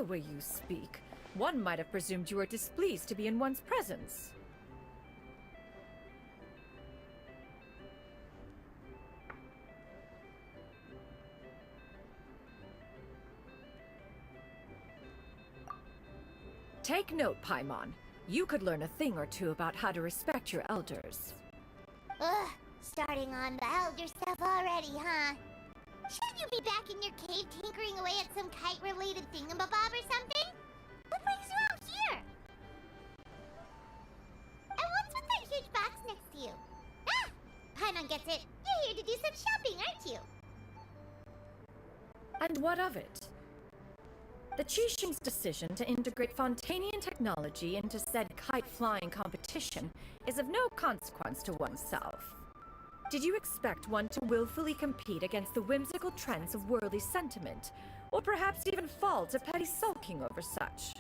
the way you speak, one might have presumed you were displeased to be in one's presence. Take note, Paimon. You could learn a thing or two about how to respect your elders. Ugh, starting on the elder stuff already, huh? Shouldn't you be back in your cave tinkering away at some kite-related thingamabob or something? What brings you out here? And what's with that huge box next to you? Ah! Paimon gets it. You're here to do some shopping, aren't you? And what of it? The Qixing's decision to integrate Fontanian technology into said kite-flying competition is of no consequence to oneself. Did you expect one to willfully compete against the whimsical trends of worldly sentiment, or perhaps even fall to petty sulking over such?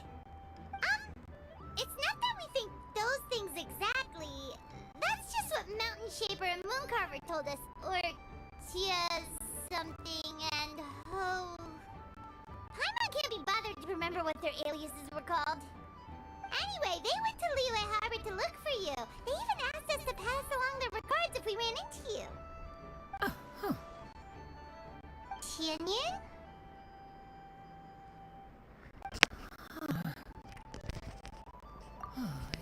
It's not that we think those things exactly. That's just what Mountain Shaper and Mooncarver told us, or Tia something and Ho... Paimon can't be bothered to remember what their aliases were called. Anyway, they went to Liyue Harbor to look for you. They even asked us to pass along their regards if we ran into you. Uh-huh. Tianyin?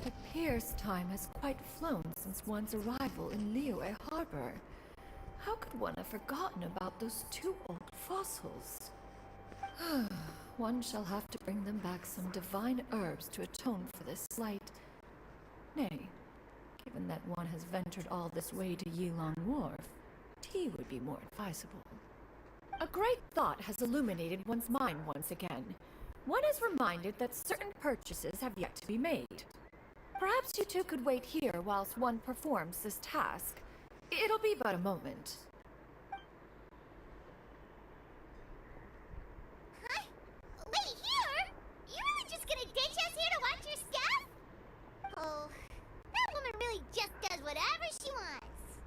It appears time has quite flown since one's arrival in Liyue Harbor. How could one have forgotten about those two old fossils? One shall have to bring them back some divine herbs to atone for this slight. Nay, given that one has ventured all this way to Yilong Wharf, tea would be more advisable. A great thought has illuminated one's mind once again. One is reminded that certain purchases have yet to be made. Perhaps you two could wait here whilst one performs this task. It'll be but a moment. Wait, here? You're really just gonna ditch us here to watch your stuff? Oh, that woman really just does whatever she wants.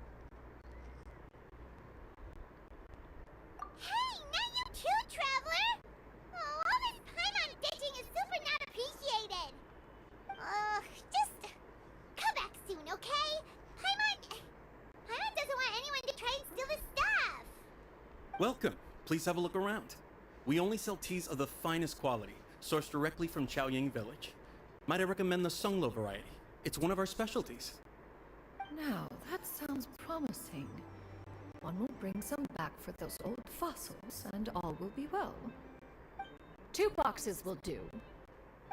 Hey, not you too, Traveler! Oh, all this Paimon ditching is super not appreciated. Just come back soon, okay? Paimon doesn't want anyone to try and steal his stuff. Welcome. Please have a look around. We only sell teas of the finest quality, sourced directly from Chaoying Village. Might I recommend the Songlo variety? It's one of our specialties. Now, that sounds promising. One will bring some back for those old fossils, and all will be well. 2 boxes will do.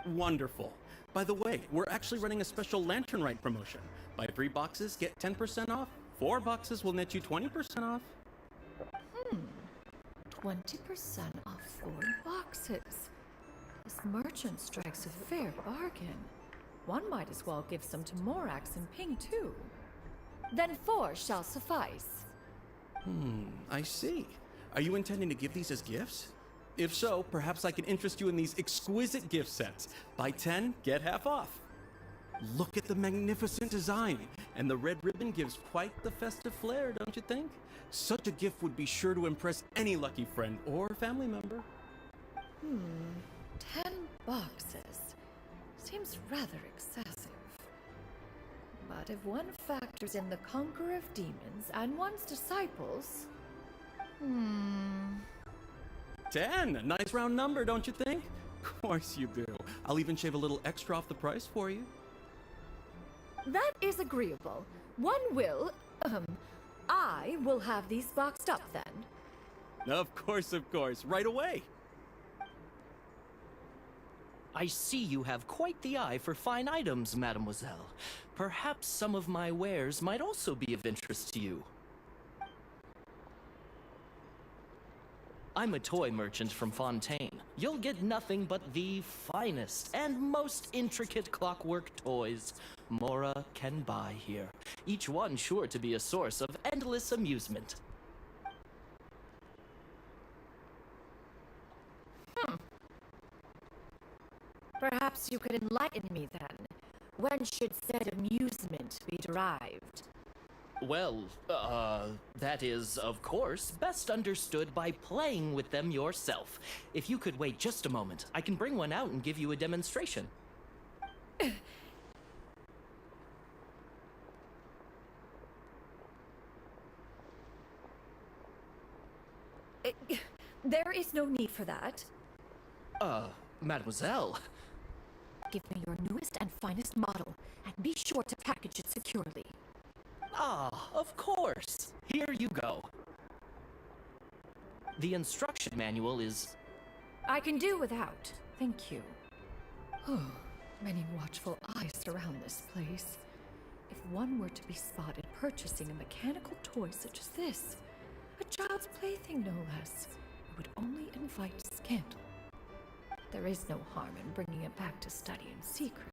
Wonderful. By the way, we're actually running a special Lantern Rite promotion. Buy 3 boxes, get 10% off. 4 boxes will net you 20% off. 20% off 4 boxes. This merchant strikes a fair bargain. One might as well give some to Morax and Ping too. Then 4 shall suffice. I see. Are you intending to give these as gifts? If so, perhaps I can interest you in these exquisite gift sets. Buy 10, get half off. Look at the magnificent design, and the red ribbon gives quite the festive flair, don't you think? Such a gift would be sure to impress any lucky friend or family member. 10 boxes. Seems rather excessive. But if one factors in the conqueror of demons and one's disciples... 10! A nice round number, don't you think? Of course you do. I'll even shave a little extra off the price for you. That is agreeable. One will, I will have these boxed up then. Of course, right away. I see you have quite the eye for fine items, mademoiselle. Perhaps some of my wares might also be of interest to you. I'm a toy merchant from Fontaine. You'll get nothing but the finest and most intricate clockwork toys Mora can buy here. Each one sure to be a source of endless amusement. Perhaps you could enlighten me then. When should said amusement be derived? Well, that is, of course, best understood by playing with them yourself. If you could wait just a moment, I can bring one out and give you a demonstration. There is no need for that. Mademoiselle. Give me your newest and finest model, and be sure to package it securely. Ah, of course. Here you go. The instruction manual is... I can do without, thank you. Many watchful eyes surround this place. If one were to be spotted purchasing a mechanical toy such as this, a child's plaything no less, it would only invite scandal. There is no harm in bringing it back to study in secret.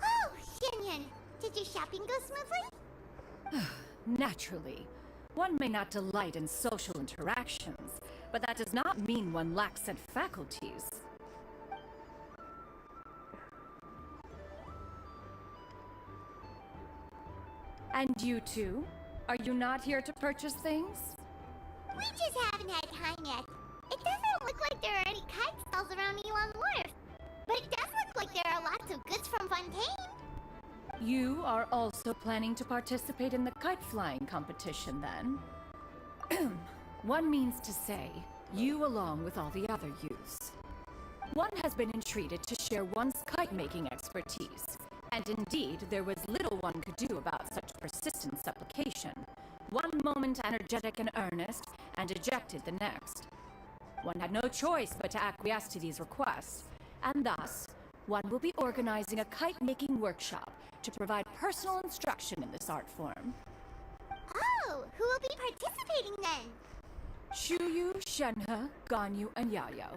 Oh, Xianyan, did your shopping go smoothly? Naturally. One may not delight in social interactions, but that does not mean one lacks said faculties. And you two? Are you not here to purchase things? We just haven't had time yet. It doesn't look like there are any kite stalls around Elon Wharf, but it does look like there are lots of goods from Fontaine. You are also planning to participate in the kite flying competition, then? One means to say, you along with all the other youths. One has been entreated to share one's kite-making expertise, and indeed there was little one could do about such persistent supplication. One moment energetic and earnest, and ejected the next. One had no choice but to acquiesce to these requests, and thus, one will be organizing a kite-making workshop to provide personal instruction in this art form. Oh, who will be participating then? Shuyu, Shenhe, Ganyu, and Yayo.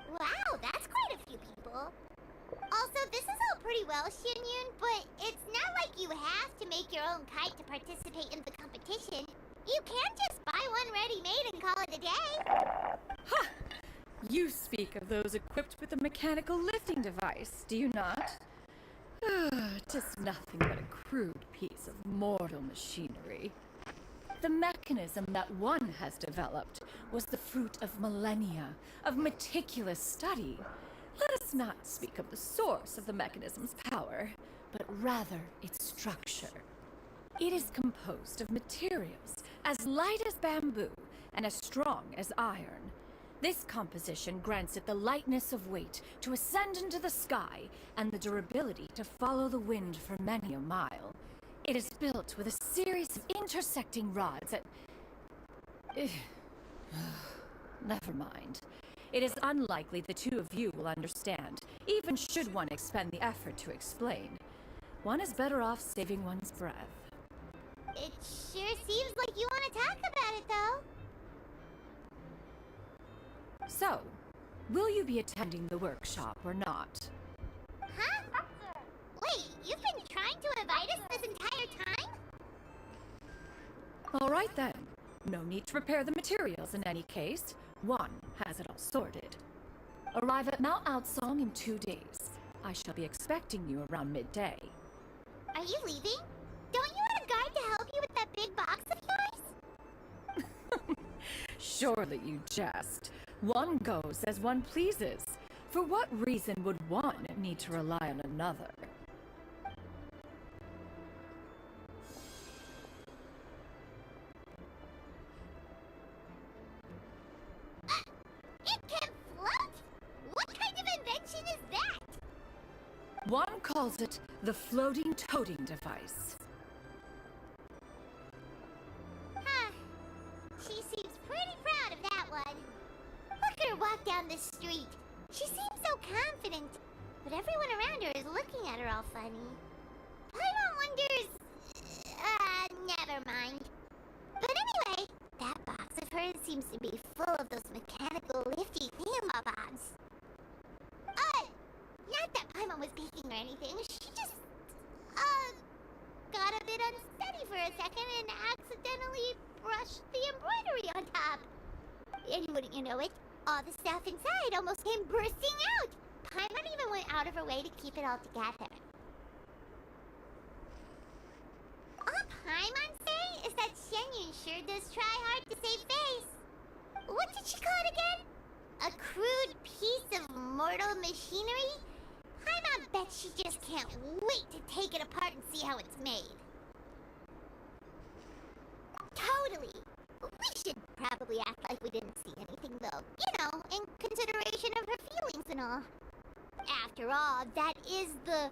Wow, that's quite a few people. Also, this is all pretty well, Xianyun, but it's not like you have to make your own kite to participate in the competition. You can just buy one ready-made and call it a day. Ha! You speak of those equipped with a mechanical lifting device, do you not? Just nothing but a crude piece of mortal machinery. The mechanism that one has developed was the fruit of millennia of meticulous study. Let us not speak of the source of the mechanism's power, but rather its structure. It is composed of materials as light as bamboo and as strong as iron. This composition grants it the lightness of weight to ascend into the sky and the durability to follow the wind for many a mile. It is built with a series of intersecting rods at... Never mind. It is unlikely the two of you will understand, even should one expend the effort to explain. One is better off saving one's breath. It sure seems like you want to talk about it, though. So, will you be attending the workshop or not? Huh? Wait, you've been trying to invite us this entire time? All right then. No need to prepare the materials in any case. One has it all sorted. Arrive at Mount Outsong in 2 days. I shall be expecting you around midday. Are you leaving? Don't you want a guide to help you with that big box of yours? Surely you jest. One goes as one pleases. For what reason would one need to rely on another? It can float? What kind of invention is that? One calls it the floating toting device. Huh. She seems pretty proud of that one. Look her walk down the street. She seems so confident, but everyone around her is looking at her all funny. Paimon wonders... never mind. But anyway, that box of hers seems to be full of those mechanical lifty thingamabobs. Not that Paimon was peeking or anything, she just... bit unsteady for a second and accidentally brushed the embroidery on top. And wouldn't you know it, all the stuff inside almost came bursting out. Paimon even went out of her way to keep it all together. All Paimon saying is that Shenyun sure does try hard to save face. What did she call it again? A crude piece of mortal machinery? Paimon bet she just can't wait to take it apart and see how it's made. Totally. We should probably act like we didn't see anything, though. You know, in consideration of her feelings and all. After all, that is the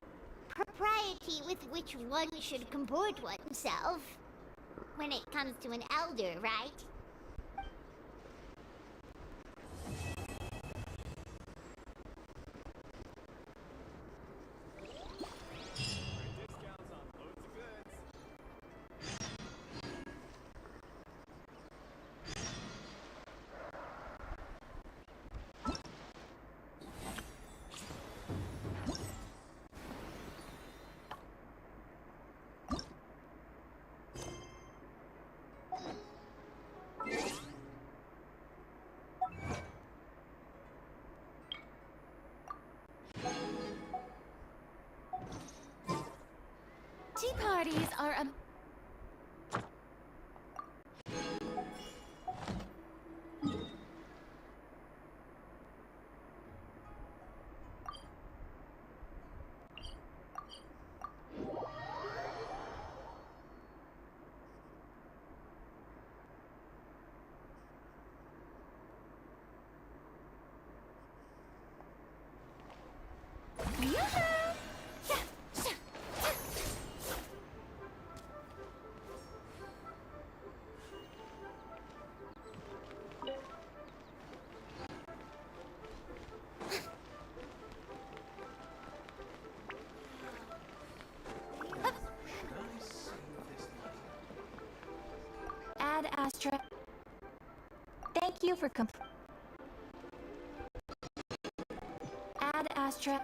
propriety with which one should comport oneself. When it comes to an elder, right? Tea parties are a... Ad Astra. Thank you for Ad Astra.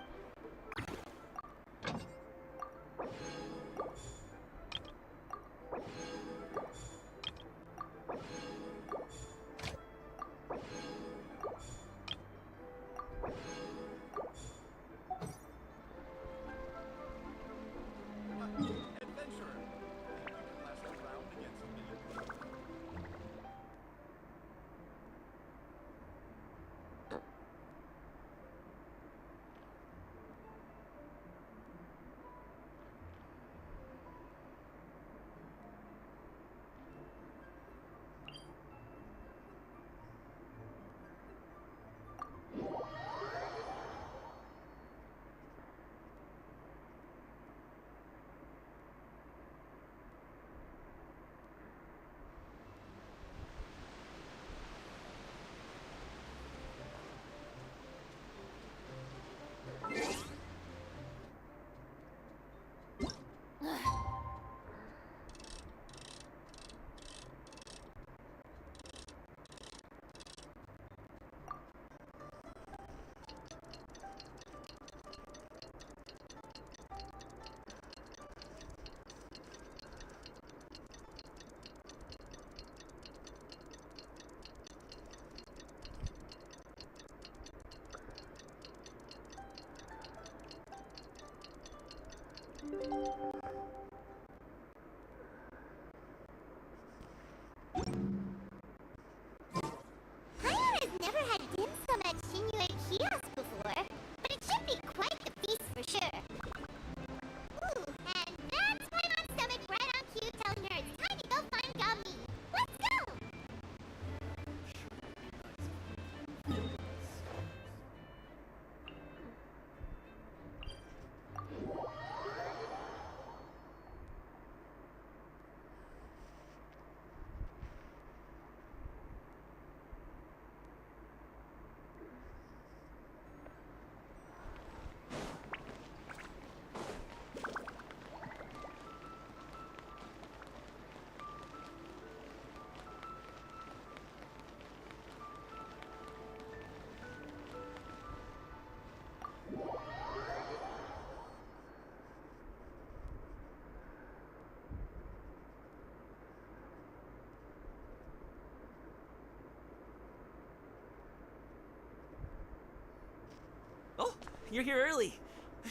Oh, you're here early.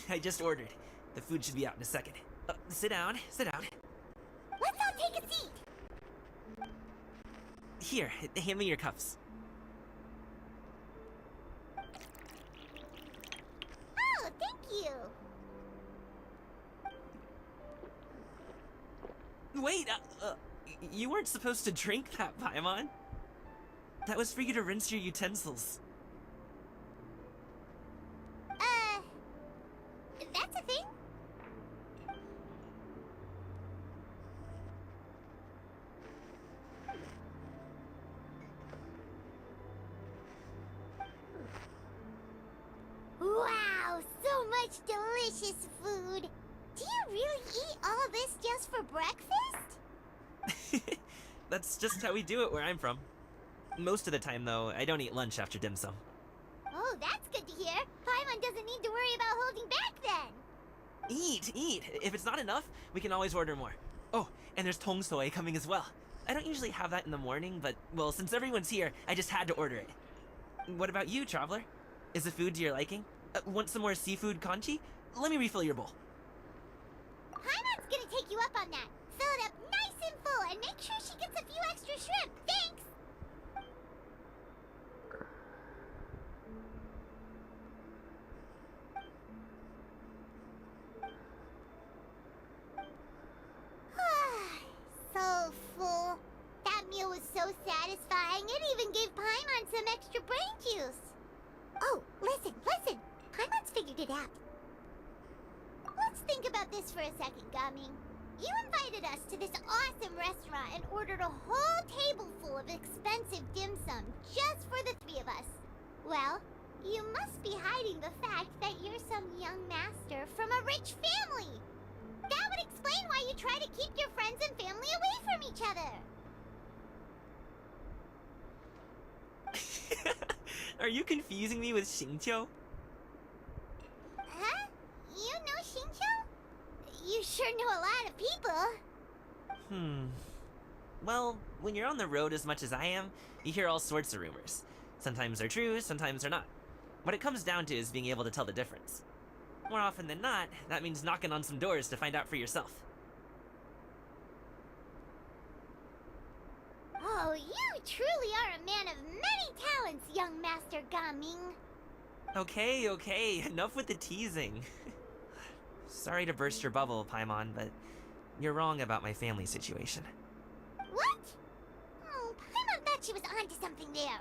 I just ordered. The food should be out in a second. Sit down, sit down. Let's all take a seat. Here, hand me your cups. Oh, thank you. Wait, you weren't supposed to drink that, Paimon. That was for you to rinse your utensils. That's a thing? Wow, so much delicious food. Do you really eat all this just for breakfast? That's just how we do it where I'm from. Most of the time, though, I don't eat lunch after dim sum. Oh, that's good to hear. Paimon doesn't need to worry about holding back then. Eat, eat. If it's not enough, we can always order more. Oh, and there's tong soy coming as well. I don't usually have that in the morning, but, well, since everyone's here, I just had to order it. What about you, Traveler? Is the food to your liking? Want some more seafood congee? Let me refill your bowl. Paimon's gonna take you up on that. Fill it up nice and full and make sure she gets a few extra shrimp. Thanks! So full. That meal was so satisfying, it even gave Paimon some extra brain juice. Oh, listen. Paimon's figured it out. Let's think about this for a second, Gaming. You invited us to this awesome restaurant and ordered a whole table full of expensive dim sum just for the three of us. Well, you must be hiding the fact that you're some young master from a rich family. That would explain why you try to keep your friends and family away from each other. Are you confusing me with Xingqiu? Huh? You know Xingqiu? You sure know a lot of people. Well, when you're on the road as much as I am, you hear all sorts of rumors. Sometimes they're true, sometimes they're not. What it comes down to is being able to tell the difference. More often than not, that means knocking on some doors to find out for yourself. Oh, you truly are a man of many talents, young Master Gaming. Okay, enough with the teasing. Sorry to burst your bubble, Paimon, but you're wrong about my family situation. What? Oh, Paimon thought she was onto something there.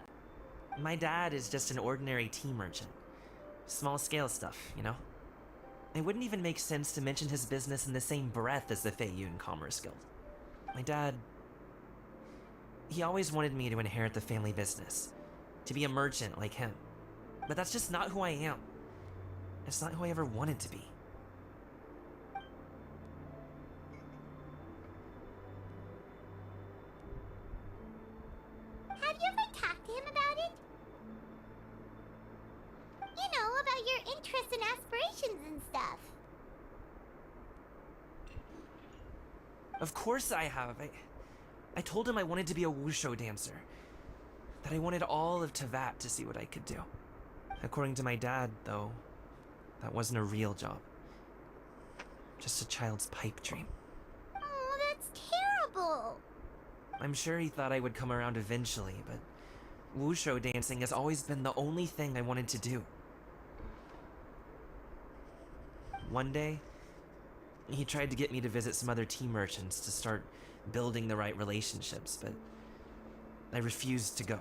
My dad is just an ordinary tea merchant. Small-scale stuff, you know? It wouldn't even make sense to mention his business in the same breath as the Feiyun Commerce Guild. My dad... he always wanted me to inherit the family business, to be a merchant like him. But that's just not who I am. It's not who I ever wanted to be. Have you ever talked to him about it? You know, about your interests and aspirations and stuff. Of course I have. I told him I wanted to be a wushu dancer. That I wanted all of Tevat to see what I could do. According to my dad, though, that wasn't a real job. Just a child's pipe dream. Oh, that's terrible. I'm sure he thought I would come around eventually, but wushu dancing has always been the only thing I wanted to do. One day, he tried to get me to visit some other tea merchants to start building the right relationships, but I refused to go.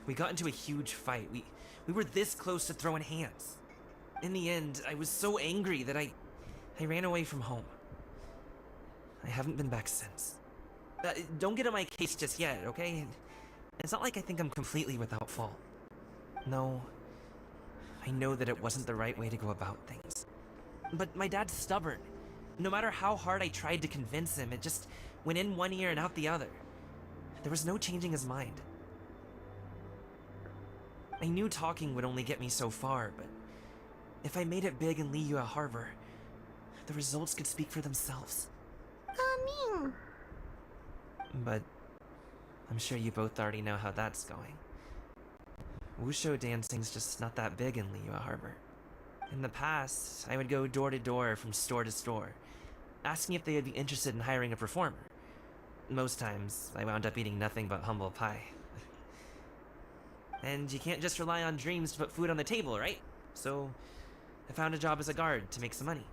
We got into a huge fight. We were this close to throwing hands. In the end, I was so angry that I ran away from home. I haven't been back since. Don't get on my case just yet, okay? It's not like I think I'm completely without fault. No, I know that it wasn't the right way to go about things. But my dad's stubborn. No matter how hard I tried to convince him, it just went in one ear and out the other. There was no changing his mind. I knew talking would only get me so far, but if I made it big in Liyue Harbor, the results could speak for themselves. Gaming. But I'm sure you both already know how that's going. Wushu dancing's just not that big in Liyue Harbor. In the past, I would go door to door from store to store, asking if they would be interested in hiring a performer. Most times, I wound up eating nothing but humble pie. And you can't just rely on dreams to put food on the table, right? So, I found a job as a guard to make some money.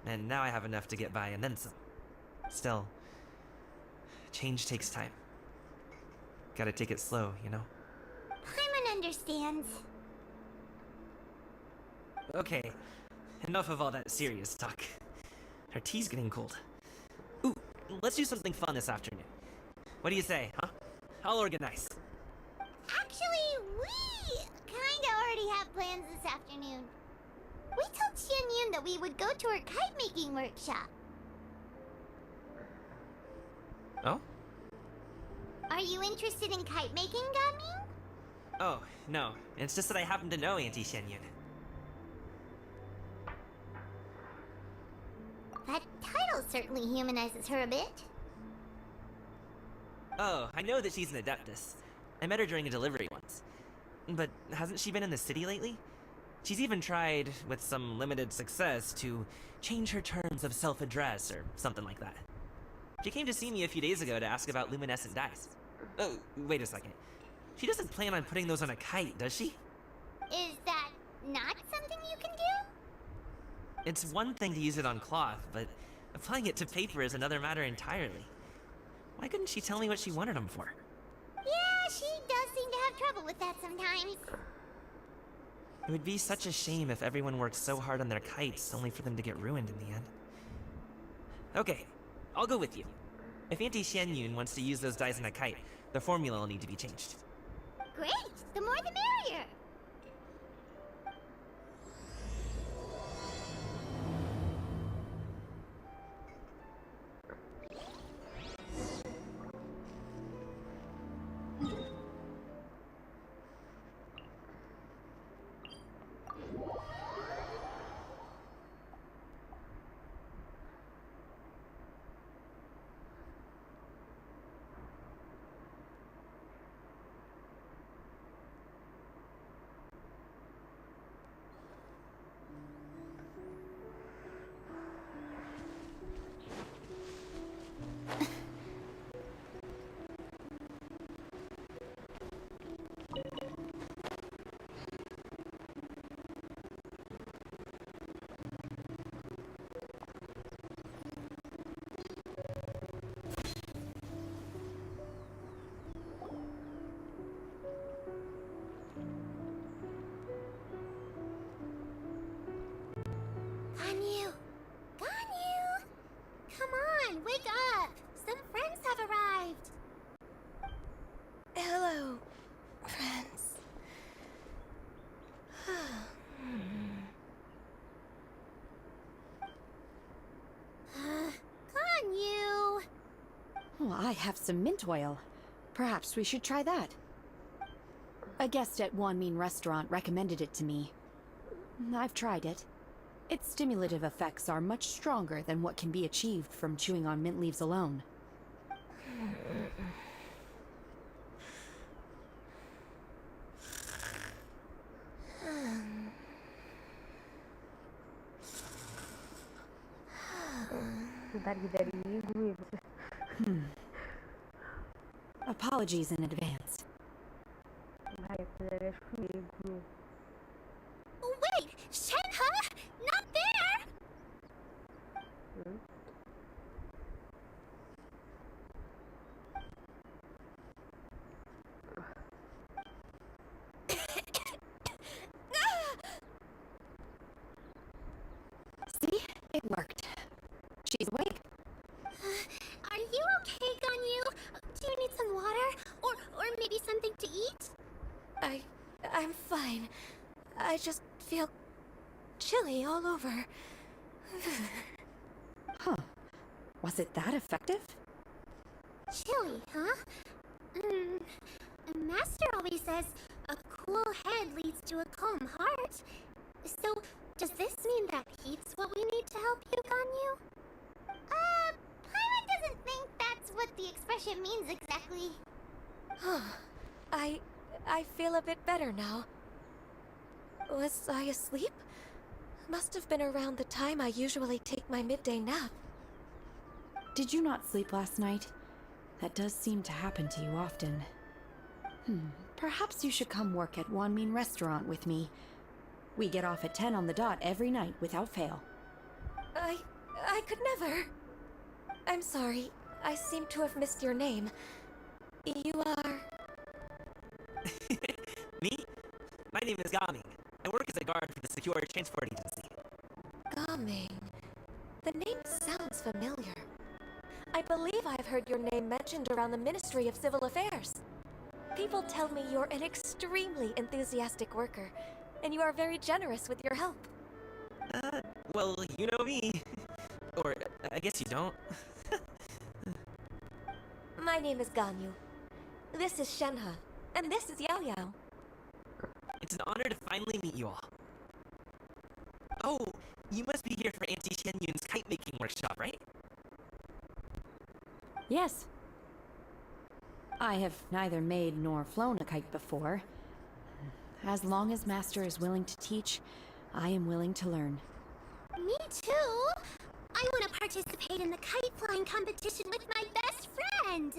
And now I have enough to get by and then some. Still, change takes time. Gotta take it slow, you know? Paimon understands. Okay, enough of all that serious talk. Our tea's getting cold. Ooh, let's do something fun this afternoon. What do you say, huh? I'll organize. Actually, we kinda already have plans this afternoon. We told Xianyun that we would go to her kite-making workshop. Oh? Are you interested in kite-making, Gaming? Oh, no. It's just that I happen to know Auntie Xianyun. That title certainly humanizes her a bit. Oh, I know that she's an Adeptus. I met her during a delivery once. But hasn't she been in the city lately? She's even tried, with some limited success, to change her terms of self-address or something like that. She came to see me a few days ago to ask about luminescent dice. Oh, wait a second. She doesn't plan on putting those on a kite, does she? Is that not something you can do? It's one thing to use it on cloth, but applying it to paper is another matter entirely. Why couldn't she tell me what she wanted them for? Yeah, she does seem to have trouble with that sometimes. It would be such a shame if everyone worked so hard on their kites only for them to get ruined in the end. Okay, I'll go with you. If Auntie Xianyun wants to use those dies on a kite, the formula will need to be changed. Great! The more the merrier! Ganyu! Ganyu! Come on, wake up! Some friends have arrived! Hello, friends. Ganyu! Well, I have some mint oil. Perhaps we should try that. A guest at Wanmin Restaurant recommended it to me. I've tried it. Its stimulative effects are much stronger than what can be achieved from chewing on mint leaves alone. Apologies in advance. Wait! Shenhe? Not there! See? It worked. She's awake. Are you okay, Ganyu? Do you need some water? Or maybe something to eat? I'm fine. I just feel chilly all over. Huh. Was it that effective? Chilly, huh? Master always says a cool head leads to a calm heart. So, does this mean that heat's what we need to help you, Ganyu? Paimon doesn't think that's what the expression means exactly. I I feel a bit better now. Was I asleep? Must have been around the time I usually take my midday nap. Did you not sleep last night? That does seem to happen to you often. Perhaps you should come work at Wanmin Restaurant with me. We get off at 10 on the dot every night without fail. I could never. I'm sorry. I seem to have missed your name. You are... Me? My name is Gaming. I work as a guard for the Secure Transport Agency. Gaming. The name sounds familiar. I believe I've heard your name mentioned around the Ministry of Civil Affairs. People tell me you're an extremely enthusiastic worker, and you are very generous with your help. Well, you know me. Or, I guess you don't. My name is Ganyu. This is Shenhe, and this is Yao Yao. It's an honor to finally meet you all. Oh, you must be here for Auntie Shenyun's kite-making workshop, right? Yes. I have neither made nor flown a kite before. As long as Master is willing to teach, I am willing to learn. Me too! I want to participate in the kite flying competition with my best friend!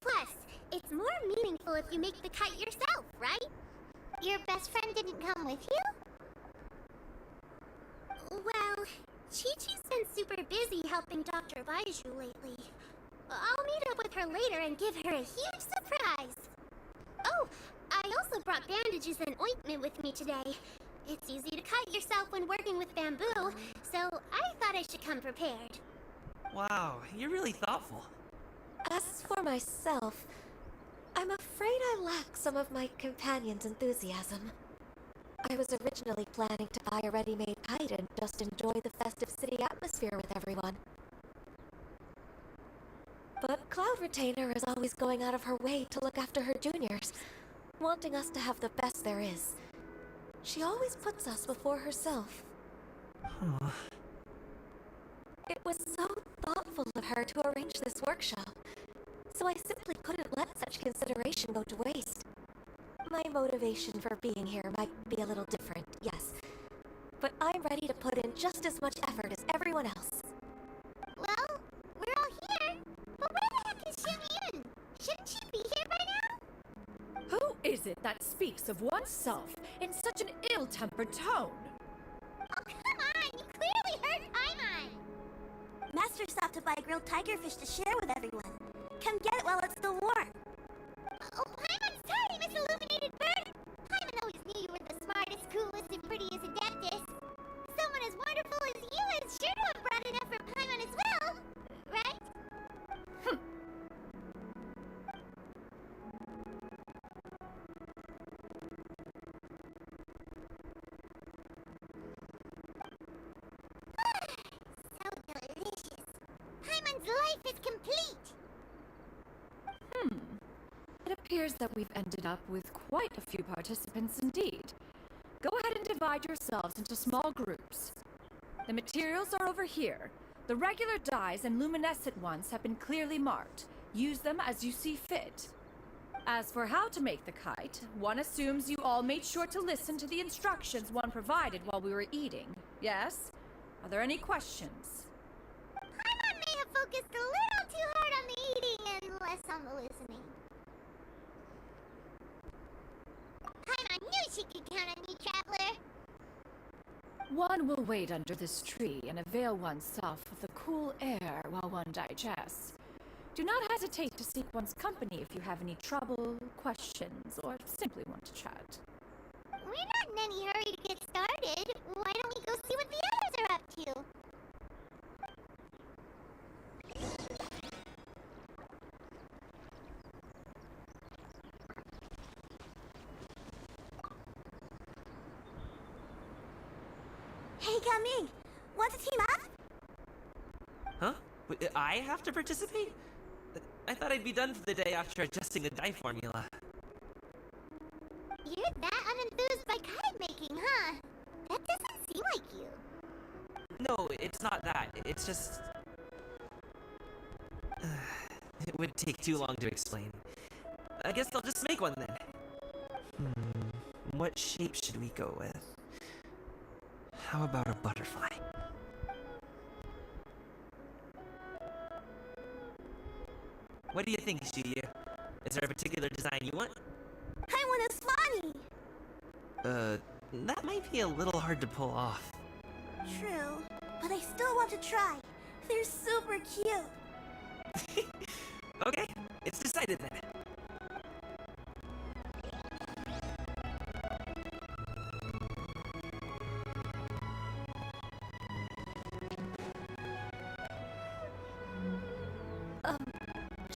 Plus, it's more meaningful if you make the kite yourself, right? Your best friend didn't come with you? Well, Chi-Chi's been super busy helping Dr. Baiju lately. I'll meet up with her later and give her a huge surprise. Oh, I also brought bandages and ointment with me today. It's easy to cut yourself when working with bamboo, so I thought I should come prepared. Wow, you're really thoughtful. As for myself, I'm afraid I lack some of my companion's enthusiasm. I was originally planning to buy a ready-made kite and just enjoy the festive city atmosphere with everyone. But Cloud Retainer is always going out of her way to look after her juniors, wanting us to have the best there is. She always puts us before herself. Huh. It was so thoughtful of her to arrange this workshop, so I simply couldn't let such consideration go to waste. My motivation for being here might be a little different, yes, but I'm ready to put in just as much effort as everyone else. Well, we're all here, but where the heck is Xiangyun? Shouldn't she be here by now? Who is it that speaks of oneself in such an ill-tempered tone? Oh, come on! You clearly heard Paimon! Master stopped to buy grilled tigerfish to share with everyone. Come get it while it's still warm. Oh, Paimon's sorry, Miss Illuminated Bird! Paimon always knew you were the smartest, coolest, and prettiest adeptus. Someone as wonderful as you is sure to have brought enough for Paimon as well, right? So delicious. Paimon's life is complete. It appears that we've ended up with quite a few participants indeed. Go ahead and divide yourselves into small groups. The materials are over here. The regular dyes and luminescent ones have been clearly marked. Use them as you see fit. As for how to make the kite, one assumes you all made sure to listen to the instructions one provided while we were eating. Yes? Are there any questions? Paimon may have focused a little too hard on the eating and less on the listening. Paimon knew she could count on you, Traveler. One will wait under this tree and avail oneself of the cool air while one digests. Do not hesitate to seek one's company if you have any trouble, questions, or simply want to chat. We're not in any hurry to get started. Why don't we go see what the others are up to? Hey, Gaming! Want to team up? Huh? Wait, I have to participate? I thought I'd be done for the day after adjusting the dye formula. You're that unenthused by kite making, huh? That doesn't seem like you. No, it's not that. It's just... it would take too long to explain. I guess I'll just make one then. What shape should we go with? How about a butterfly? What do you think, Shuyu? Is there a particular design you want? I want a Swanee! That might be a little hard to pull off. True, but I still want to try. They're super cute. Okay, it's decided then.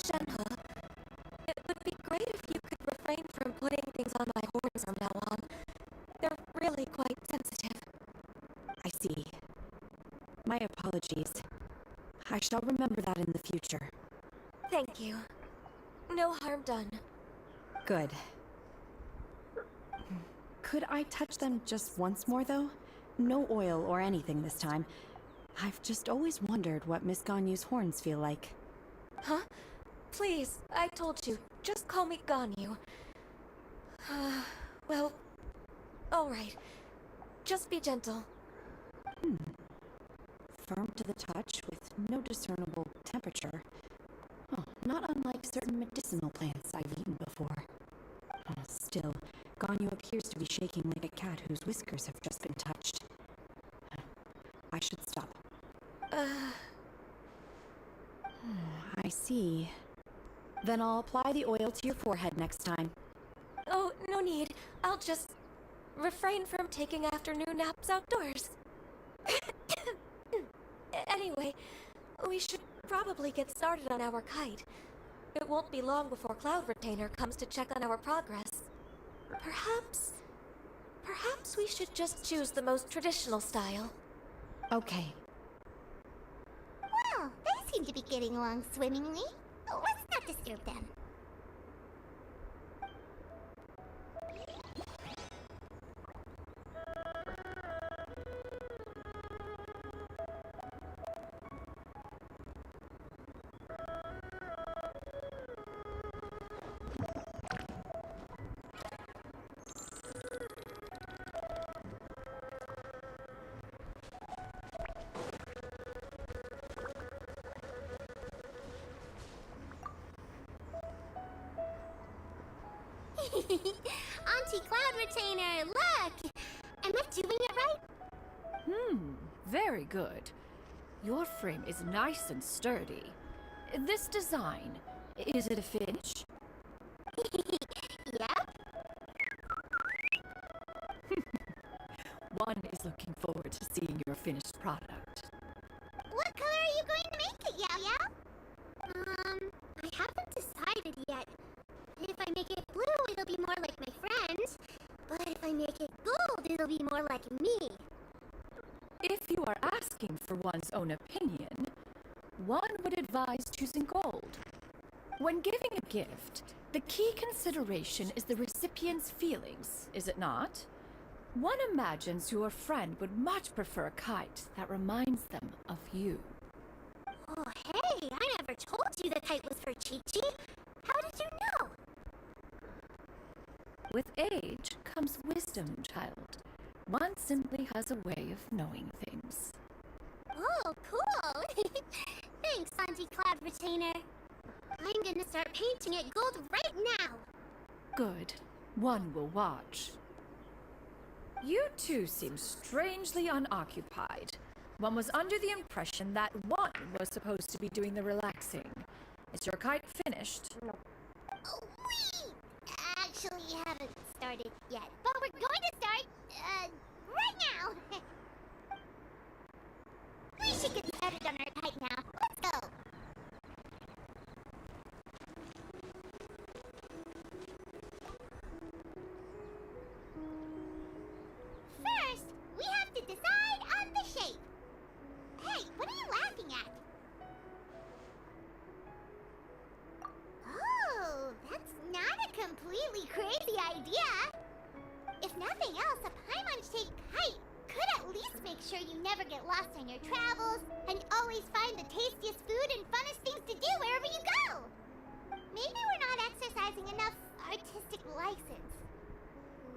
Shenhe, it would be great if you could refrain from putting things on my horns from now on. They're really quite sensitive. I see. My apologies. I shall remember that in the future. Thank you. No harm done. Good. Could I touch them just once more, though? No oil or anything this time. I've just always wondered what Miss Ganyu's horns feel like. Huh? Please, I told you. Just call me Ganyu. Well, alright. Just be gentle. Firm to the touch, with no discernible temperature. Oh, not unlike certain medicinal plants I've eaten before. Oh, still, Ganyu appears to be shaking like a cat whose whiskers have just been touched. I should stop. I see. Then I'll apply the oil to your forehead next time. Oh, no need. I'll just refrain from taking afternoon naps outdoors. Anyway, we should probably get started on our kite. It won't be long before Cloud Retainer comes to check on our progress. Perhaps we should just choose the most traditional style. Okay. Well, they seem to be getting along swimmingly. Let's not disturb them. Auntie Cloud Retainer, look! Am I doing it right? Very good. Your frame is nice and sturdy. This design, is it a finish? Yep. One is looking forward to seeing your finished product. What color are you going to make it, Yao Yao? I haven't decided yet. If I make it blue, it'll be more like my friends. But if I make it gold, it'll be more like me. If you are asking for one's own opinion, one would advise choosing gold. When giving a gift, the key consideration is the recipient's feelings, is it not? One imagines your friend would much prefer a kite that reminds them of you. Oh, hey, I never told you the kite was for Chi-Chi. How did you know? With age comes wisdom, child. One simply has a way of knowing things. Oh, cool. Thanks, Auntie Cloud Retainer. I'm gonna start painting it gold right now. Good. One will watch. You two seem strangely unoccupied. One was under the impression that one was supposed to be doing the relaxing. Is your kite finished? Oh, we actually haven't started yet, but we're going to start, right now. We should get started on our kite now. Let's go. First, we have to decide on the shape. Hey, what are you laughing at? Oh, that's not a completely crazy idea. If nothing else, a Paimon-shaped kite could at least make sure you never get lost on your travels and always find the tastiest food and funnest things to do wherever you go. Maybe we're not exercising enough artistic license.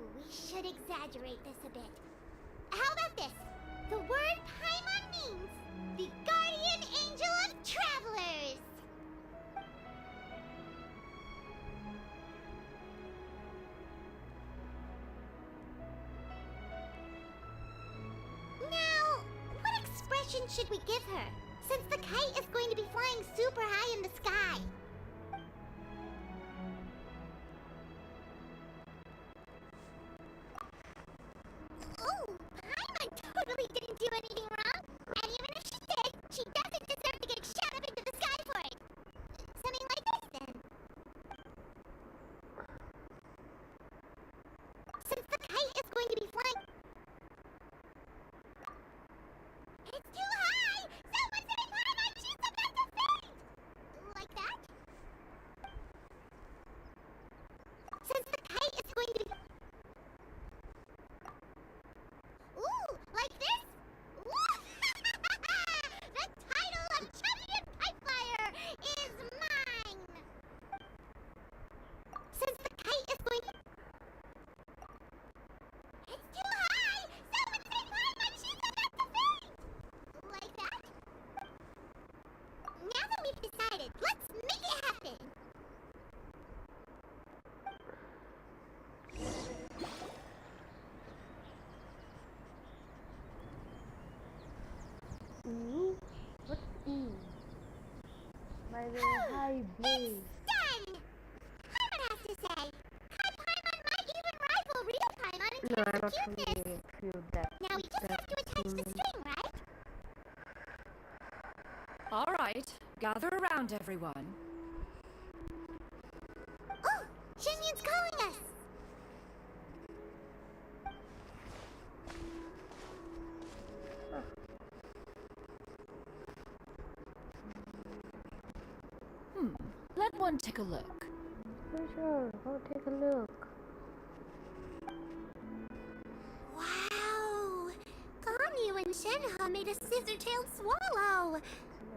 We should exaggerate this a bit. How about this? The word Paimon means the guardian angel of travelers. Now, what expression should we give her? Since the kite is going to be flying super high in the sky. Oh, Paimon totally didn't do anything wrong. And even if she did, she doesn't deserve to get shot up into the sky for it. Something like this, then. Since the kite is going to be flying... It's too high! Someone's hitting Paimon! She's about to faint! Like that? Since the kite is going to be... Ooh, like this? Woo! The title of Champion Pipe Flyer is mine! Since the kite is going to... It's too high! Someone's hitting Paimon! She's about to faint! Like that? Now that we've decided, let's make it happen! By the high blaze. Done! Paimon has to say. Kai Paimon might even rival real Paimon in No, terms I'm of not cuteness. really feel that. Now we just have to attach the string, right? All right, gather around, everyone. Oh! Shen-Yun's calling us! Let one take a look. For sure, go take a look. Wow! Ganyu and Shenhe made a scissor-tailed swallow.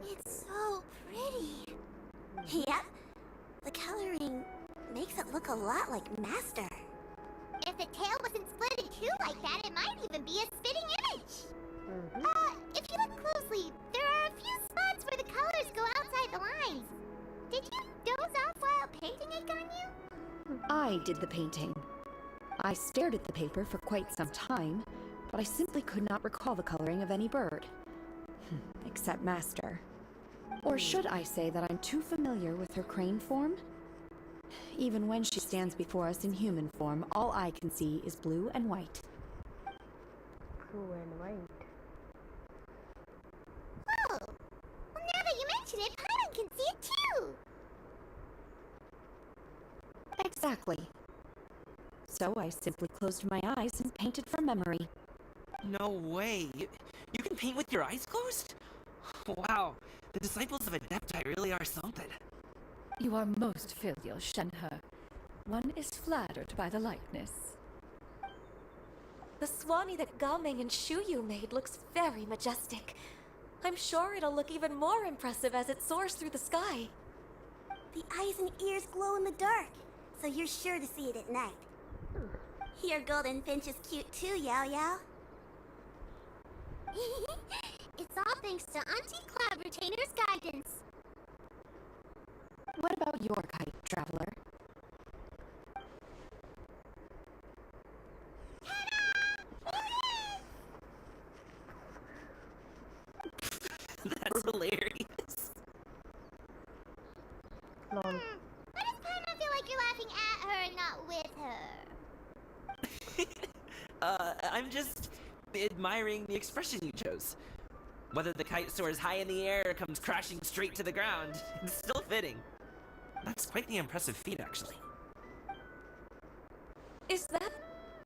It's so pretty. Yep. The coloring makes it look a lot like Master. If the tail wasn't split in two like that, it might even be a spitting image. If you look closely, there are a few spots where the colors go outside the lines. Did you doze off while painting it, Ganyu? I did the painting. I stared at the paper for quite some time, but I simply could not recall the coloring of any bird. Except Master. Or should I say that I'm too familiar with her crane form? Even when she stands before us in human form, all I can see is blue and white. Blue and white. Oh! Well, now that you mention it, Paimon can see it too! Exactly. So I simply closed my eyes and painted from memory. No way. You can paint with your eyes closed? Wow. The disciples of Adepti really are something. You are most filial, Shenhe. One is flattered by the likeness. The Swanee that Gaming and Shuyu made looks very majestic. I'm sure it'll look even more impressive as it soars through the sky. The eyes and ears glow in the dark, so you're sure to see it at night. Your golden finch is cute too, Yao Yao. It's all thanks to Auntie Cloud Retainer's guidance. What about your kite, traveler? That's hilarious. Lol. Why does Paimon feel like you're laughing at her and not with her? I'm just admiring the expression you chose. Whether the kite soars high in the air or comes crashing straight to the ground, it's still fitting. That's quite the impressive feat, actually. Is that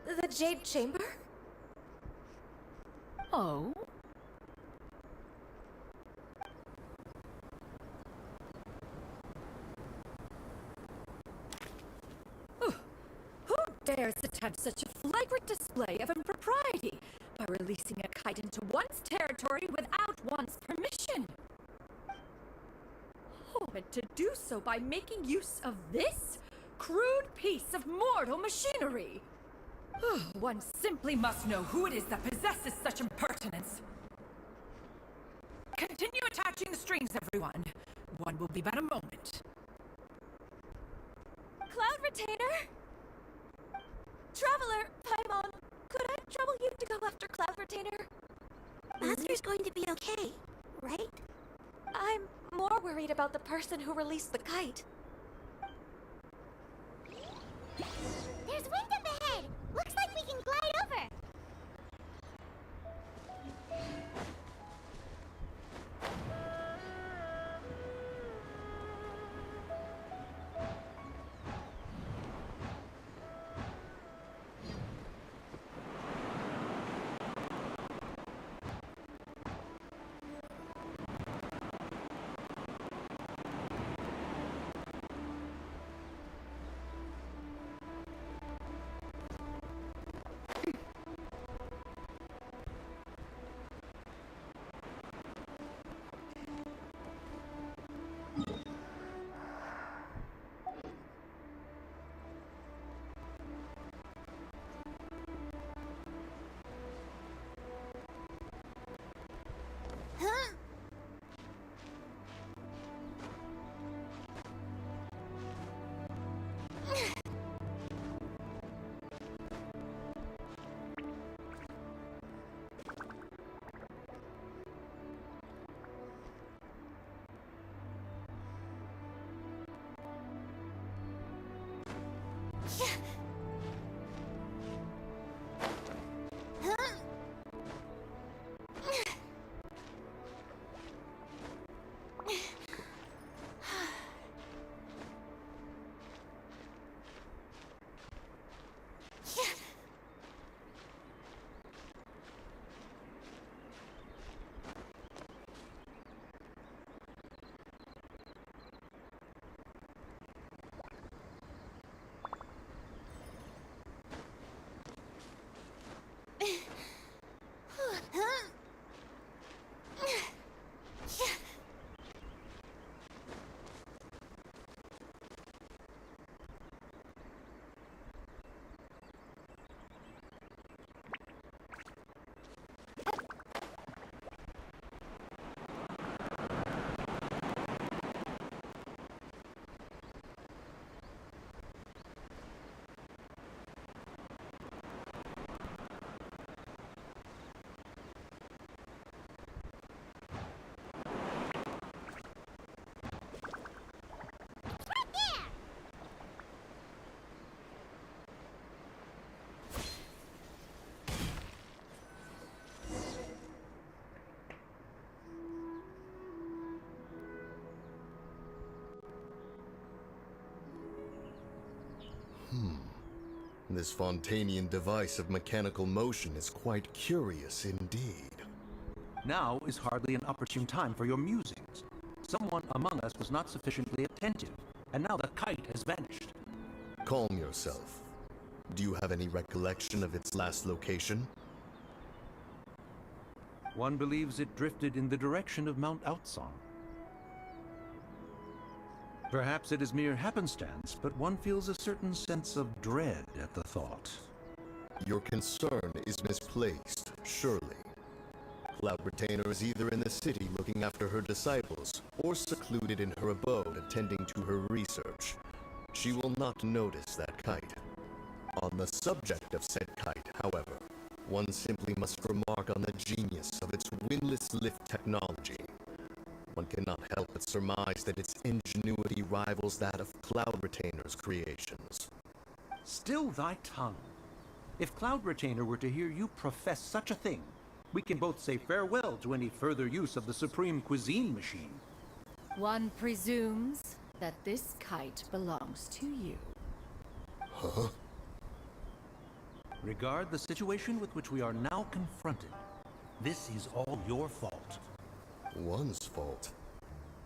the Jade Chamber? Oh? Who dares attempt such a flagrant display of impropriety by releasing a kite into one's territory without one's permission? Oh, and to do so by making use of this crude piece of mortal machinery. One simply must know who it is that possesses such impertinence. Continue attaching the strings, everyone. One will be but a moment. Cloud Retainer! Traveler, Paimon, could I trouble you to go after Cloud Retainer? Master's going to be okay, right? I'm more worried about the person who released the kite. There's wind up ahead! Looks like we can glide over! Huh? Huh? Huh? Right there! This Fontanian device of mechanical motion is quite curious indeed. Now is hardly an opportune time for your musings. Someone among us was not sufficiently attentive, and now the kite has vanished. Calm yourself. Do you have any recollection of its last location? One believes it drifted in the direction of Mount Outsong. Perhaps it is mere happenstance, but one feels a certain sense of dread at the thought. Your concern is misplaced, surely. Cloud Retainer is either in the city looking after her disciples, or secluded in her abode attending to her research. She will not notice that kite. On the subject of said kite, however, one simply must remark on the genius of its windless lift technology. One cannot help but surmise that its ingenuity rivals that of Cloud Retainer's creations. Still thy tongue. If Cloud Retainer were to hear you profess such a thing, we can both say farewell to any further use of the Supreme Cuisine Machine. One presumes that this kite belongs to you. Huh? Regard the situation with which we are now confronted. This is all your fault. One's fault.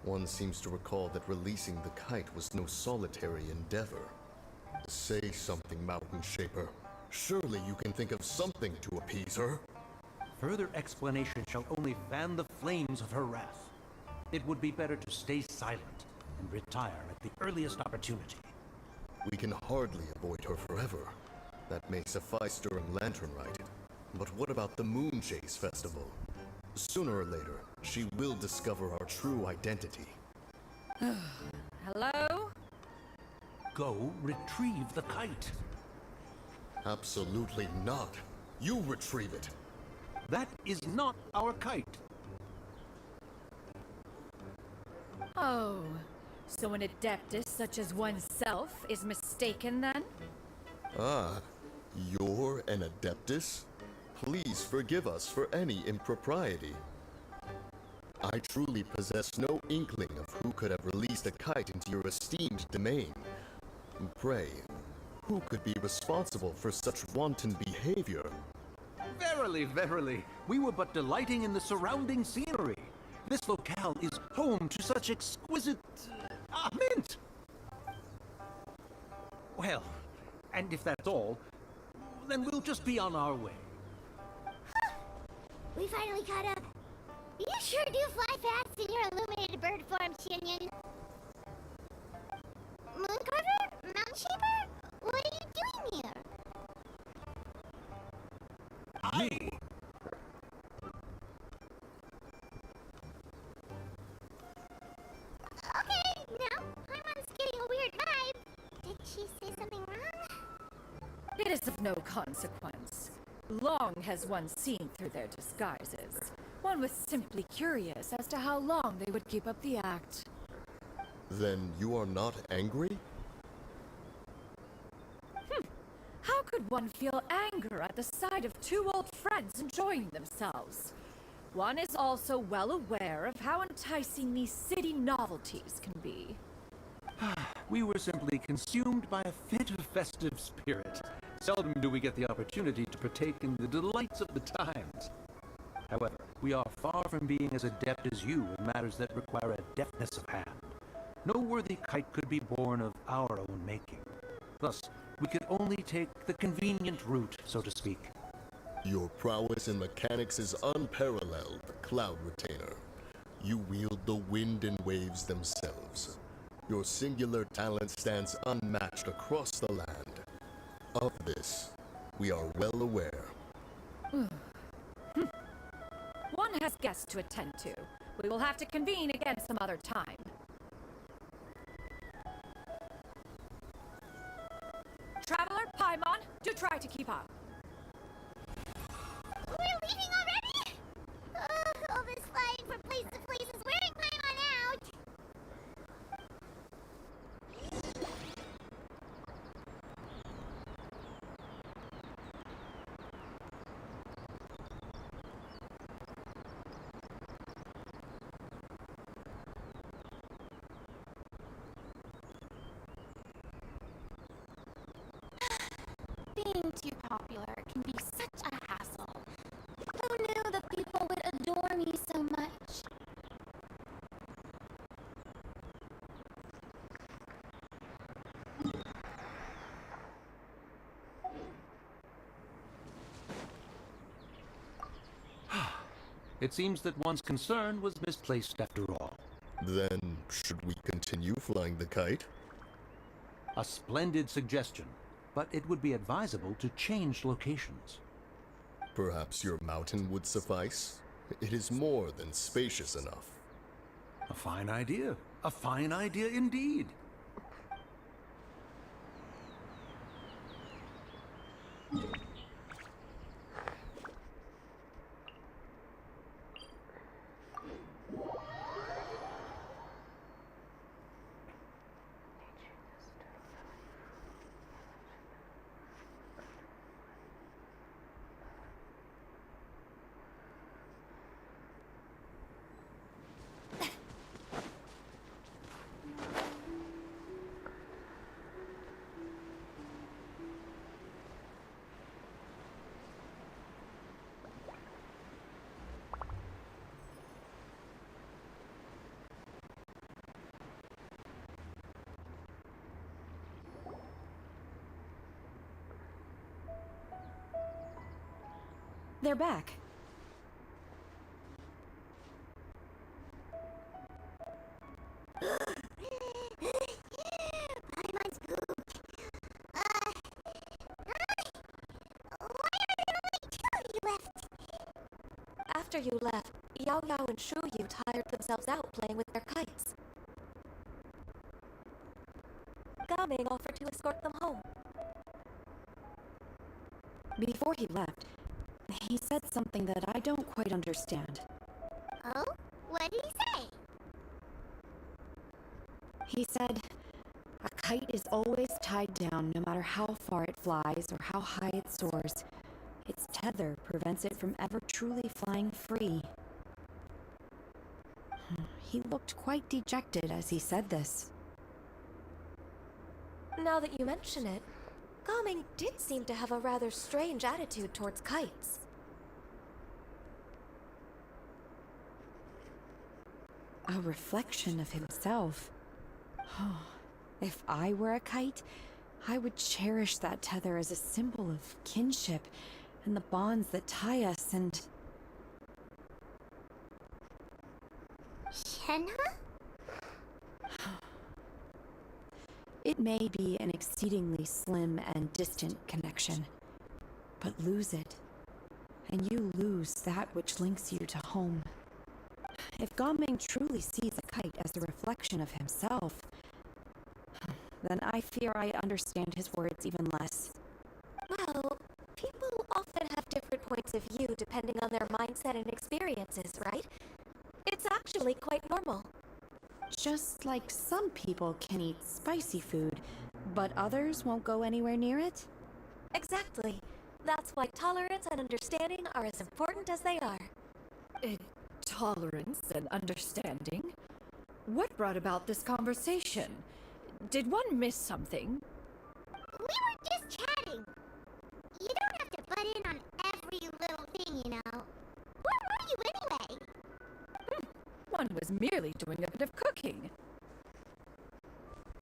One seems to recall that releasing the kite was no solitary endeavor. Say something, Mountain Shaper. Surely you can think of something to appease her. Further explanation shall only fan the flames of her wrath. It would be better to stay silent and retire at the earliest opportunity. We can hardly avoid her forever. That may suffice during Lantern Rite. But what about the Moon Chase Festival? Sooner or later, she will discover our true identity. Hello? Go retrieve the kite. Absolutely not. You retrieve it. That is not our kite. Oh, so an adeptus such as oneself is mistaken then? Ah, you're an Adeptus? Please forgive us for any impropriety. I truly possess no inkling of who could have released a kite into your esteemed domain. Pray, who could be responsible for such wanton behavior? Verily, verily, we were but delighting in the surrounding scenery. This locale is home to such exquisite... mint! Well, and if that's all, then we'll just be on our way. We finally caught up. You sure do fly fast in your illuminated bird form, Shinyan. Mooncarver? Mountain Shaper? What are you doing here? Okay, now, Paimon's getting a weird vibe. Did she say something wrong? It is of no consequence. Long has one seen through their disguises. One was simply curious as to how long they would keep up the act. Then you are not angry? How could one feel anger at the sight of two old friends enjoying themselves? One is also well aware of how enticing these city novelties can be. We were simply consumed by a fit of festive spirit. Seldom do we get the opportunity to partake in the delights of the times. However, we are far from being as adept as you in matters that require a deftness of hand. No worthy kite could be born of our own making. Thus, we could only take the convenient route, so to speak. Your prowess in mechanics is unparalleled, Cloud Retainer. You wield the wind and waves themselves. Your singular talent stands unmatched across the land. Of this, we are well aware. One has guests to attend to. We will have to convene again some other time. Traveler, Paimon, do try to keep up. We're leaving already? All this flying from place to place is wearing Paimon out. Being too popular can be such a hassle. Who knew that people would adore me so much? It seems that one's concern was misplaced after all. Then, should we continue flying the kite? A splendid suggestion, but it would be advisable to change locations. Perhaps your mountain would suffice? It is more than spacious enough. A fine idea. A fine idea indeed. They're back. Paimon's poop. After you left, Yao Yao and Shu Yu tired themselves out playing with their kites. Gaming offered to escort them home. Before he left, he said something that I don't quite understand. Oh? What did he say? He said, a kite is always tied down no matter how far it flies or how high it soars. Its tether prevents it from ever truly flying free. He looked quite dejected as he said this. Now that you mention it, Gaming did seem to have a rather strange attitude towards kites. A reflection of himself. If I were a kite, I would cherish that tether as a symbol of kinship and the bonds that tie us and... Shenhe? It may be an exceedingly slim and distant connection, but lose it, and you lose that which links you to home. If Gaming truly sees a kite as a reflection of himself, then I fear I understand his words even less. Well, people often have different points of view depending on their mindset and experiences, right? It's actually quite normal. Just like some people can eat spicy food, but others won't go anywhere near it? Exactly. That's why tolerance and understanding are as important as they are. Tolerance and understanding? What brought about this conversation? Did one miss something? We were just chatting. You don't have to butt in on every little thing, you know. Where were you anyway? One was merely doing a bit of cooking.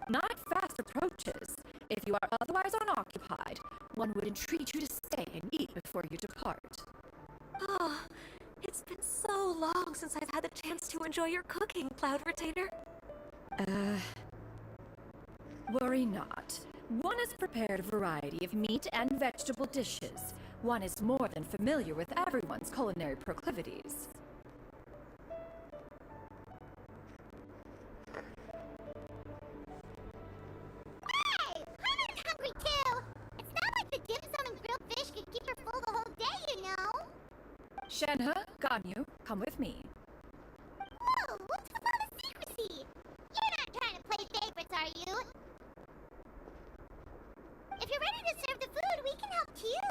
Night fast approaches. If you are otherwise unoccupied, one would entreat you to stay and eat before you depart. Oh, it's been so long since I've had the chance to enjoy your cooking, Cloud Retainer. Worry not. One has prepared a variety of meat and vegetable dishes. One is more than familiar with everyone's culinary proclivities. Hey! Hunter's hungry too! It's not like the dim sum and grilled fish could keep her full the whole day, you know! Shenhe, Ganyu, come with me. Whoa! What's with all the secrecy? You're not trying to play favorites, are you? If you're ready to serve the food, we can help too!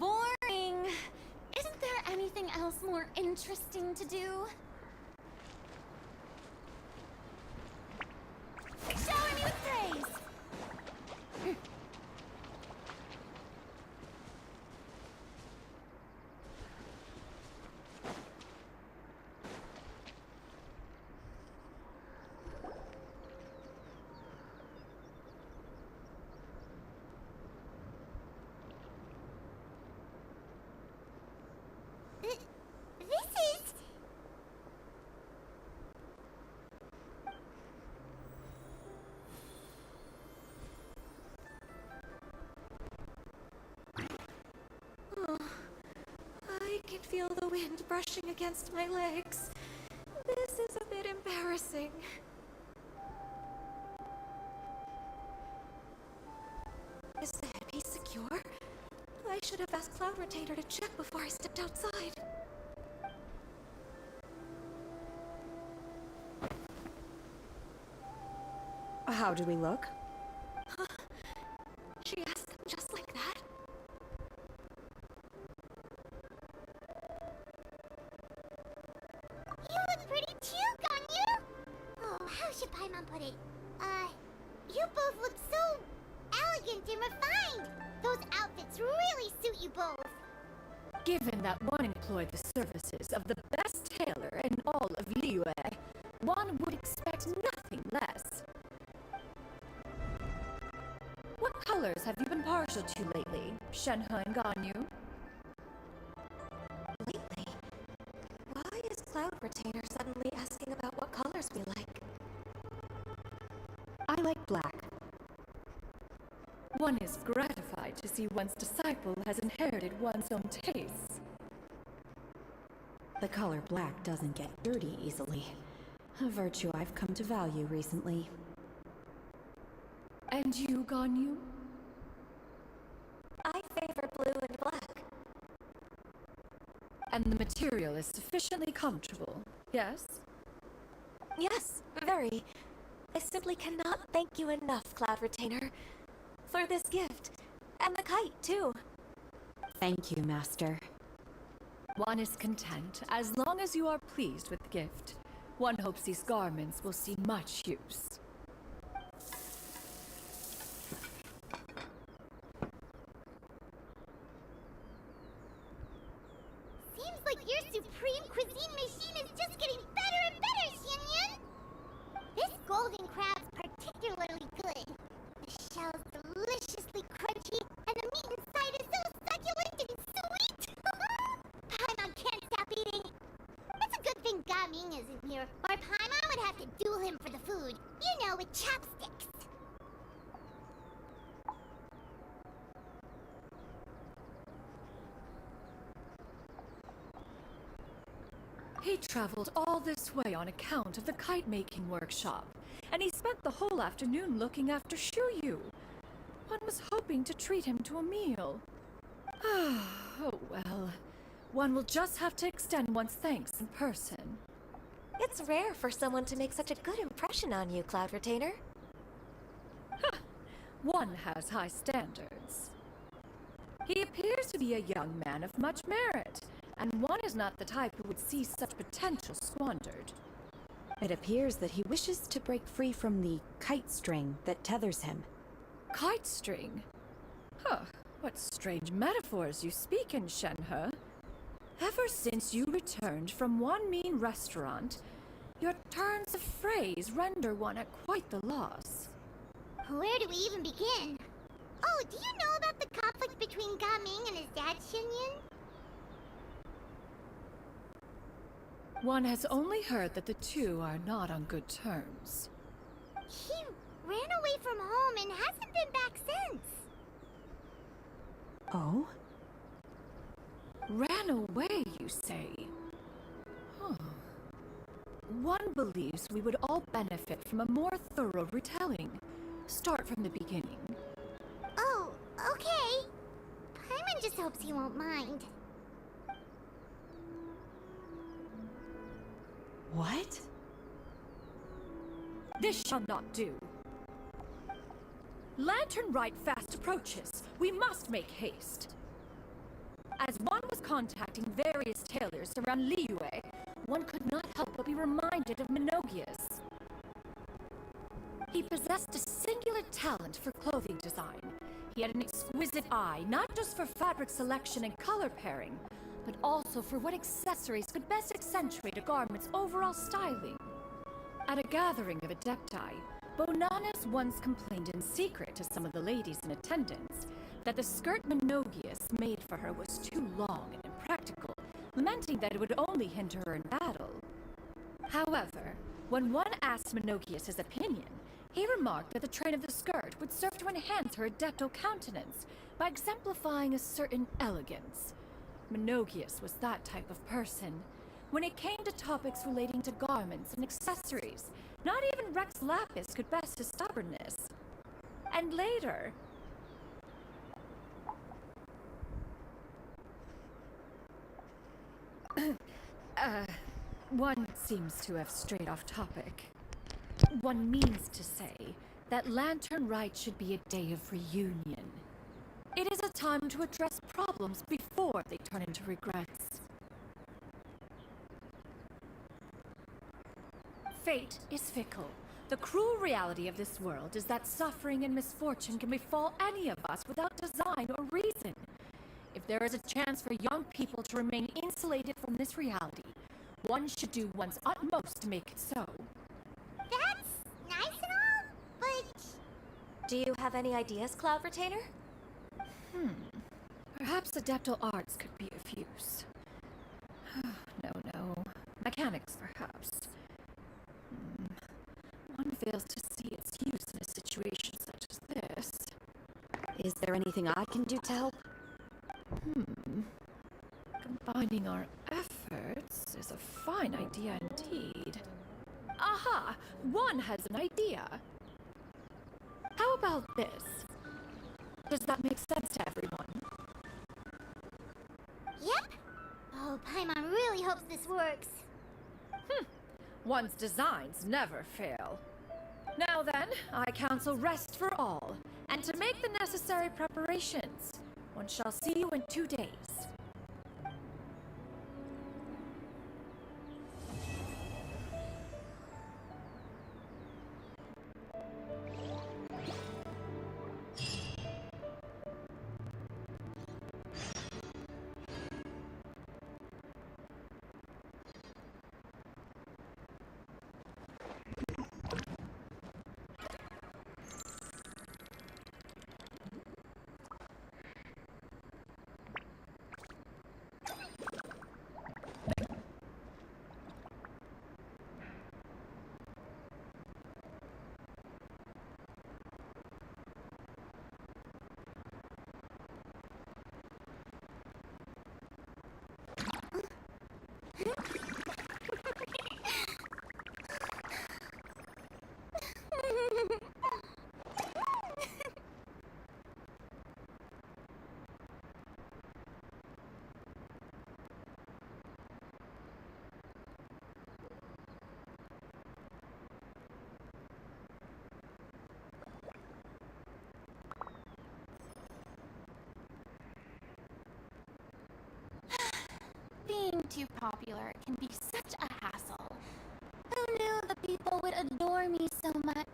Boring! Isn't there anything else more interesting to do? Shower me with praise! This is... Oh, I can feel the wind brushing against my legs. This is a bit embarrassing. Is the headpiece secure? I should have asked Cloud Retainer to check before I stepped outside. How do we look? Huh? She asked them just like that? You look pretty too, Ganyu! Oh, how should Paimon put it? You both look so elegant and refined! Those outfits really suit you both! Given that one employed the services of the best tailor in all of Liyue, one would expect nothing less. What colors have you been partial to lately, Shenhe and Ganyu? Lately? Cloud Retainer suddenly asking about what colors we like? I like black. One is gratified to see one's disciple has inherited one's own tastes. The color black doesn't get dirty easily. A virtue I've come to value recently. And you, Ganyu? I favor blue and black. And the material is sufficiently comfortable, yes? Yes, very. I simply cannot thank you enough, Cloud Retainer, for this gift. And the kite, too. Thank you, Master. One is content as long as you are pleased with the gift. One hopes these garments will see much use. Seems like your supreme cuisine machine is just getting better and better, Xinyun! This golden crab's particularly good. The shell's deliciously crunchy, and the meat inside is so succulent and sweet! Paimon can't stop eating. It's a good thing Gaming isn't here, or Paimon would have to duel him for the food. You know, with chopsticks. He traveled all this way on account of the kite-making workshop, and he spent the whole afternoon looking after Shuyu. One was hoping to treat him to a meal. Oh well. One will just have to extend one's thanks in person. It's rare for someone to make such a good impression on you, Cloud Retainer. One has high standards. He appears to be a young man of much merit, and one is not the type who would see such potential squandered. It appears that he wishes to break free from the kite string that tethers him. Kite string? Huh, what strange metaphors you speak in, Shenhe. Ever since you returned from one mean restaurant, your turns of phrase render one at quite the loss. Where do we even begin? Oh, do you know about the conflict between Gaming and his dad, Xinyun? One has only heard that the two are not on good terms. He ran away from home and hasn't been back since. Oh? Ran away, you say? Huh. One believes we would all benefit from a more thorough retelling. Start from the beginning. Oh, okay. Paimon just hopes he won't mind. What? This shall not do. Lantern Rite fast approaches. We must make haste. As one was contacting various tailors around Liyue, one could not help but be reminded of Minogius. He possessed a singular talent for clothing design. He had an exquisite eye, not just for fabric selection and color pairing, but also for what accessories could best accentuate a garment's overall styling. At a gathering of Adepti, Bonanas once complained in secret to some of the ladies in attendance that the skirt Minogius made for her was too long and impractical, lamenting that it would only hinder her in battle. However, when one asked Minogius his opinion, he remarked that the train of the skirt would serve to enhance her adepto countenance by exemplifying a certain elegance. Minogius was that type of person. When it came to topics relating to garments and accessories, not even Rex Lapis could best his stubbornness. And later... one seems to have strayed off topic. One means to say that Lantern Rite should be a day of reunion. It is a time to address problems before they turn into regrets. Fate is fickle. The cruel reality of this world is that suffering and misfortune can befall any of us without design or reason. If there is a chance for young people to remain insulated from this reality, one should do one's utmost to make it so. That's nice and all, but... Do you have any ideas, Cloud Retainer? Perhaps Adeptal Arts could be of use. No. mechanics, perhaps. One fails to see its use in a situation such as this. Is there anything I can do to help? Combining our efforts is a fine idea indeed. Aha! One has an idea! How about this? Does that make sense to everyone? Yep. Oh, Paimon really hopes this works. One's designs never fail. Now then, I counsel rest for all, and to make the necessary preparations. One shall see you in 2 days. Being too popular can be such a hassle. Who knew the people would adore me so much?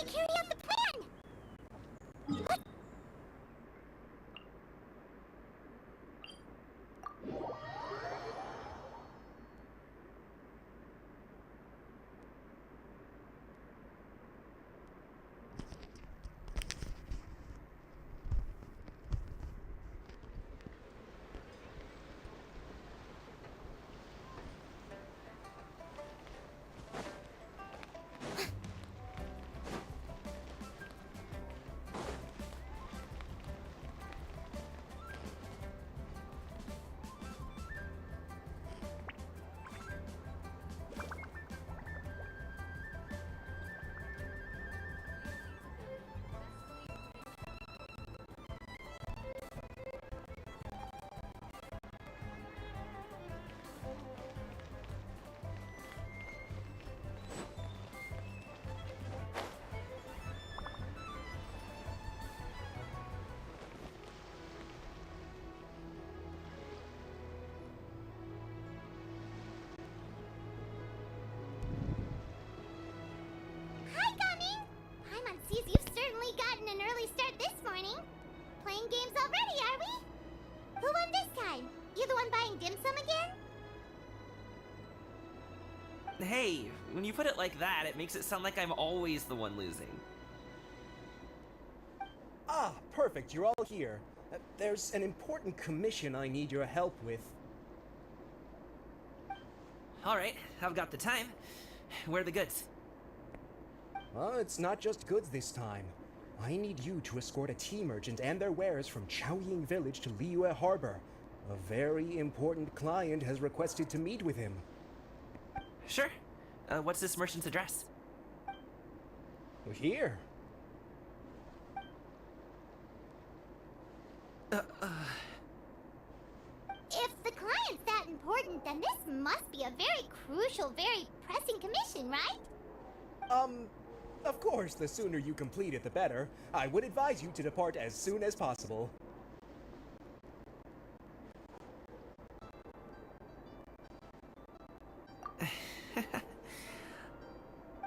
to carry out the plan! What? Sees you've certainly gotten an early start this morning. Playing games already, are we? Who won this time? You the one buying dim sum again? Hey, when you put it like that, it makes it sound like I'm always the one losing. Ah, perfect, you're all here. There's an important commission I need your help with. Alright, I've got the time. Where are the goods? Well, it's not just goods this time. I need you to escort a tea merchant and their wares from Chaoying Village to Liyue Harbor. A very important client has requested to meet with him. Sure. What's this merchant's address? Here. If the client's that important, then this must be a very crucial, very pressing commission, right? Of course, the sooner you complete it, the better. I would advise you to depart as soon as possible.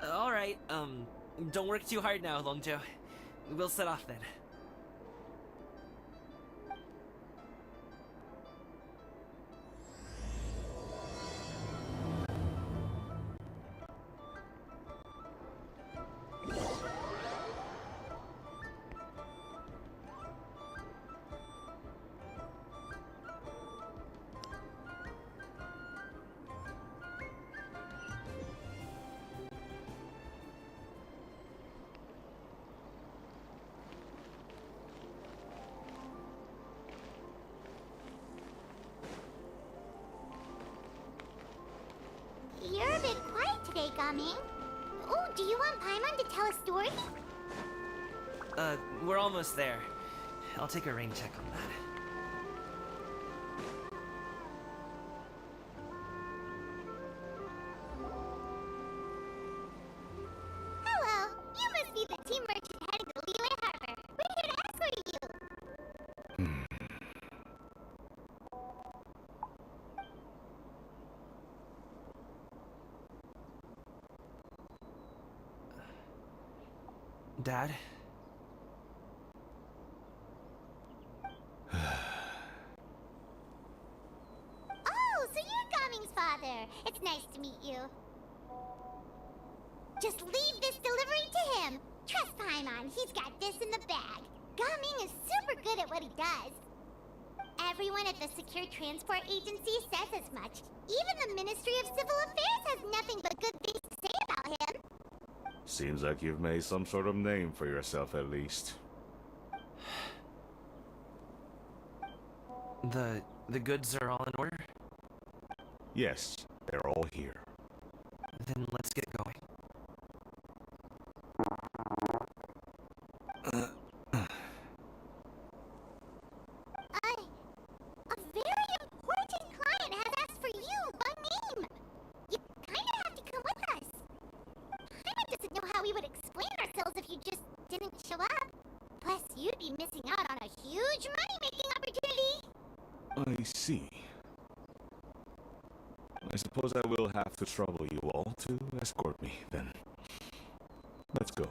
Alright, don't work too hard now, Longzhou. We'll set off then. You're a bit quiet today, Gaming. Oh, do you want Paimon to tell a story? We're almost there. I'll take a rain check on that. Hello, you must be the team merchant heading to Liyue Harbor. We're here to escort you. Dad? Oh, so you're Gaming's father. It's nice to meet you. Just leave this delivery to him. Trust Paimon, he's got this in the bag. Gaming is super good at what he does. Everyone at the Secure Transport Agency says as much. Even the Ministry of Civil Affairs has nothing but good things to say about him. Seems like you've made some sort of name for yourself, at least. The goods are all in order? Yes, they're all here. Then let's get going. A very important client has asked for you by name. You kind of have to come with us. Paimon doesn't know how we would explain ourselves if you just didn't show up. Plus, you'd be missing out on a huge money-making opportunity. I see. I suppose I will have to trouble you all to escort me, then. Let's go.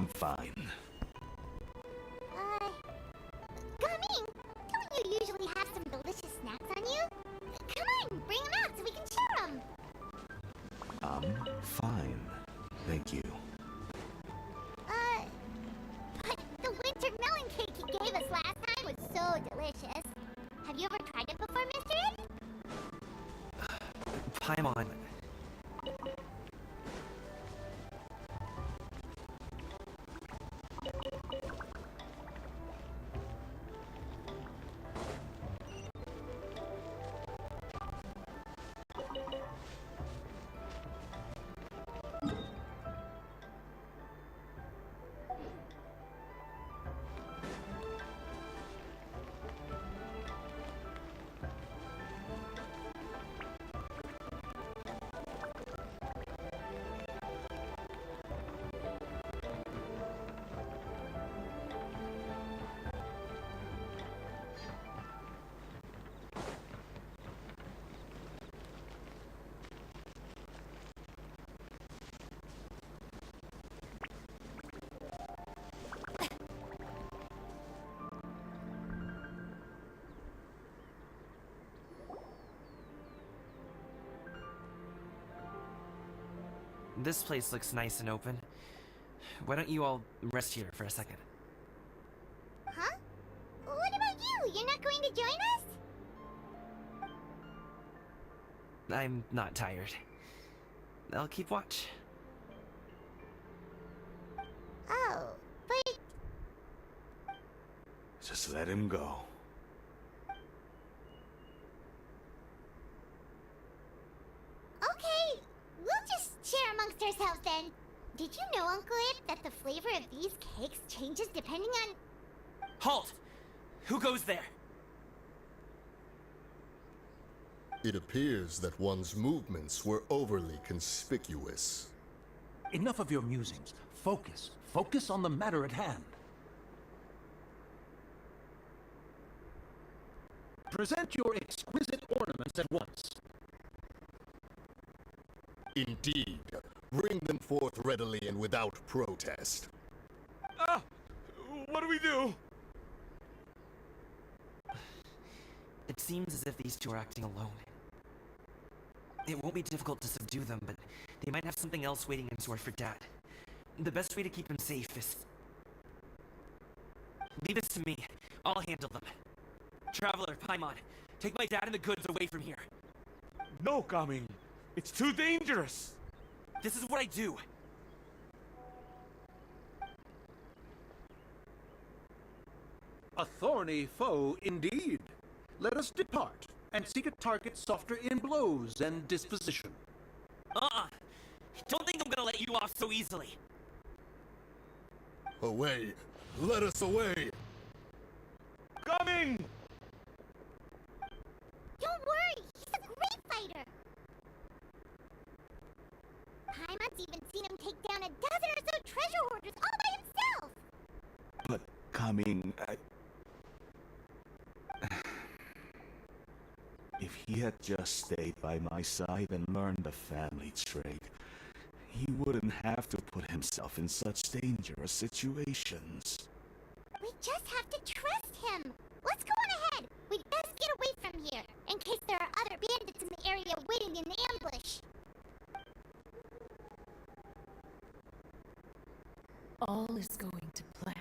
I'm fine. Gummy, don't you usually have some delicious snacks on you? Come on, bring them out so we can share them. I'm fine. Thank you. But the winter melon cake you gave us last time was so delicious. Have you ever tried it before, Mr. Ed? Paimon. This place looks nice and open. Why don't you all rest here for a second? Huh? What about you? You're not going to join us? I'm not tired. I'll keep watch. Oh, but... Just let him go. Okay, we'll just share amongst ourselves then. Did you know, Uncle Ip, that the flavor of these cakes changes depending on... Halt! Who goes there? It appears that one's movements were overly conspicuous. Enough of your musings. Focus. Focus on the matter at hand. Present your exquisite ornaments at once. Indeed. Bring them forth readily and without protest. Ah! What do we do? It seems as if these two are acting alone. It won't be difficult to subdue them, but they might have something else waiting in store for Dad. The best way to keep him safe is... Leave this to me. I'll handle them. Traveler, Paimon, take my dad and the goods away from here. No, Gaming. It's too dangerous. This is what I do. A thorny foe indeed. Let us depart and seek a target softer in blows and disposition. Don't think I'm gonna let you off so easily. Away! Let us away! Coming! Don't worry, he's a great fighter. Paimon's even seen him take down a dozen or so treasure hoarders all by himself. But Coming, if he had just stayed by my side and learned the family trade, he wouldn't have to put himself in such dangerous situations. We just have to trust him. Let's go on ahead. We'd best get away from here, in case there are other bandits in the area waiting in ambush. All is going to plan.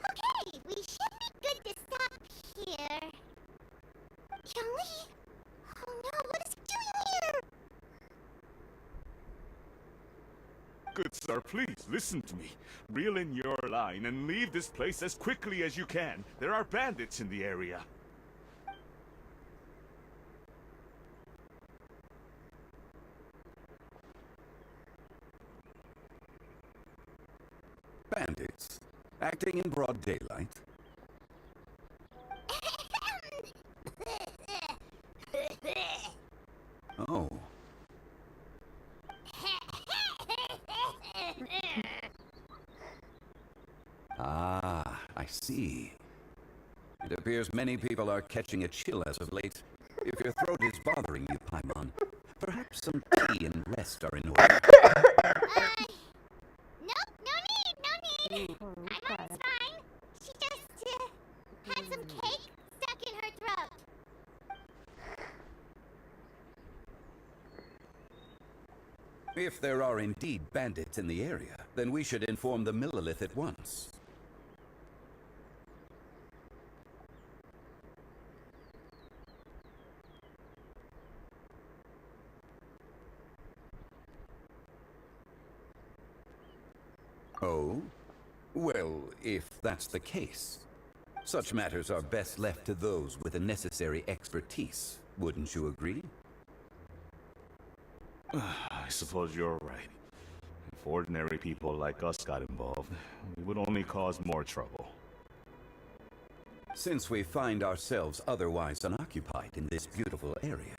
Okay, we should be good to stop here. Chun-Li? Oh no, what is he doing here? Good sir, please listen to me. Reel in your line and leave this place as quickly as you can. There are bandits in the area. Bandits, acting in broad daylight. Oh. Ah, I see. It appears many people are catching a chill as of late. If your throat is bothering you, Paimon, perhaps some tea and rest are in order. Nope, no need. My mom's fine. She just had some cake stuck in her throat. If there are indeed bandits in the area, then we should inform the Millilith at once. Oh? Well, if that's the case, such matters are best left to those with the necessary expertise. Wouldn't you agree? I suppose you're right. If ordinary people like us got involved, we would only cause more trouble. Since we find ourselves otherwise unoccupied in this beautiful area,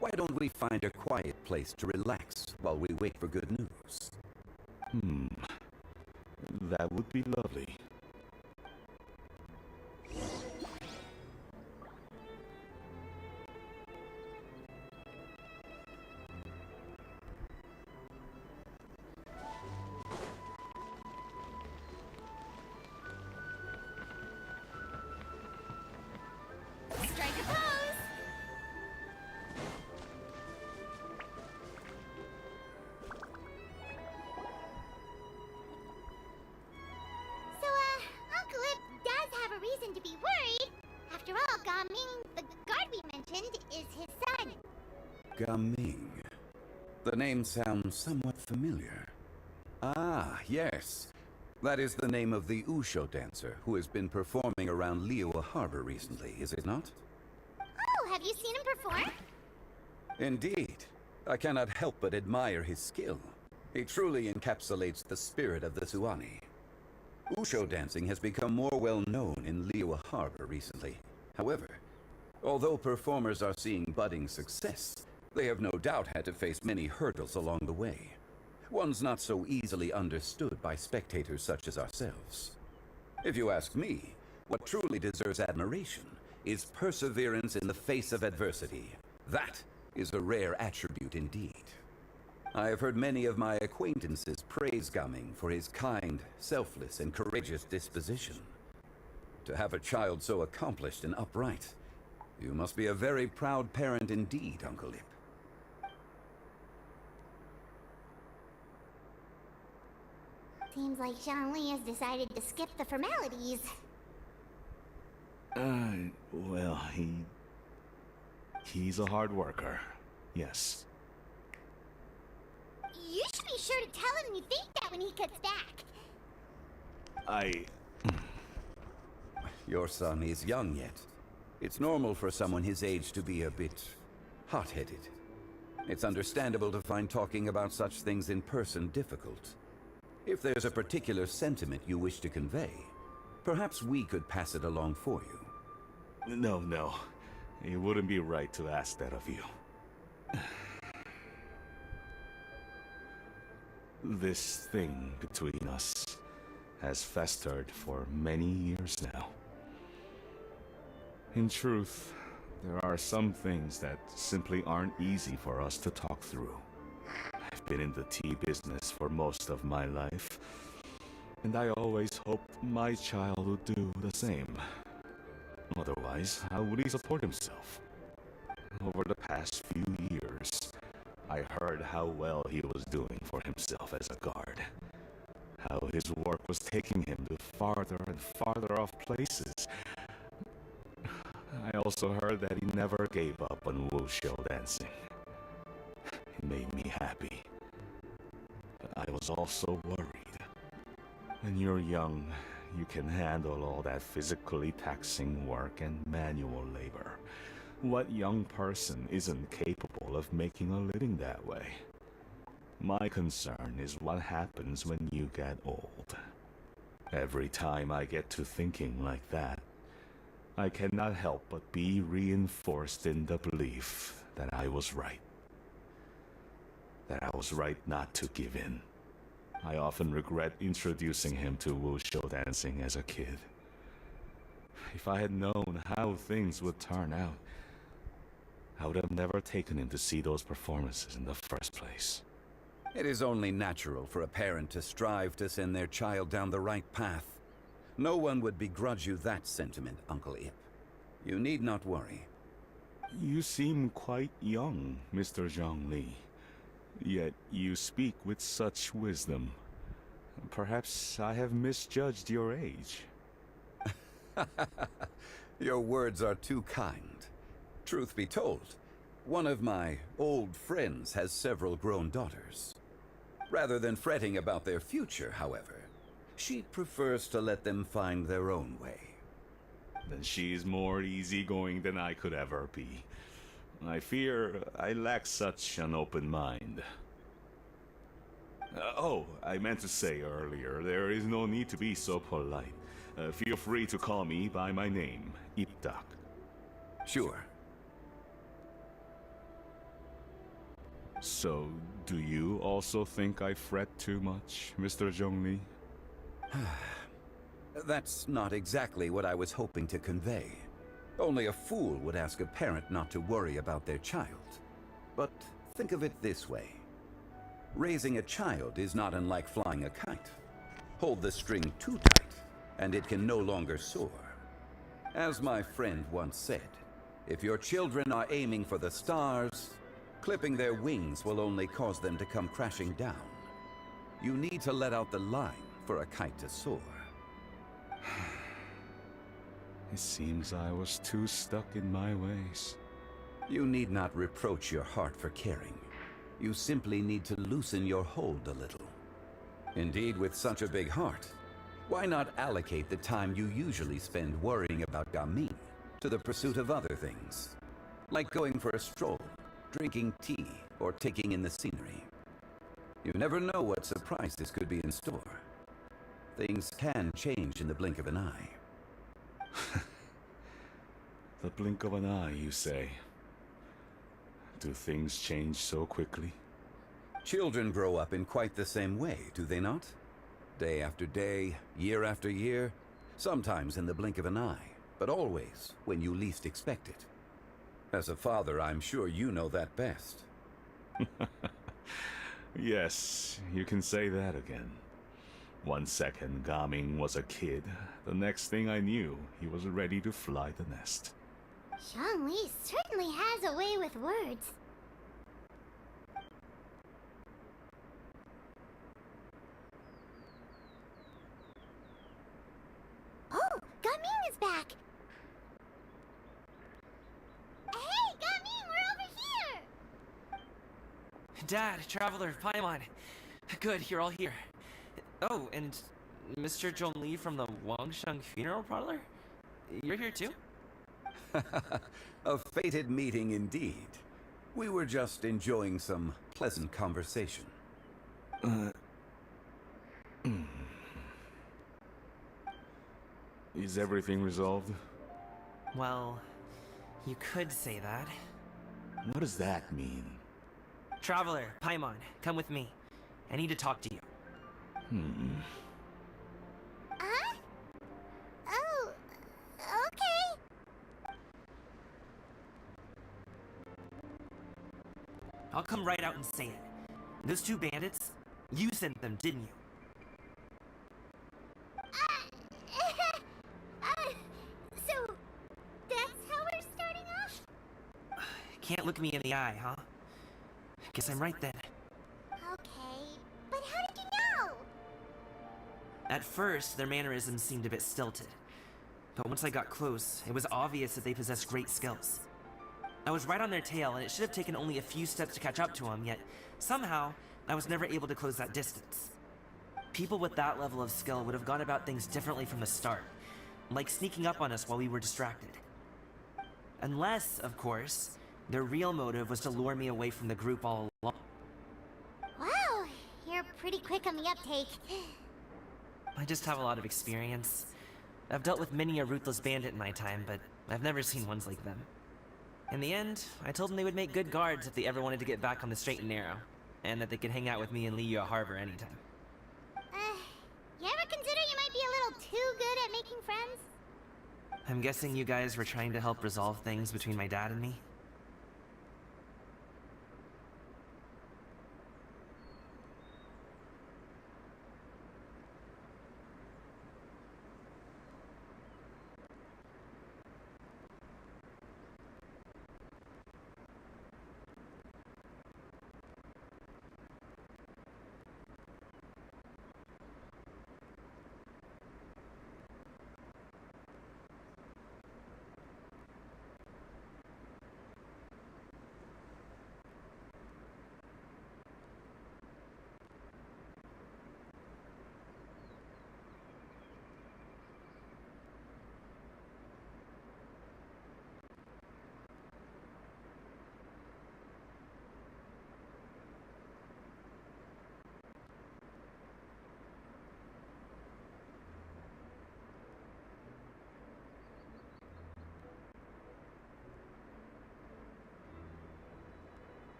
why don't we find a quiet place to relax while we wait for good news? That would be lovely. Strike a pose! So, Uncle Ip does have a reason to be worried. After all, Gaming, the guard we mentioned, is his son. Gaming. The name sounds somewhat familiar. Ah, yes. That is the name of the Usho dancer who has been performing around Liyue Harbor recently, is it not? Oh, have you seen him perform? Indeed. I cannot help but admire his skill. He truly encapsulates the spirit of the Suani. Usho dancing has become more well known in Liyue Harbor recently. However, although performers are seeing budding success, they have no doubt had to face many hurdles along the way. One's not so easily understood by spectators such as ourselves. If you ask me, what truly deserves admiration is perseverance in the face of adversity. That is a rare attribute indeed. I have heard many of my acquaintances praise Gaming for his kind, selfless, and courageous disposition. To have a child so accomplished and upright, you must be a very proud parent indeed, Uncle Ip. Seems like Zhongli has decided to skip the formalities. Well, he's a hard worker. Yes. You should be sure to tell him you think that when he gets back. Your son is young yet. It's normal for someone his age to be a bit hot-headed. It's understandable to find talking about such things in person difficult. If there's a particular sentiment you wish to convey, perhaps we could pass it along for you. No. It wouldn't be right to ask that of you. This thing between us has festered for many years now. In truth, there are some things that simply aren't easy for us to talk through. I've been in the tea business for most of my life, and I always hoped my child would do the same. Otherwise, how would he support himself? Over the past few years, I heard how well he was doing for himself as a guard. How his work was taking him to farther and farther off places. I also heard that he never gave up on wuxia dancing. It made me happy. But I was also worried. When you're young, you can handle all that physically taxing work and manual labor. What young person isn't capable of making a living that way? My concern is what happens when you get old. Every time I get to thinking like that, I cannot help but be reinforced in the belief that I was right. That I was right not to give in. I often regret introducing him to wuxia dancing as a kid. If I had known how things would turn out, I would have never taken him to see those performances in the first place. It is only natural for a parent to strive to send their child down the right path. No one would begrudge you that sentiment, Uncle Ip. You need not worry. You seem quite young, Mr. Zhongli. Yet you speak with such wisdom. Perhaps I have misjudged your age. Your words are too kind. Truth be told, one of my old friends has several grown daughters. Rather than fretting about their future, however, she prefers to let them find their own way. Then she's more easygoing than I could ever be. I fear I lack such an open mind. Oh, I meant to say earlier, there is no need to be so polite. Feel free to call me by my name, Iptak. Sure. So, do you also think I fret too much, Mr. Zhongli? That's not exactly what I was hoping to convey. Only a fool would ask a parent not to worry about their child. But think of it this way. Raising a child is not unlike flying a kite. Hold the string too tight, and it can no longer soar. As my friend once said, if your children are aiming for the stars, clipping their wings will only cause them to come crashing down. You need to let out the line for a kite to soar. It seems I was too stuck in my ways. You need not reproach your heart for caring. You simply need to loosen your hold a little. Indeed, with such a big heart, why not allocate the time you usually spend worrying about Gamin to the pursuit of other things? Like going for a stroll, drinking tea, or taking in the scenery. You never know what surprises could be in store. Things can change in the blink of an eye. The blink of an eye, you say? Do things change so quickly? Children grow up in quite the same way, do they not? Day after day, year after year, sometimes in the blink of an eye, but always when you least expect it. As a father, I'm sure you know that best. Yes, you can say that again. 1 second, Gaming was a kid. The next thing I knew, he was ready to fly the nest. Zhongli certainly has a way with words. Oh, Gamin is back! Hey, Gamin, we're over here! Dad, Traveler, Paimon. Good, you're all here. Oh, and Mr. Zhongli from the Wangsheng Funeral Parlor? You're here too? A fated meeting indeed. We were just enjoying some pleasant conversation. Is everything resolved? Well, you could say that. What does that mean? Traveler, Paimon, come with me. I need to talk to you. Huh? Oh, okay. I'll come right out and say it. Those two bandits, you sent them, didn't you? So, that's how we're starting off? Can't look me in the eye, huh? Guess I'm right then. Okay, but how did you know? At first, their mannerisms seemed a bit stilted. But once I got close, it was obvious that they possessed great skills. I was right on their tail, and it should have taken only a few steps to catch up to them, yet somehow, I was never able to close that distance. People with that level of skill would have gone about things differently from the start, like sneaking up on us while we were distracted. Unless, of course, their real motive was to lure me away from the group all along. Wow, you're pretty quick on the uptake. I just have a lot of experience. I've dealt with many a ruthless bandit in my time, but I've never seen ones like them. In the end, I told them they would make good guards if they ever wanted to get back on the straight and narrow, and that they could hang out with me in Liyue Harbor anytime. You ever consider you might be a little too good at making friends? I'm guessing you guys were trying to help resolve things between my dad and me?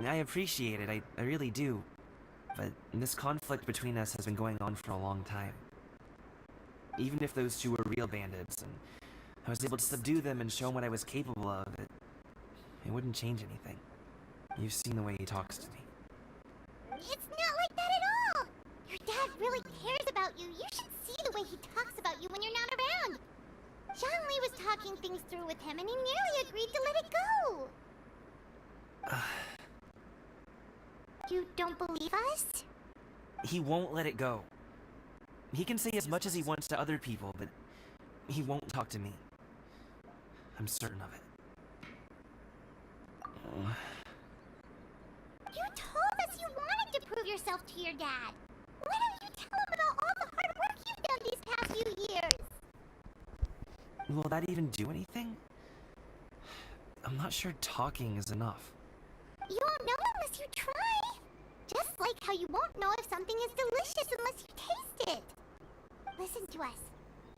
I appreciate it, I really do. But this conflict between us has been going on for a long time. Even if those two were real bandits, and I was able to subdue them and show him what I was capable of, it wouldn't change anything. You've seen the way he talks to me. It's not like that at all! Your dad really cares about you. You should see the way he talks about you when you're not around. Zhongli was talking things through with him, and he nearly agreed to let it go. You don't believe us? He won't let it go. He can say as much as he wants to other people, but he won't talk to me. I'm certain of it. You told us you wanted to prove yourself to your dad. Why don't you tell him about all the hard work you've done these past few years? Will that even do anything? I'm not sure talking is enough. You won't know unless you try. Just like how you won't know if something is delicious unless you taste it. Listen to us.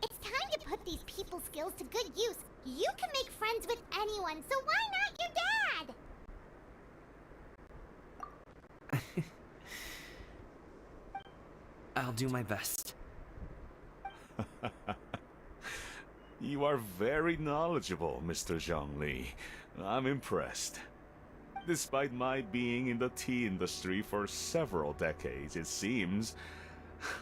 It's time to put these people skills to good use. You can make friends with anyone, so why not your dad? I'll do my best. You are very knowledgeable, Mr. Zhongli. I'm impressed. Despite my being in the tea industry for several decades, it seems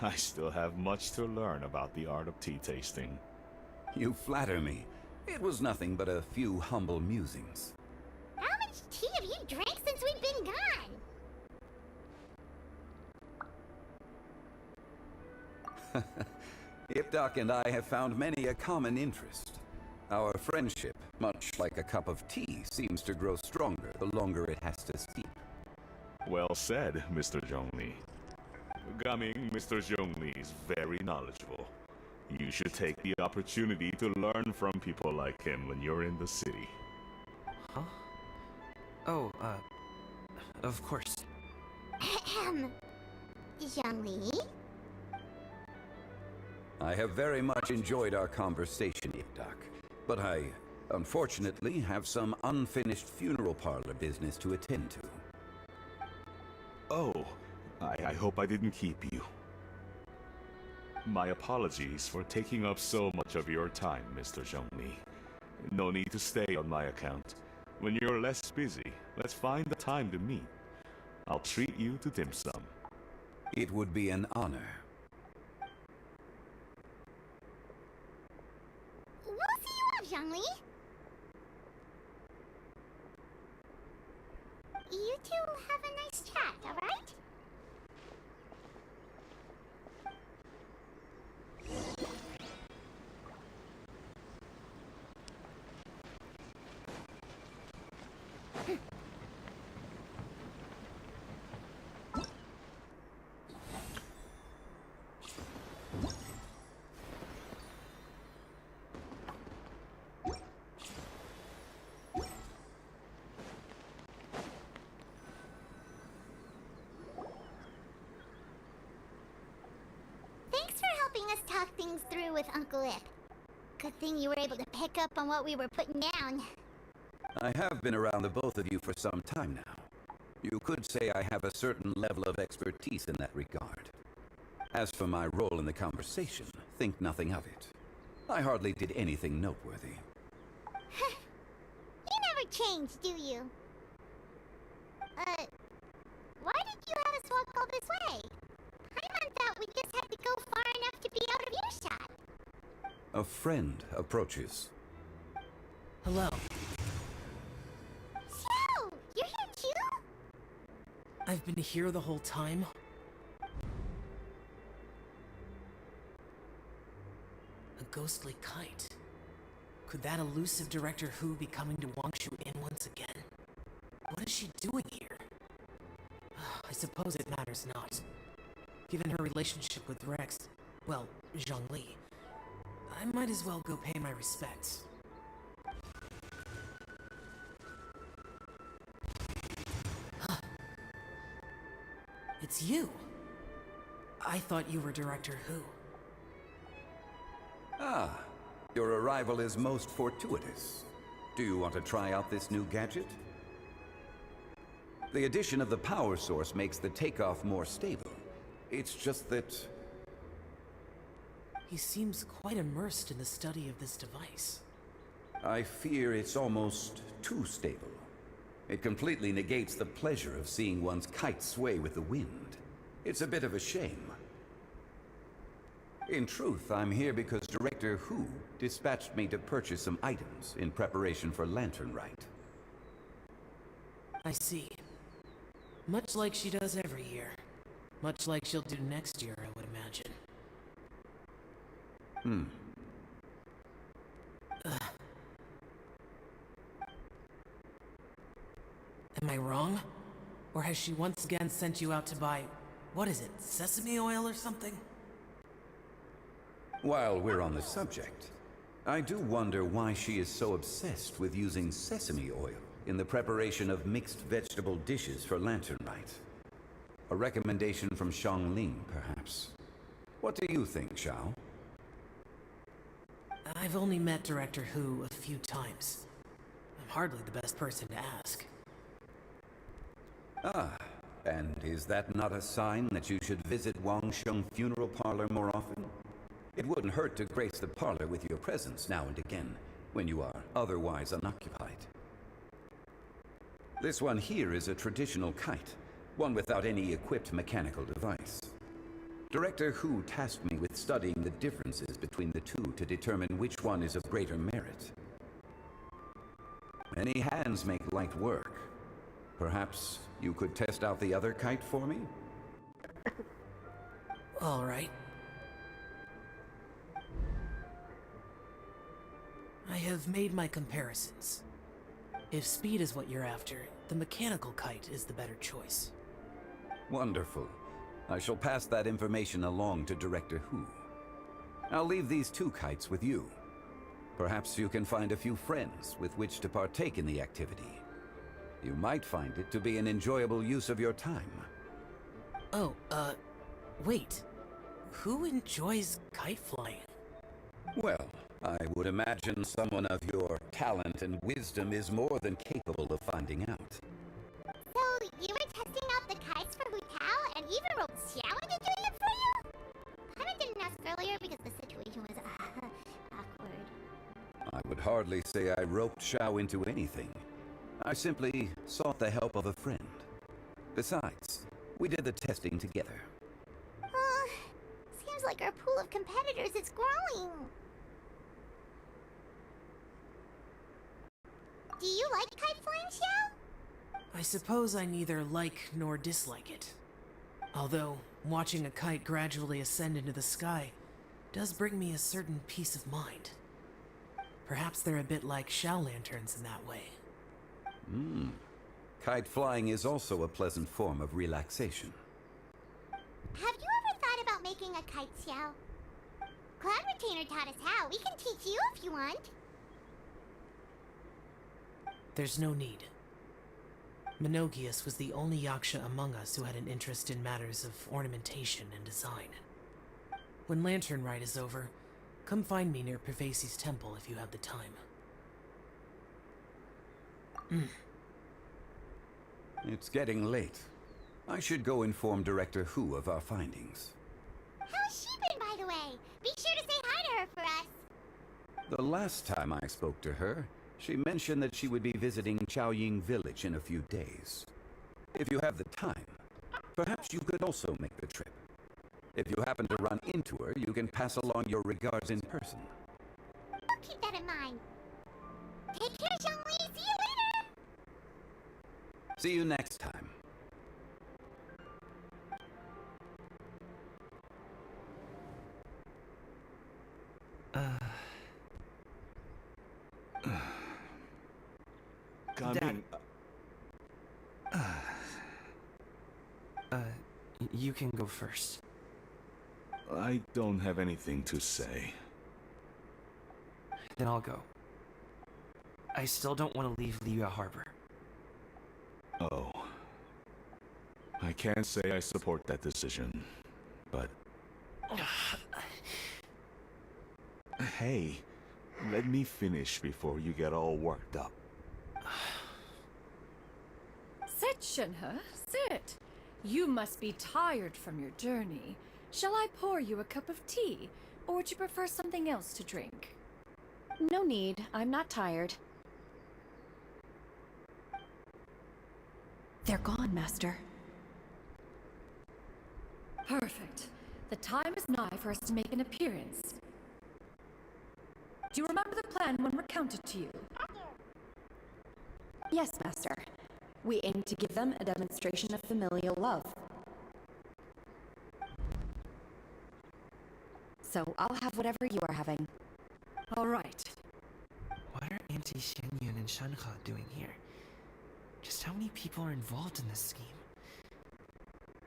I still have much to learn about the art of tea tasting. You flatter me. It was nothing but a few humble musings. How much tea have you drank since we've been gone? Ipdak and I have found many a common interest. Our friendship, much like a cup of tea, seems to grow stronger the longer it has to steep. Well said, Mr. Zhongli. Gaming, Mr. Zhongli is very knowledgeable. You should take the opportunity to learn from people like him when you're in the city. Huh? Oh, of course. Ahem. Zhongli? I have very much enjoyed our conversation, Ipdak, but I, unfortunately, have some unfinished funeral parlor business to attend to. Oh, I hope I didn't keep you. My apologies for taking up so much of your time, Mr. Zhongli. No need to stay on my account. When you're less busy, let's find the time to meet. I'll treat you to dim sum. It would be an honor. We'll see you off, Zhongli. You two have a nice chat, alright? Thanks for helping us talk things through with Uncle Ip. Good thing you were able to pick up on what we were putting down. I have been around the both of you for some time now. You could say I have a certain level of expertise in that regard. As for my role in the conversation, think nothing of it. I hardly did anything noteworthy. You never change, do you? Why did you have us walk all this way? Paimon thought we just had to go far enough to be out of earshot. A friend approaches. Hello. So, you're here too? I've been here the whole time? A ghostly kite. Could that elusive Director Hu be coming to Wangshu Inn once again? What is she doing here? I suppose it matters not. Given her relationship with Rex, well, Zhongli, I might as well go pay my respects. It's you! I thought you were Director Hu. Ah, your arrival is most fortuitous. Do you want to try out this new gadget? The addition of the power source makes the takeoff more stable. It's just that... He seems quite immersed in the study of this device. I fear it's almost too stable. It completely negates the pleasure of seeing one's kite sway with the wind. It's a bit of a shame. In truth, I'm here because Director Hu dispatched me to purchase some items in preparation for Lantern Rite. I see. Much like she does every year. Much like she'll do next year, I would imagine. Am I wrong? Or has she once again sent you out to buy, what is it, sesame oil or something? While we're on the subject, I do wonder why she is so obsessed with using sesame oil in the preparation of mixed vegetable dishes for Lantern Rite. A recommendation from Xiangling, perhaps. What do you think, Xiao? I've only met Director Hu a few times. I'm hardly the best person to ask. Ah, and is that not a sign that you should visit Wangsheng Funeral Parlor more often? It wouldn't hurt to grace the parlor with your presence now and again, when you are otherwise unoccupied. This one here is a traditional kite, one without any equipped mechanical device. Director Hu tasked me with studying the differences between the two to determine which one is of greater merit. Many hands make light work. Perhaps you could test out the other kite for me? All right. I have made my comparisons. If speed is what you're after, the mechanical kite is the better choice. Wonderful. I shall pass that information along to Director Hu. I'll leave these two kites with you. Perhaps you can find a few friends with which to partake in the activity. You might find it to be an enjoyable use of your time. Oh, wait. Who enjoys kite flying? Well, I would imagine someone of your talent and wisdom is more than capable of finding out. So, you were testing out the kites for Hu Tao and even roped Xiao into doing it for you? Paimon didn't ask earlier because the situation was awkward. I would hardly say I roped Xiao into anything. I simply sought the help of a friend. Besides, we did the testing together. Seems like our pool of competitors is growing. Do you like kite flying, Xiao? I suppose I neither like nor dislike it. Although, watching a kite gradually ascend into the sky does bring me a certain peace of mind. Perhaps they're a bit like Xiao lanterns in that way. Kite flying is also a pleasant form of relaxation. Have you ever thought about making a kite, Xiao? Cloud Retainer taught us how. We can teach you if you want. There's no need. Menogius was the only Yaksha among us who had an interest in matters of ornamentation and design. When Lantern Rite is over, come find me near Pervasi's temple if you have the time. It's getting late. I should go inform Director Hu of our findings. How's she been, by the way? Be sure to say hi to her for us. The last time I spoke to her, she mentioned that she would be visiting Chaoying Village in a few days. If you have the time, perhaps you could also make the trip. If you happen to run into her, you can pass along your regards in person. I'll keep that in mind. Take care, Xiangli. See you later. See you next time. Dad. You can go first. I don't have anything to say. Then I'll go. I still don't want to leave Liyue Harbor. Oh. I can't say I support that decision, but... Hey, let me finish before you get all worked up. Sit, Shenhe, sit. You must be tired from your journey. Shall I pour you a cup of tea, or would you prefer something else to drink? No need. I'm not tired. They're gone, Master. Perfect. The time is nigh for us to make an appearance. Do you remember the plan when recounted to you? Yes, Master. We aim to give them a demonstration of familial love. So I'll have whatever you are having. All right. What are Auntie Xianyun and Shenhe doing here? Just how many people are involved in this scheme?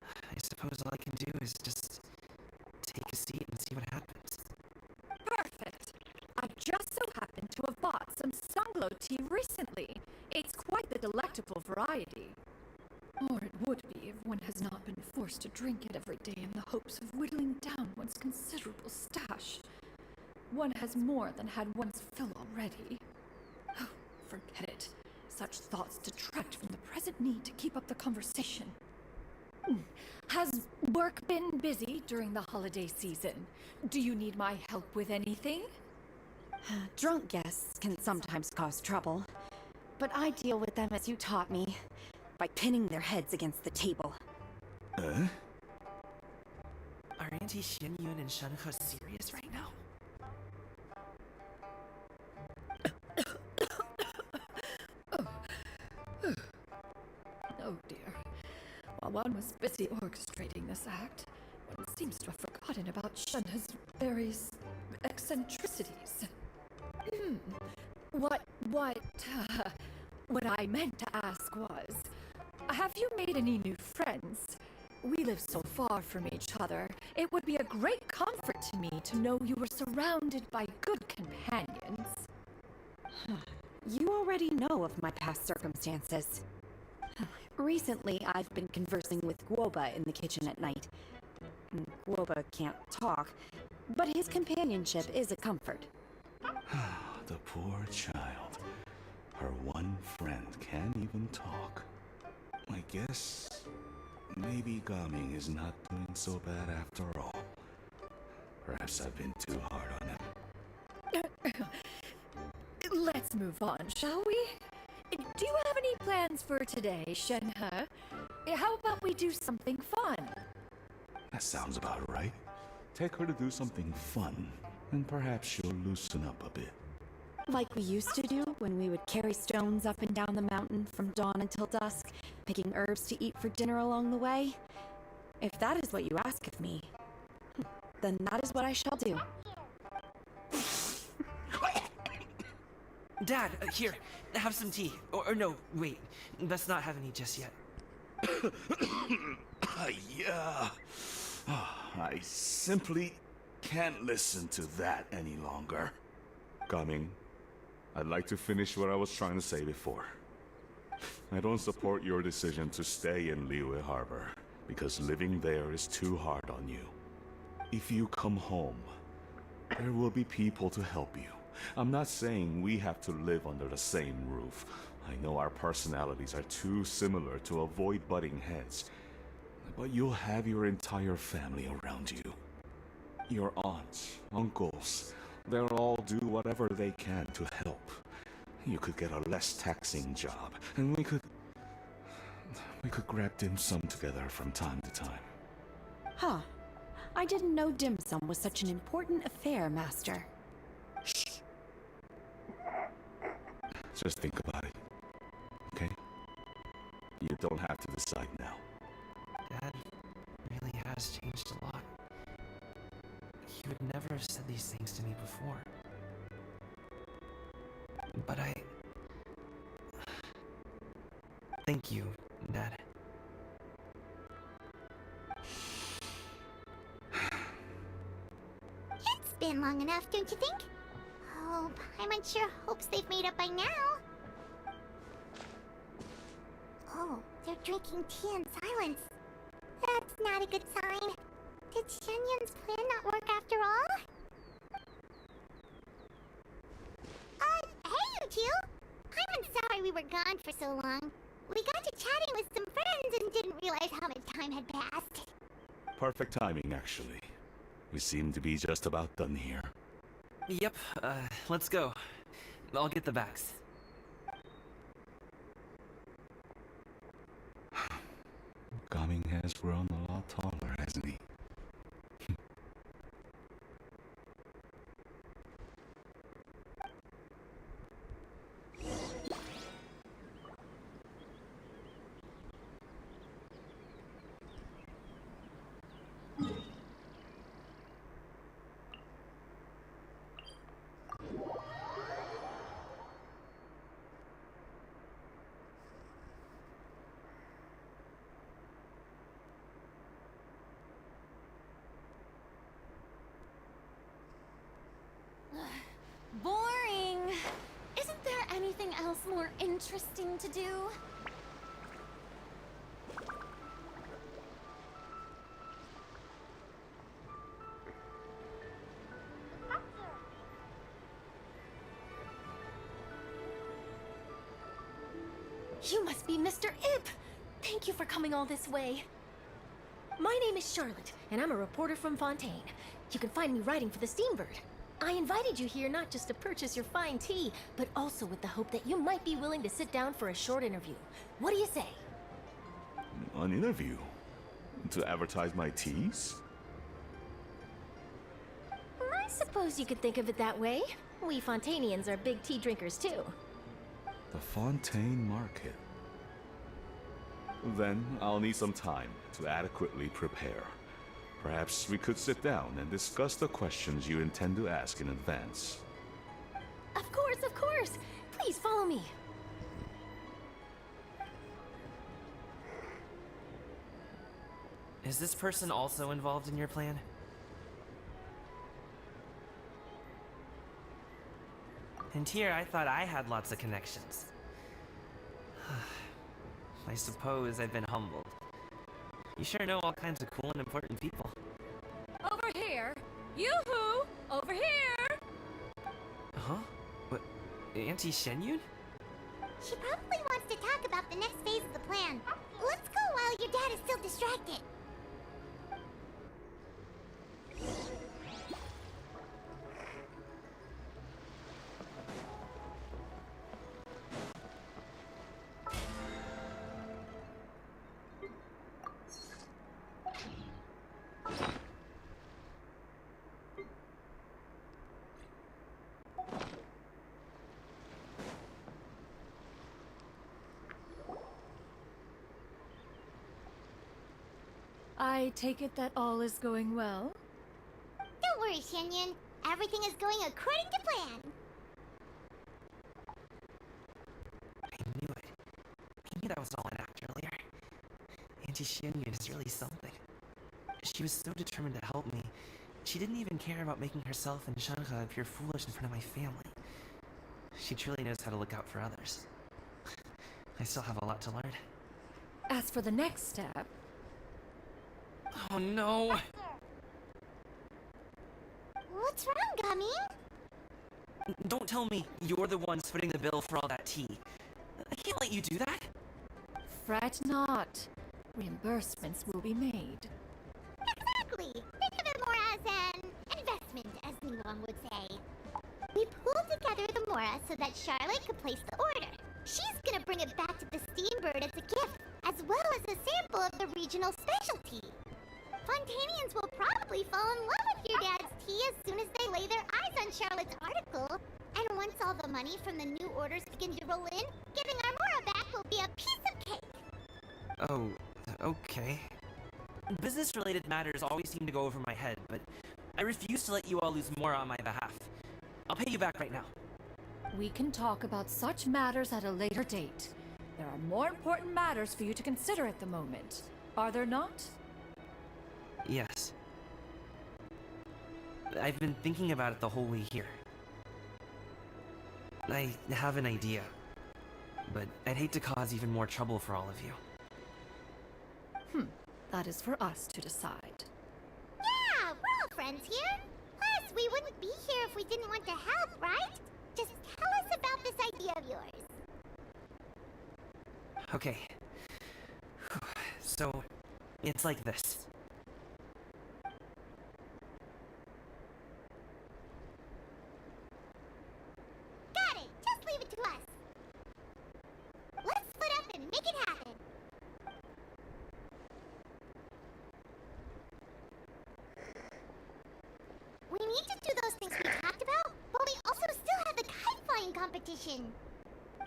I suppose all I can do is just take a seat and see what happens. Perfect. I just so happen to have bought some Sunglow tea recently. It's quite the delectable variety. Or it would be if one has not been forced to drink it every day in the hopes of whittling down one's considerable stash. One has more than had one's fill already. Oh, forget it. Such thoughts detract from the present need to keep up the conversation. Has work been busy during the holiday season? Do you need my help with anything? Drunk guests can sometimes cause trouble, but I deal with them as you taught me, by pinning their heads against the table. Are Auntie Xianyun and Shenhe serious right now? Oh dear. While one was busy orchestrating this act, one seems to have forgotten about Shenhe's various eccentricities. What I meant to ask was, have you made any new friends? We live so far from each other. It would be a great comfort to me to know you were surrounded by good companions. You already know of my past circumstances. Recently, I've been conversing with Guoba in the kitchen at night. Guoba can't talk, but his companionship is a comfort. The poor child. Her one friend can't even talk. I guess maybe Gaming is not doing so bad after all. Perhaps I've been too hard on him. Let's move on, shall we? Do you have any plans for today, Shenhe? How about we do something fun? That sounds about right. Take her to do something fun, and perhaps she'll loosen up a bit. Like we used to do when we would carry stones up and down the mountain from dawn until dusk, picking herbs to eat for dinner along the way? If that is what you ask of me, then that is what I shall do. Dad, here, have some tea. Or no, wait, let's not have any just yet. Yeah. I simply can't listen to that any longer. Coming. I'd like to finish what I was trying to say before. I don't support your decision to stay in Liyue Harbor, because living there is too hard on you. If you come home, there will be people to help you. I'm not saying we have to live under the same roof. I know our personalities are too similar to avoid butting heads. But you'll have your entire family around you. Your aunts, uncles, they'll all do whatever they can to help. You could get a less taxing job, and we could grab dim sum together from time to time. Huh. I didn't know dim sum was such an important affair, Master. Just think about it, okay? You don't have to decide now. Dad really has changed a lot. He would never have said these things to me before. But thank you, Dad. It's been long enough, don't you think? Oh, Paimon sure hopes they've made up by now. Oh, they're drinking tea in silence. That's not a good sign. Did Xianyun's plan not work after all? Hey, you two! I'm sorry we were gone for so long. We got to chatting with some friends and didn't realize how much time had passed. Perfect timing, actually. We seem to be just about done here. Yep, let's go. I'll get the bags. Gaming has grown a lot taller, hasn't he? Boring! Isn't there anything else more interesting to do? You must be Mr. Ip! Thank you for coming all this way. My name is Charlotte, and I'm a reporter from Fontaine. You can find me writing for the Steambird. I invited you here not just to purchase your fine tea, but also with the hope that you might be willing to sit down for a short interview. What do you say? An interview? To advertise my teas? I suppose you could think of it that way. We Fontanians are big tea drinkers too. The Fontaine Market. Then I'll need some time to adequately prepare. Perhaps we could sit down and discuss the questions you intend to ask in advance. Of course, of course! Please follow me. Is this person also involved in your plan? And here I thought I had lots of connections. I suppose I've been humbled. You sure know all kinds of cool and important people. Over here! Yoo-hoo! Over here! Huh? What? Auntie Shenyun? She probably wants to talk about the next phase of the plan. Let's go while your dad is still distracted. I take it that all is going well? Don't worry, Shenyun. Everything is going according to plan. I knew it. I knew that was all an act earlier. Auntie Shenyun is really something. She was so determined to help me. She didn't even care about making herself and Shanghai appear foolish in front of my family. She truly knows how to look out for others. I still have a lot to learn. As for the next step... Oh no! What's wrong, Gummy? Don't tell me you're the ones footing the bill for all that tea. I can't let you do that. Fret not. Reimbursements will be made. Exactly! Think of it more as an investment, as Nilong would say. We pulled together the Mora so that Charlotte could place the order. She's gonna bring it back to the Steambird as a gift, as well as a sample of the regional specialty. Fontanians will probably fall in love with your dad's tea as soon as they lay their eyes on Charlotte's article. And once all the money from the new orders begin to roll in, giving our Mora back will be a piece of cake. Oh, okay. Business-related matters always seem to go over my head, but I refuse to let you all lose more on my behalf. I'll pay you back right now. We can talk about such matters at a later date. There are more important matters for you to consider at the moment, are there not? Yes. I've been thinking about it the whole way here. I have an idea, but I'd hate to cause even more trouble for all of you. That is for us to decide. Yeah, we're all friends here. Plus, we wouldn't be here if we didn't want to help, right? Just tell us about this idea of yours. Okay. So, it's like this. Got it! Just leave it to us. Let's split up and make it happen. We need to do those things we talked about, but we also still have the kite flying competition.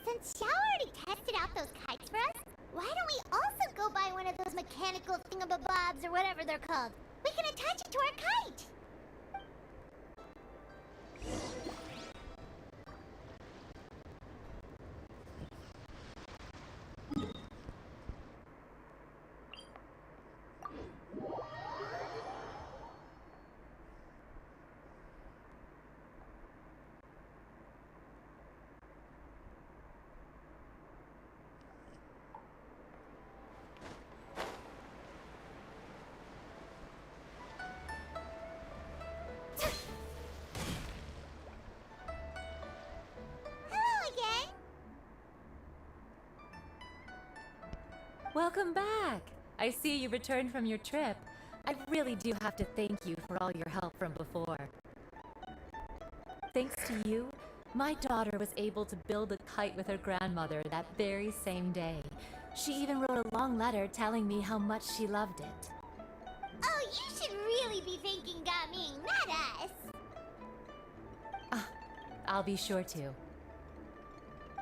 Since Xiao already tested out those kites for us, why don't we also go buy one of those mechanical thingamabobs or whatever they're called? We can attach it to our kite. Welcome back! I see you returned from your trip. I really do have to thank you for all your help from before. Thanks to you, my daughter was able to build a kite with her grandmother that very same day. She even wrote a long letter telling me how much she loved it. Oh, you should really be thanking Gaming, not us. I'll be sure to.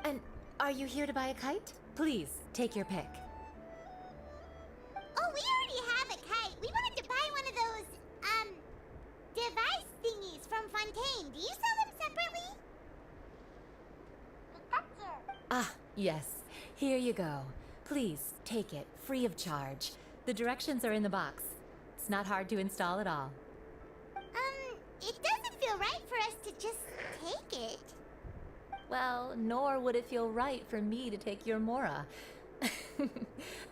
And are you here to buy a kite? Please, take your pick. Oh, we already have a kite. We wanted to buy one of those, device thingies from Fontaine. Do you sell them separately? Yes. Here you go. Please, take it, free of charge. The directions are in the box. It's not hard to install at all. It doesn't feel right for us to just take it. Well, nor would it feel right for me to take your Mora.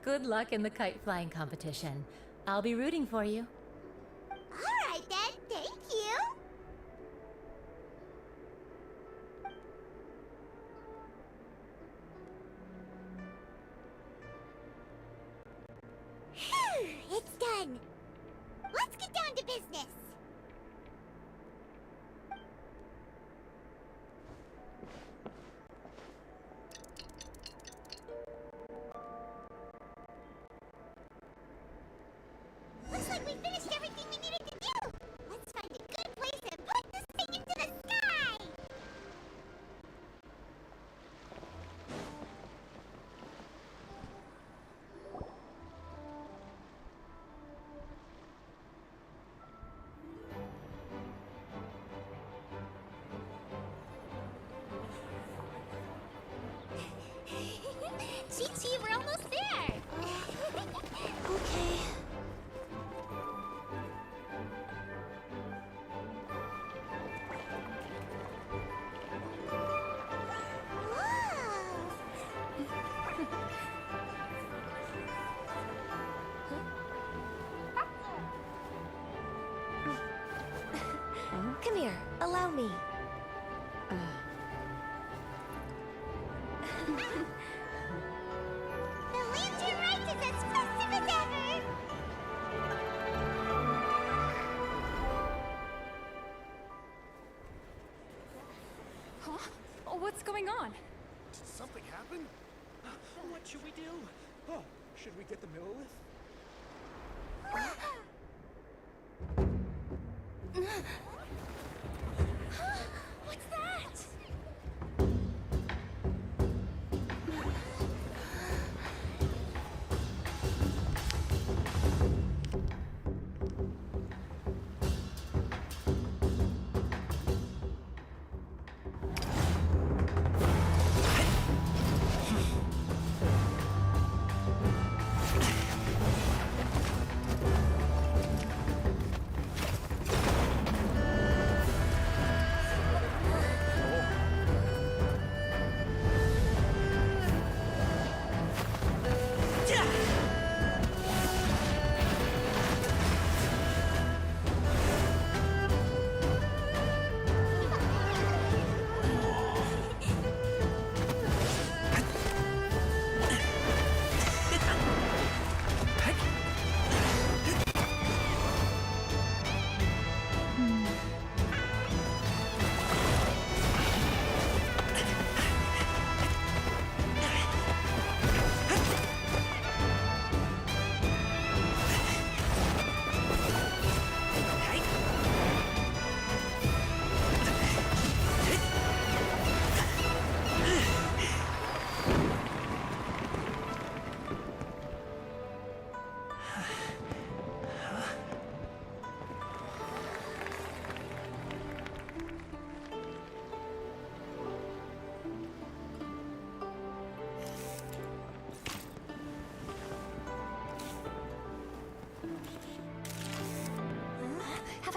Good luck in the kite flying competition. I'll be rooting for you. Alright then, thank you. Phew, it's done. Let's get down to business. Looks like we finished everything we needed to do. Let's find a good place and put this thing into the sky. Chi-Chi, we're almost there. Okay. Come here, allow me. The lantern rite is as festive as ever! Huh? Oh, what's going on? Did something happen? What should we do? Oh, should we get the Millilith? What's that?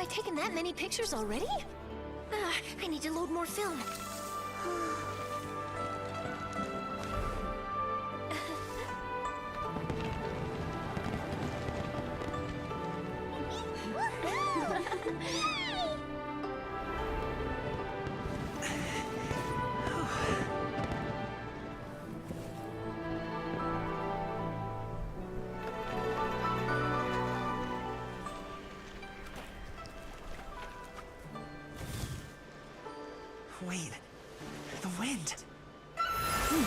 taken that many pictures already? I need to load more film. Wait, the wind. Oh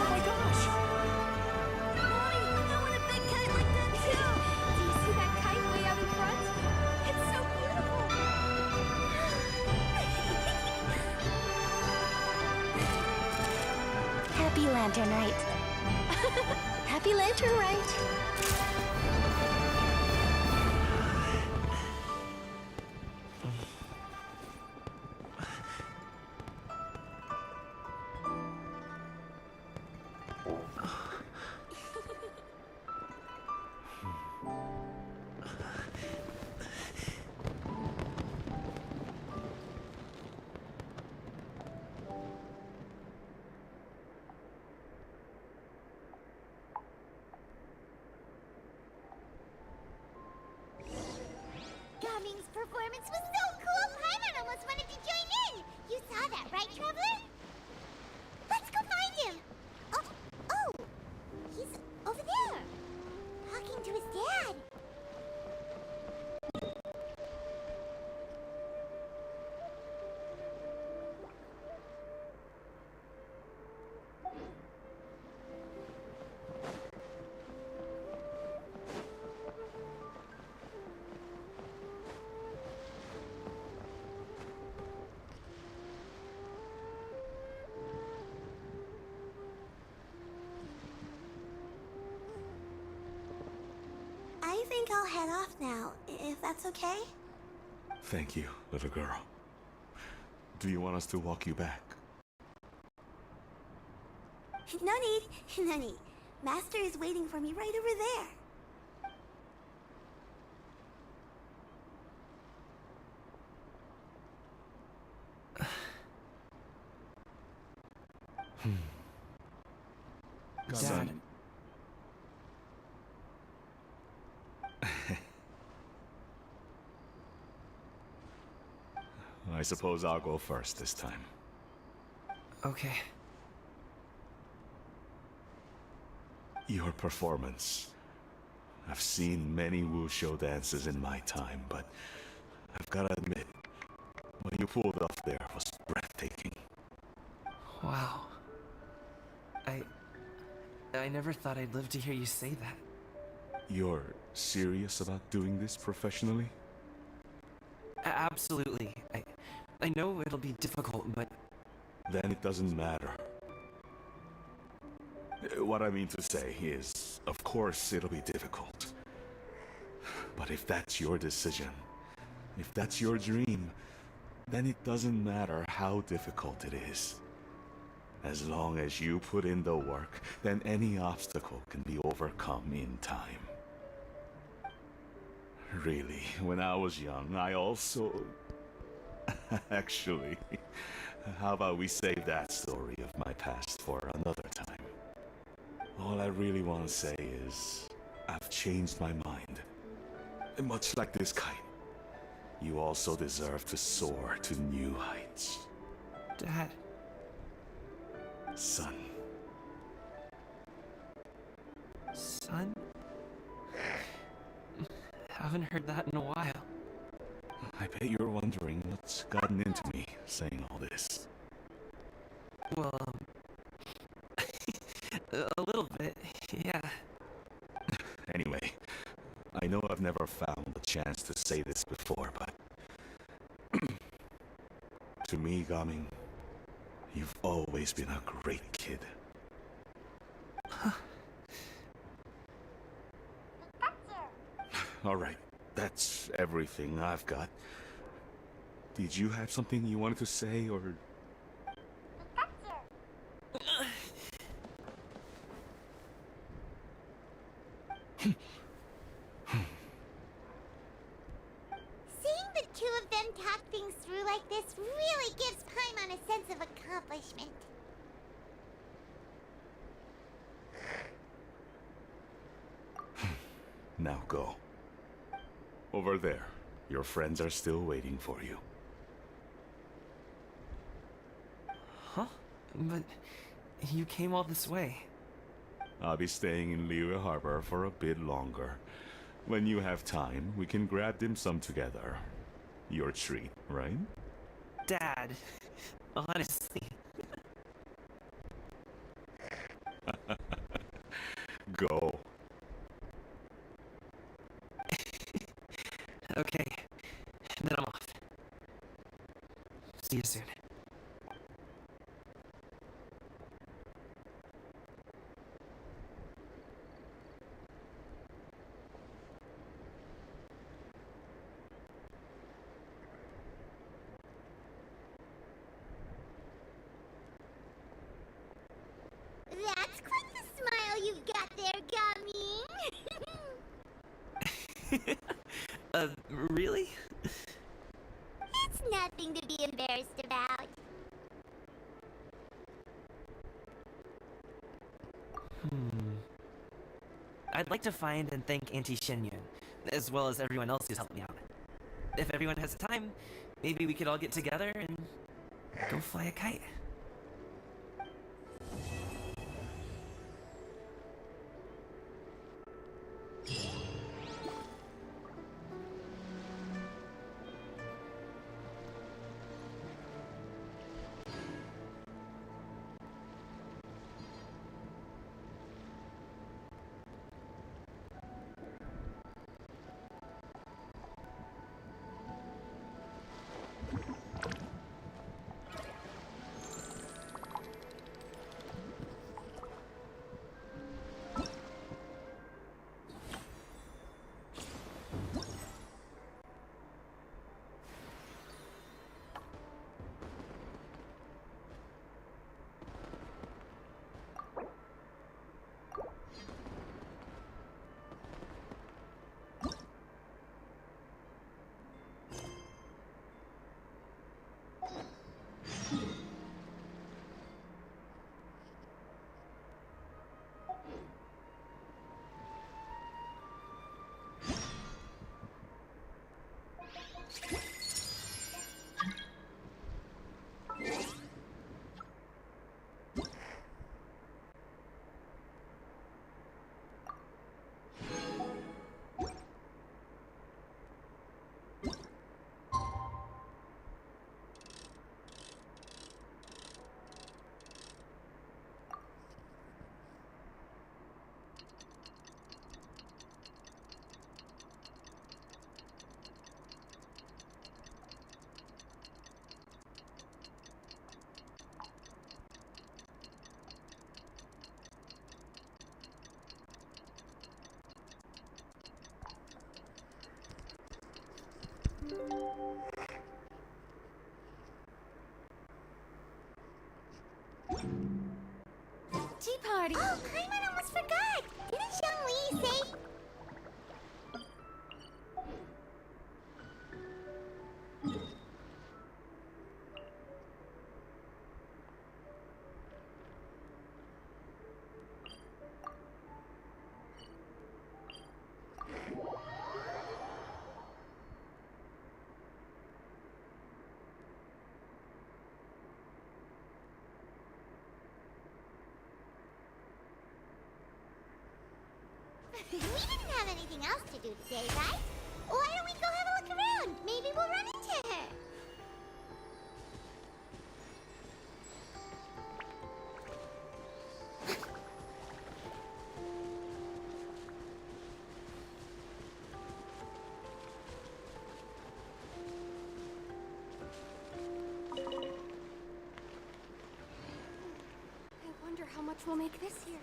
my gosh! Mommy, I want a big kite like that too! Do you see that kite way out in front? It's so beautiful! Happy Lantern Rite. Happy Lantern Rite! Gaming's performance was so cool, Paimon almost wanted to join in! You saw that, right, Traveler? Let's go find him! Oh! He's over there! Talking to his dad! I think I'll head off now, if that's okay. Thank you, little girl. Do you want us to walk you back? No need, no need. Master is waiting for me right over there. Dad. I suppose I'll go first this time. Okay. Your performance. I've seen many wushou dances in my time, but I've gotta admit, what you pulled off there was breathtaking. Wow. I never thought I'd live to hear you say that. You're serious about doing this professionally? Absolutely. I know it'll be difficult, but... Then it doesn't matter. What I mean to say is, of course it'll be difficult. But if that's your decision, if that's your dream, then it doesn't matter how difficult it is. As long as you put in the work, then any obstacle can be overcome in time. Really, when I was young, I also... Actually, how about we save that story of my past for another time? All I really want to say is, I've changed my mind. Much like this kite, you also deserve to soar to new heights. Dad. Son. Son? Haven't heard that in a while. I bet you're wondering what's gotten into me saying all this. Well, a little bit, yeah. Anyway, I know I've never found a chance to say this before, but... to me, Gaming, you've always been a great kid. Alright, that's everything I've got. Did you have something you wanted to say, or... Now go. Over there. Your friends are still waiting for you. Huh? But you came all this way. I'll be staying in Liyue Harbor for a bit longer. When you have time, we can grab dim sum together. Your treat, right? Dad, honestly. Go. Okay, then I'm off. See you soon. That's quite the smile you've got there, Gummy. Really? It's nothing to be embarrassed about. I'd like to find and thank Auntie Shenyun, as well as everyone else who's helped me out. If everyone has time, maybe we could all get together and go fly a kite. Tea party! Oh, Paimon almost forgot! Didn't Xiang Li say... We didn't have anything else to do today, right? Why don't we go have a look around? Maybe we'll run into her. I wonder how much we'll make this year.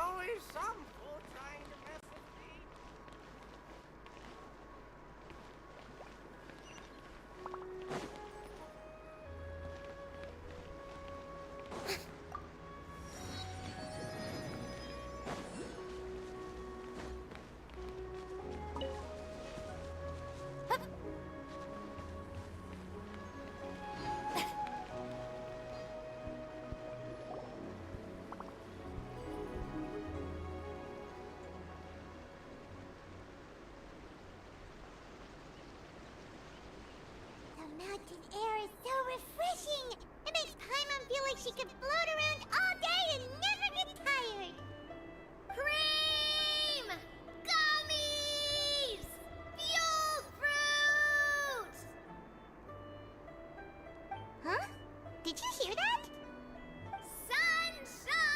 Always some fool trying to mess with me. The mountain air is so refreshing! It makes Paimon feel like she could float around all day and never get tired! Cream! Gummies! Fuel fruit! Huh? Did you hear that? Sunshine!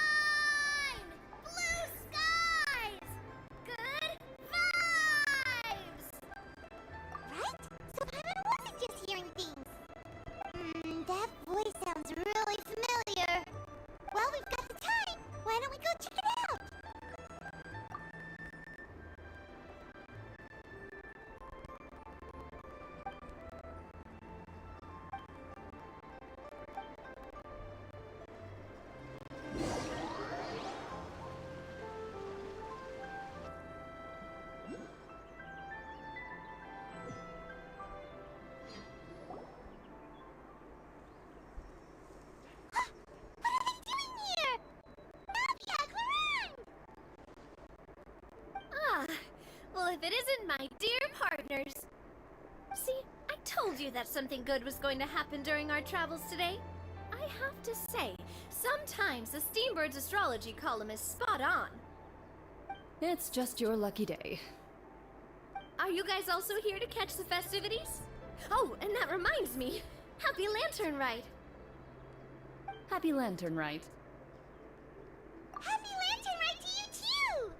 Blue skies! Good vibes! Right? So Paimon wasn't just hearing things. That voice sounds really familiar. Well, we've got the time. Why don't we go check it out? What are they doing here? Navia, Clarang! Ah, well, if it isn't my dear partners. See, I told you that something good was going to happen during our travels today. I have to say, sometimes the Steambird's astrology column is spot on. It's just your lucky day. Are you guys also here to catch the festivities? Oh, and that reminds me. Happy Lantern Rite. Happy Lantern Rite. Happy Lantern Rite to you too!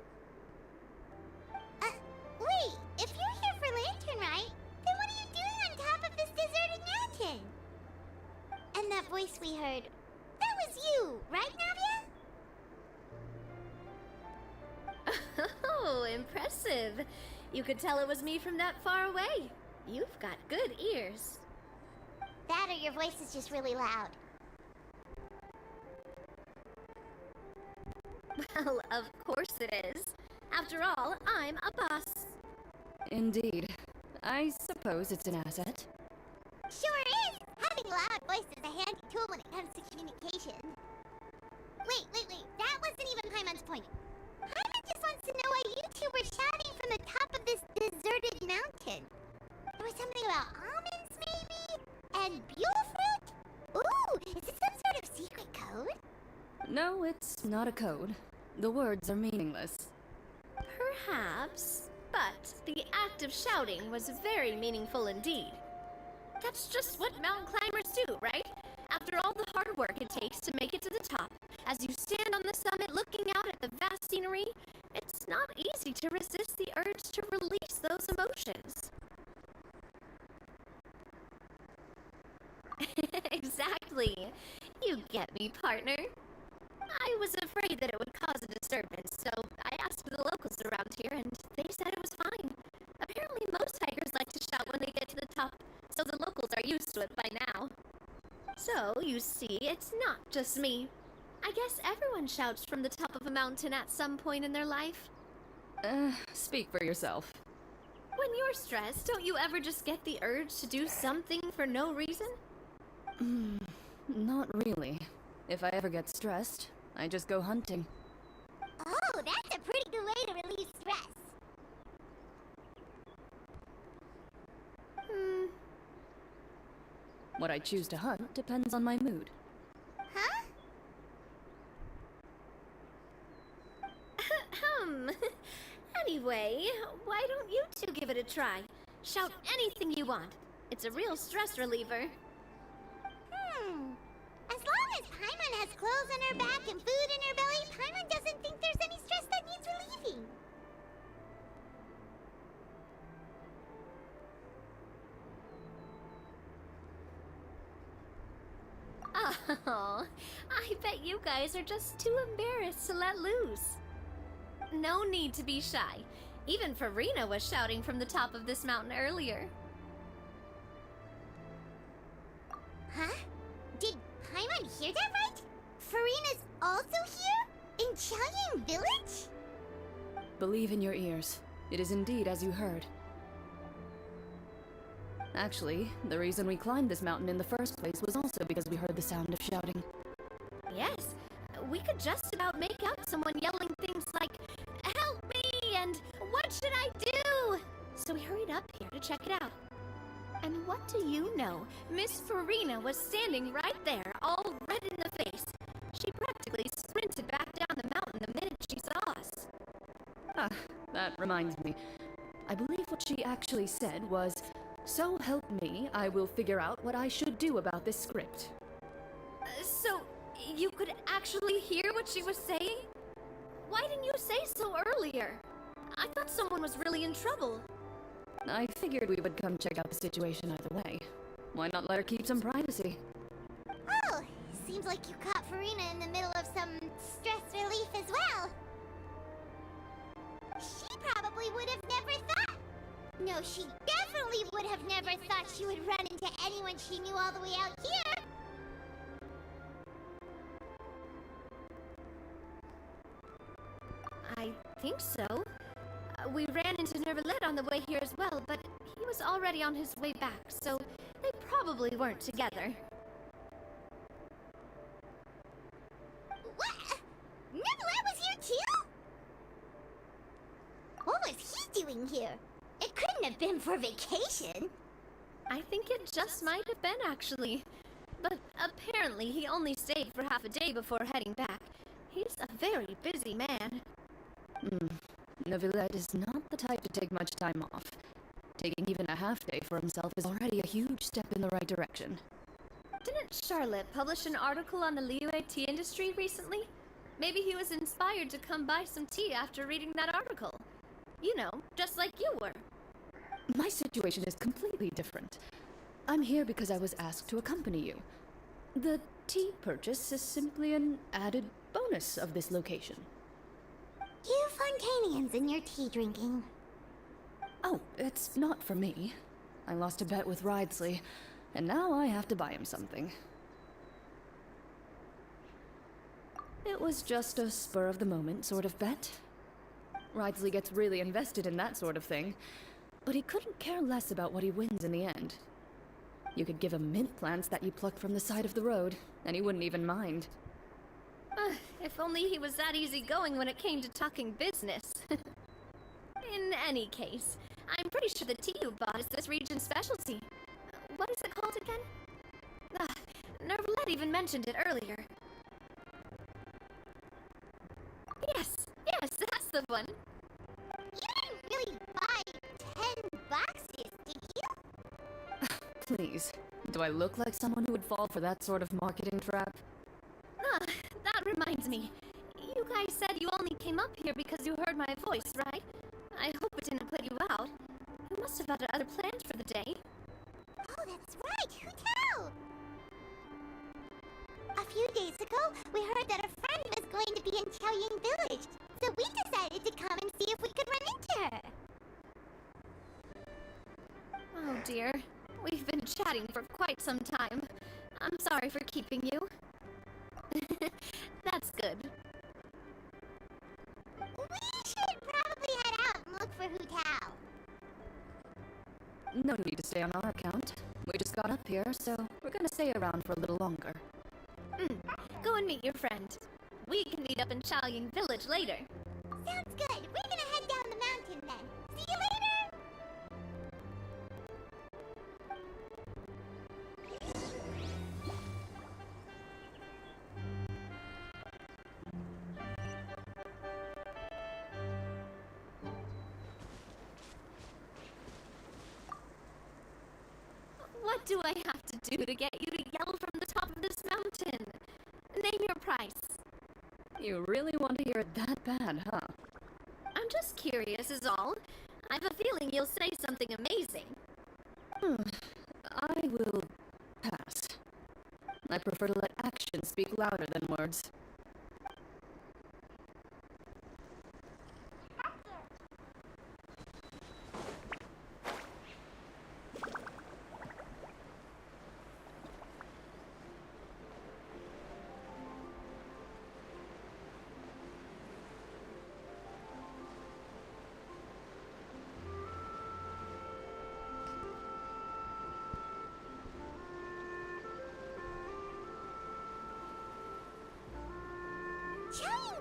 Wait, if you're here for Lantern Rite, then what are you doing on top of this deserted mountain? And that voice we heard, that was you, right, Navia? Oh, impressive. You could tell it was me from that far away. You've got good ears. That or your voice is just really loud. Well, of course it is. After all, I'm a boss. Indeed. I suppose it's an asset. Sure is! Having a loud voice is a handy tool when it comes to communication. Wait. That wasn't even Paimon's point. Paimon just wants to know why you two were shouting from the top of this deserted mountain. There was something about almonds, maybe? And buell fruit? Ooh, is it some sort of secret code? No, it's not a code. The words are meaningless. Perhaps, but the act of shouting was very meaningful indeed. That's just what mountain climbers do, right? After all the hard work it takes to make it to the top, as you stand on the summit looking out at the vast scenery, it's not easy to resist the urge to release those emotions. Exactly. You get me, partner. I was afraid that it would cause a disturbance, so I asked the locals around here, and they said it was fine. Apparently most hikers like to shout when they get to the top, so the locals are used to it by now. So, you see, it's not just me. I guess everyone shouts from the top of a mountain at some point in their life. Speak for yourself. When you're stressed, don't you ever just get the urge to do something for no reason? Not really. If I ever get stressed, I just go hunting. Oh, that's a pretty good way to relieve stress. What I choose to hunt depends on my mood. Huh? Anyway, why don't you two give it a try? Shout anything you want. It's a real stress reliever. As long as Paimon has clothes on her back and food in her belly, Paimon doesn't think there's any stress that needs relieving. Oh, I bet you guys are just too embarrassed to let loose. No need to be shy. Even Farina was shouting from the top of this mountain earlier. Huh? Did Paimon hear that right? Farina's also here? In Qiaoying Village? Believe in your ears. It is indeed as you heard. Actually, the reason we climbed this mountain in the first place was also because we heard the sound of shouting. Yes, we could just about make out someone yelling things like, "Help me!" and "What should I do?" So we hurried up here to check it out. And what do you know? Miss Farina was standing right there, all red in the face. She practically sprinted back down the mountain the minute she saw us. Ah, that reminds me. I believe what she actually said was, "So help me, I will figure out what I should do about this script." So, you could actually hear what she was saying? Why didn't you say so earlier? I thought someone was really in trouble. I figured we would come check out the situation either way. Why not let her keep some privacy? Oh, seems like you caught Farina in the middle of some stress relief as well. She probably would have never thought. No, she definitely would have never thought she would run into anyone she knew all the way out here. I think so. We ran into Nervalet on the way here as well, but he was already on his way back, so they probably weren't together. What? Nervalet was here too? What was he doing here? It couldn't have been for vacation. I think it just might have been, actually. But apparently he only stayed for half a day before heading back. He's a very busy man. Nervalet is not the type to take much time off. Taking even a half day for himself is already a huge step in the right direction. Didn't Charlotte publish an article on the Liyue tea industry recently? Maybe he was inspired to come buy some tea after reading that article. You know, just like you were. My situation is completely different. I'm here because I was asked to accompany you. The tea purchase is simply an added bonus of this location. You Fontanians and your tea drinking. Oh, it's not for me. I lost a bet with Ridesley, and now I have to buy him something. It was just a spur-of-the-moment sort of bet. Ridesley gets really invested in that sort of thing, but he couldn't care less about what he wins in the end. You could give him mint plants that you plucked from the side of the road, and he wouldn't even mind. If only he was that easygoing when it came to talking business. In any case, I'm pretty sure the tea you bought is this region's specialty. What is it called again? Nervalet even mentioned it earlier. Yes, that's the one. You didn't really buy 10 boxes, did you? Please, do I look like someone who would fall for that sort of marketing trap? That reminds me. You guys said you only came up here because you heard my voice, right? I hope it didn't put you out. You must have had other plans for the day. Oh, that's right. Who tell? A few days ago, we heard that a friend was going to be in Qiaoying Village, so we decided to come and see if we could run into her. Oh dear. We've been chatting for quite some time. I'm sorry for keeping you. That's good. We should probably head out and look for Hu Tao. No need to stay on our account. We just got up here, so we're gonna stay around for a little longer. Go and meet your friend. We can meet up in Qiaoying Village later. Sounds good. We're gonna head down the mountain then. See you later! What do I have to do to get you to yell from the top of this mountain? Name your price. You really want to hear it that bad, huh? I'm just curious is all. I have a feeling you'll say something amazing. I will pass. I prefer to let actions speak louder than words.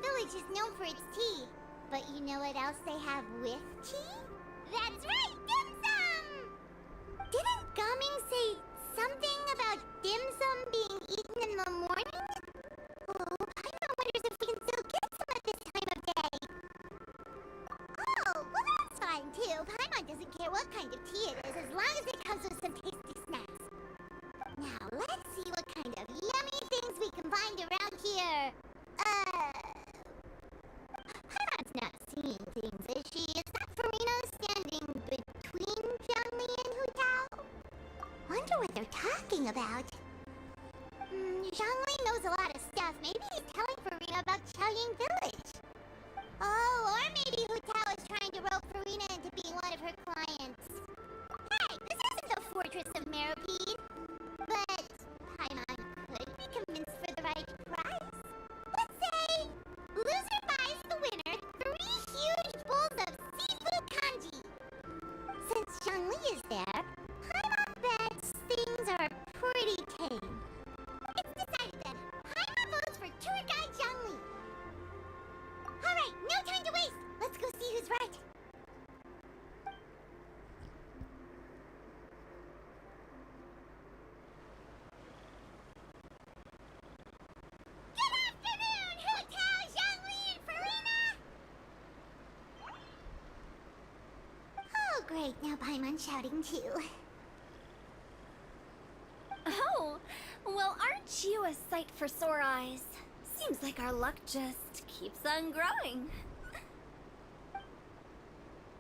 Village is known for its tea. But you know what else they have with tea? That's right, dim sum! Didn't Gaming say something about dim sum being eaten in the morning? Oh, Paimon wonders if we can still get some at this time of day. Oh, well that's fine too. Paimon doesn't care what kind of tea it is as long as it comes with some tasty snacks. Now, let's see what kind of yummy things we can find around here. Paimon's not seeing things, is she? Is that Farina standing between Zhongli and Hu Tao? Wonder what they're talking about. Zhongli knows a lot of stuff. Maybe he's telling Farina about Chaoying Village. Oh, or maybe Hu Tao is trying to rope Farina into being one of her clients. Hey, this isn't the Fortress of Meropide. But Paimon could be convinced for the right price. Let's say loser buys the winner 3 huge bowls of seafood kanji. Since Zhongli is there, Paimon bets things are pretty tame. It's decided then. Paimon votes for tour guide Zhongli. Alright, no time to waste. Let's go see who's right. Oh, great. Now Paimon's shouting too. Oh, well, aren't you a sight for sore eyes? Seems like our luck just keeps on growing.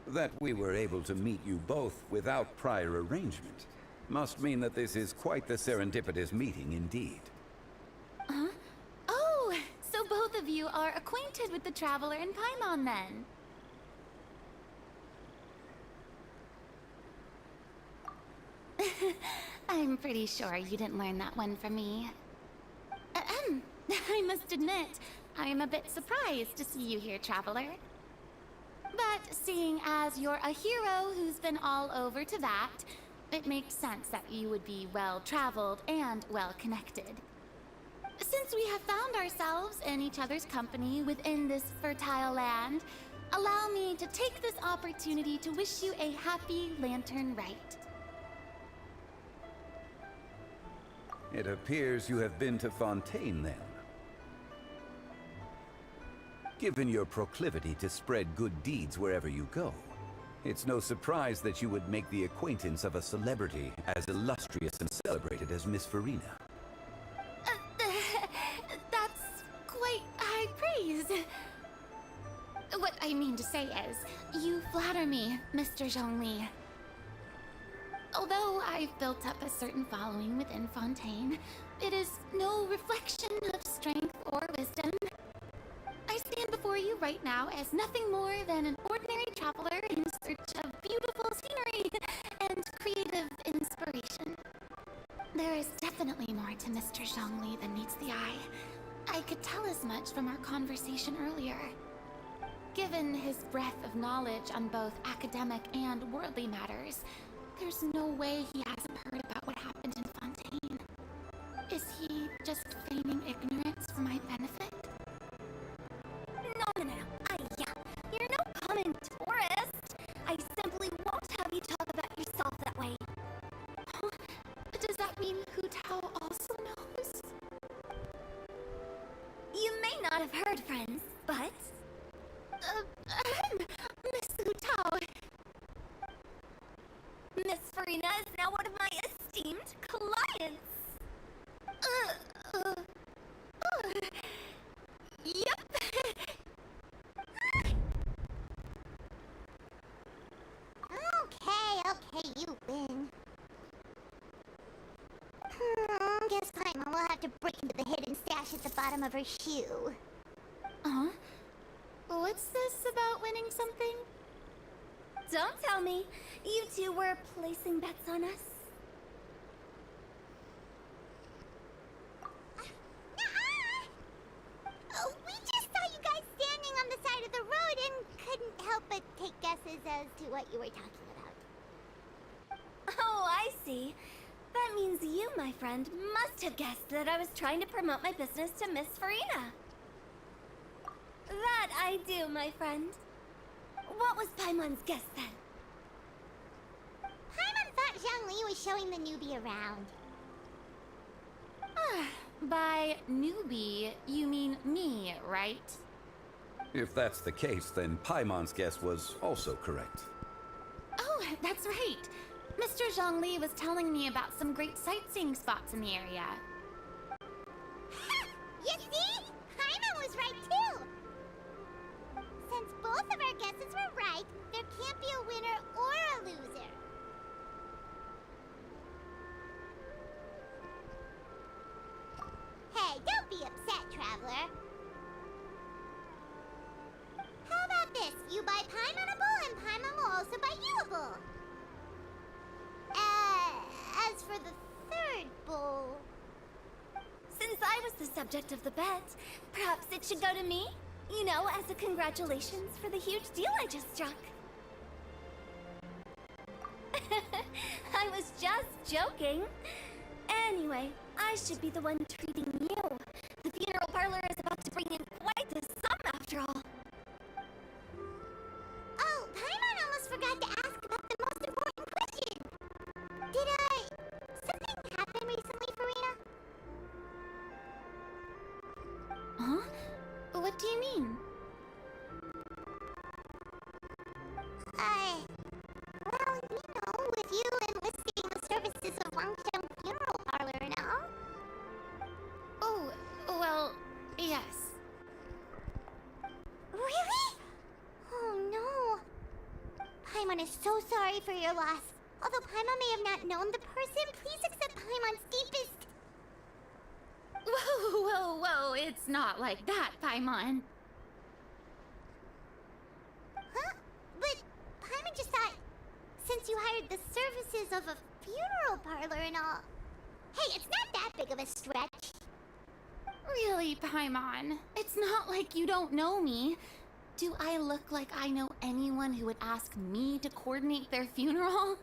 That we were able to meet you both without prior arrangement must mean that this is quite the serendipitous meeting indeed. Huh? Oh, so both of you are acquainted with the Traveler and Paimon then? I'm pretty sure you didn't learn that one from me. I must admit, I am a bit surprised to see you here, Traveler. But seeing as you're a hero who's been all over to that, it makes sense that you would be well-traveled and well-connected. Since we have found ourselves in each other's company within this fertile land, allow me to take this opportunity to wish you a happy Lantern Rite. It appears you have been to Fontaine then. Given your proclivity to spread good deeds wherever you go, it's no surprise that you would make the acquaintance of a celebrity as illustrious and celebrated as Miss Farina. That's quite high praise. What I mean to say is, you flatter me, Mr. Zhongli. Although I've built up a certain following within Fontaine, it is no reflection of strength or wisdom. I stand before you right now as nothing more than an ordinary traveler in search of beautiful scenery and creative inspiration. There is definitely more to Mr. Zhongli than meets the eye. I could tell as much from our conversation earlier. Given his breadth of knowledge on both academic and worldly matters, there's no way he hasn't heard about what happened in Fontaine. Is he just feigning ignorance for my benefit? No. You're no common tourist. I simply won't have you talk about yourself that way. Oh, does that mean Hu Tao also knows? You may not have heard, friends, but... Miss Hu Tao. Miss Farina is now one of my esteemed clients. Yep. Okay, you win. Guess Paimon will have to break into the hidden stash at the bottom of her shoe. Huh? What's this about winning something? Don't tell me. You two were placing bets on us. We just saw you guys standing on the side of the road and couldn't help but take guesses as to what you were talking about. Oh, I see. That means you, my friend, must have guessed that I was trying to promote my business to Miss Farina. That I do, my friend. What was Paimon's guess then? Paimon thought Zhongli was showing the newbie around. By newbie, you mean me, right? If that's the case, then Paimon's guess was also correct. Oh, that's right. Mr. Zhongli was telling me about some great sightseeing spots in the area. You see? Paimon was right too! Since both of our guesses were right, there can't be a winner or a loser. Hey, don't be upset, Traveler. How about this? You buy Paimon a bowl, and Paimon will also buy you a bowl. As for the third bowl... Since I was the subject of the bet, perhaps it should go to me? You know, as a congratulations for the huge deal I just struck. I was just joking. Anyway, I should be the one treating you. The funeral parlor is about to bring in quite the sum after all. Oh, Paimon almost forgot to ask about the most important question. Did, something happen recently, Farina? Huh? What do you mean? Well, you know, with you enlisting the services of Wangsheng Funeral Parlor and all. Oh, well, yes. Really? Oh no. Paimon is so sorry for your loss. Although Paimon may have not known the person, please accept Paimon's deepest... Whoa, it's not like that, Paimon. Huh? But Paimon just thought, since you hired the services of a funeral parlor and all... Hey, it's not that big of a stretch. Really, Paimon? It's not like you don't know me. Do I look like I know anyone who would ask me to coordinate their funeral?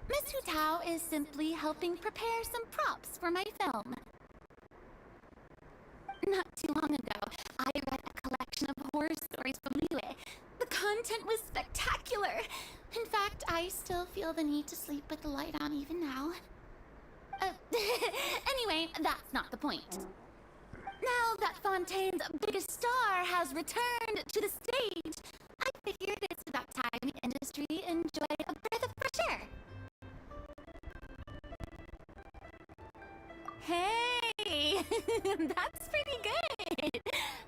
Miss Hu Tao is simply helping prepare some props for my film. Not too long ago, I read a collection of horror stories from Liyue. The content was spectacular. In fact, I still feel the need to sleep with the light on even now. Anyway, that's not the point. Now that Fontaine's biggest star has returned to the stage, I figured it's about time the industry enjoyed a breath of fresh air. Hey, that's pretty good.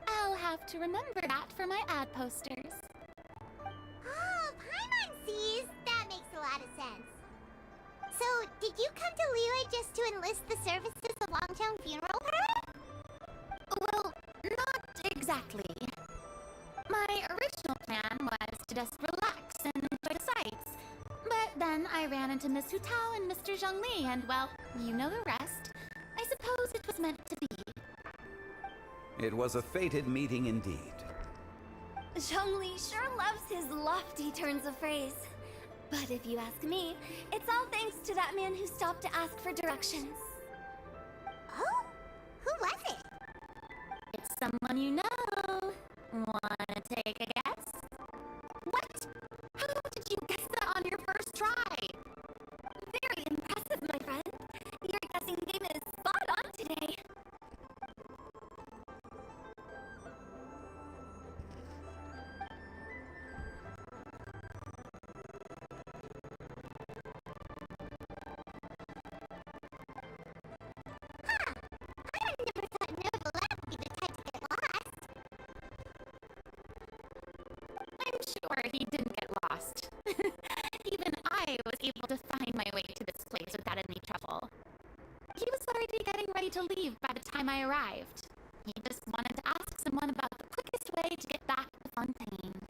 I'll have to remember that for my ad posters. Oh, Paimon sees. That makes a lot of sense. So, did you come to Liyue just to enlist the services of Wangchang Funeral Parlor? Well, not exactly. My original plan was to just relax and enjoy the sights. But then I ran into Miss Hu Tao and Mr. Zhongli, and well, you know the rest. I suppose it was meant to be. It was a fated meeting indeed. Zhongli sure loves his lofty turns of phrase. But if you ask me, it's all thanks to that man who stopped to ask for directions. Oh? Who was it? It's someone you know. Wanna take a guess? What? How did you guess that on your first try? Very impressive, my friend. Your guessing game is spot on today. I'm sure he didn't get lost. Even I was able to find my way to this place without any trouble. He was already getting ready to leave by the time I arrived. He just wanted to ask someone about the quickest way to get back to Fontaine.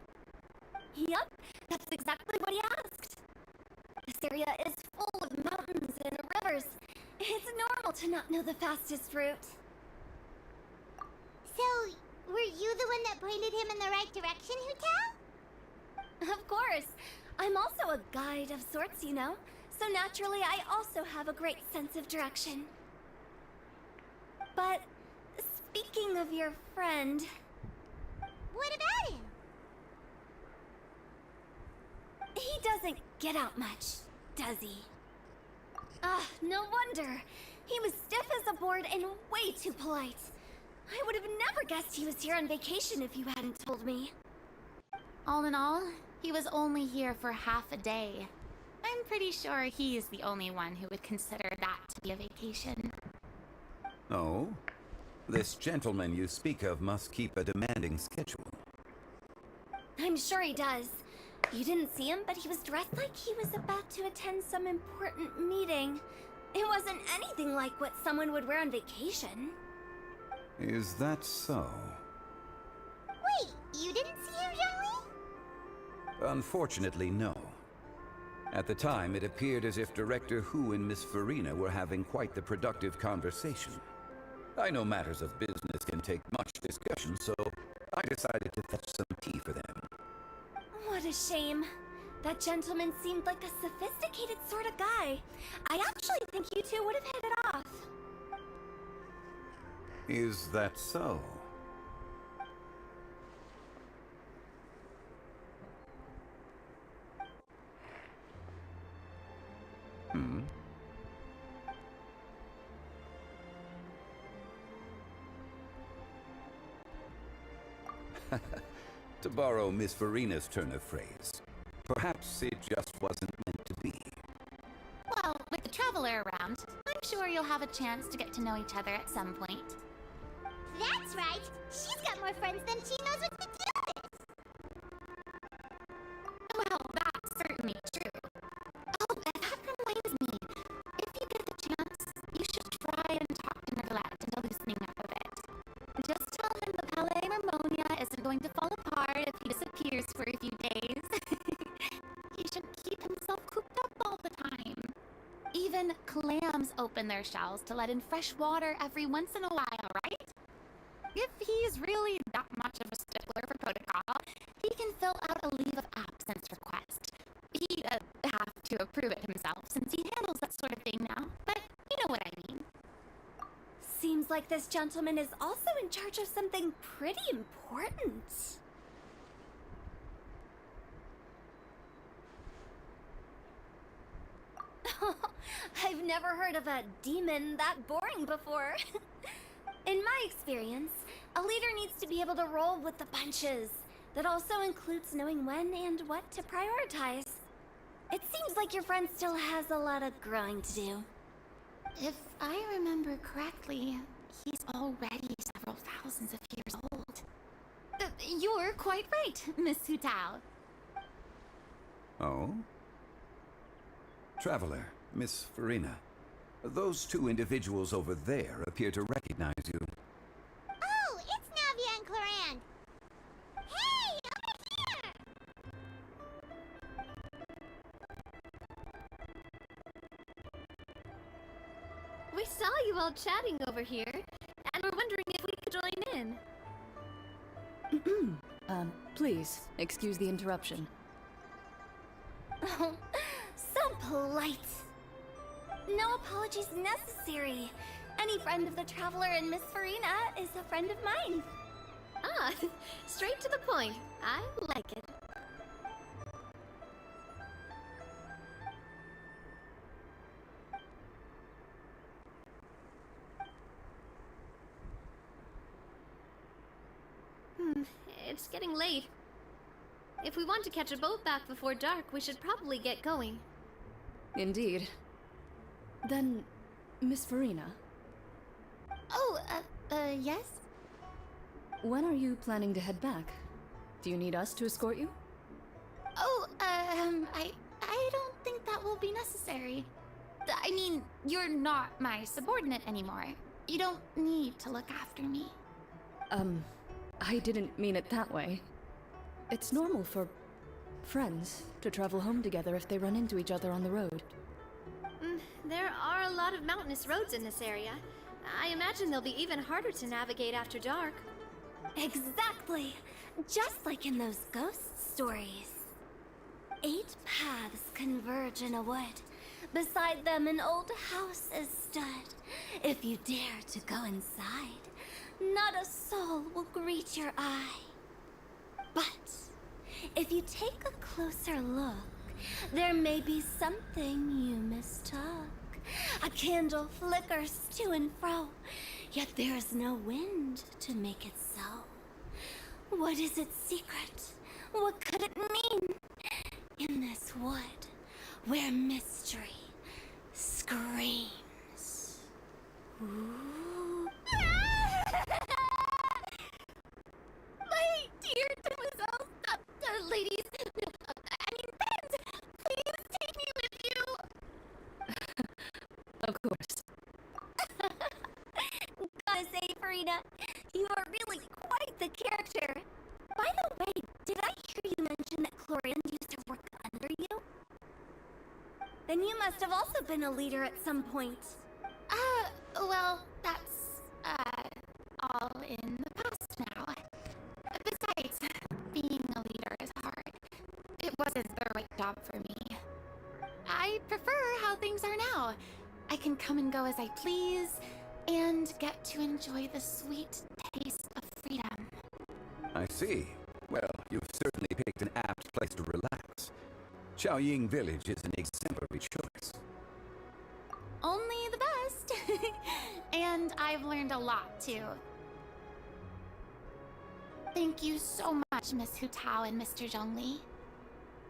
Yup, that's exactly what he asked. This area is full of mountains and rivers. It's normal to not know the fastest route. So, were you the one that pointed him in the right direction, Hu Tao? Of course. I'm also a guide of sorts, you know. So naturally, I also have a great sense of direction. But speaking of your friend... What about him? He doesn't get out much, does he? Ah, no wonder. He was stiff as a board and way too polite. I would have never guessed he was here on vacation if you hadn't told me. All in all, he was only here for half a day. I'm pretty sure he is the only one who would consider that to be a vacation. Oh? This gentleman you speak of must keep a demanding schedule. I'm sure he does. You didn't see him, but he was dressed like he was about to attend some important meeting. It wasn't anything like what someone would wear on vacation. Is that so? Wait, you didn't see him, Zhongli? Unfortunately, no. At the time, it appeared as if Director Hu and Miss Farina were having quite the productive conversation. I know matters of business can take much discussion, so I decided to fetch some tea for them. What a shame. That gentleman seemed like a sophisticated sort of guy. I actually think you two would have hit it off. Is that so? Hmm? To borrow Miss Farina's turn of phrase, perhaps it just wasn't meant to be. Well, with the Traveler around, I'm sure you'll have a chance to get to know each other at some point. That's right. She's got more friends than she knows what to do with. Well, that's certainly true. Oh, that reminds me. If you get the chance, you should try and talk to Nicolette into loosening up a bit. Just tell him the Palais Harmonia isn't going to fall apart if he disappears for a few days. He shouldn't keep himself cooped up all the time. Even clams open their shells to let in fresh water every once in a while, right? If he's really that much of a stickler for protocol, he can fill out a leave of absence request. He'd have to approve it himself since he handles that sort of thing now, but you know what I mean. Seems like this gentleman is also in charge of something pretty important. I've never heard of a demon that boring before. In my experience, a leader needs to be able to roll with the punches. That also includes knowing when and what to prioritize. It seems like your friend still has a lot of growing to do. If I remember correctly, he's already several thousands of years old. You're quite right, Miss Hu Tao. Oh? Traveler, Miss Farina, those two individuals over there appear to recognize you. Oh, it's Navia and Cloran. Hey, over here! We saw you all chatting over here, and we're wondering if we could join in. Please, excuse the interruption. Oh, so polite. No apologies necessary. Any friend of the Traveler and Miss Farina is a friend of mine. Ah, straight to the point. I like it. It's getting late. If we want to catch a boat back before dark, we should probably get going. Indeed. Then, Miss Farina, Oh, yes? when are you planning to head back? Do you need us to escort you? Oh, I don't think that will be necessary. I mean, you're not my subordinate anymore. You don't need to look after me. I didn't mean it that way. It's normal for friends to travel home together if they run into each other on the road. There are a lot of mountainous roads in this area. I imagine they'll be even harder to navigate after dark. Exactly. Just like in those ghost stories. 8 paths converge in a wood, Beside them an old house is stood. If you dare to go inside, not a soul will greet your eye. But if you take a closer look, there may be something you mistook. A candle flickers to and fro, yet there is no wind to make it so. What is its secret? What could it mean? In this wood, where mystery screams. Ooh. My dear demoiselles, ladies, friends, please take me with you. Of course. Gotta say, Farida, you are really quite the character. By the way, did I hear you mention that Clorian used to work under you? Then you must have also been a leader at some point. Well, that's, all in the past now. Besides, being a leader is hard. It wasn't the right job for me. I prefer how things are now. I can come and go as I please, and get to enjoy the sweet taste of freedom. I see. Well, you've certainly picked an apt place to relax. Xiaoying Village is an exemplary choice. Only the best. And I've learned a lot, too. Thank you so much, Miss Hu Tao and Mr. Zhongli.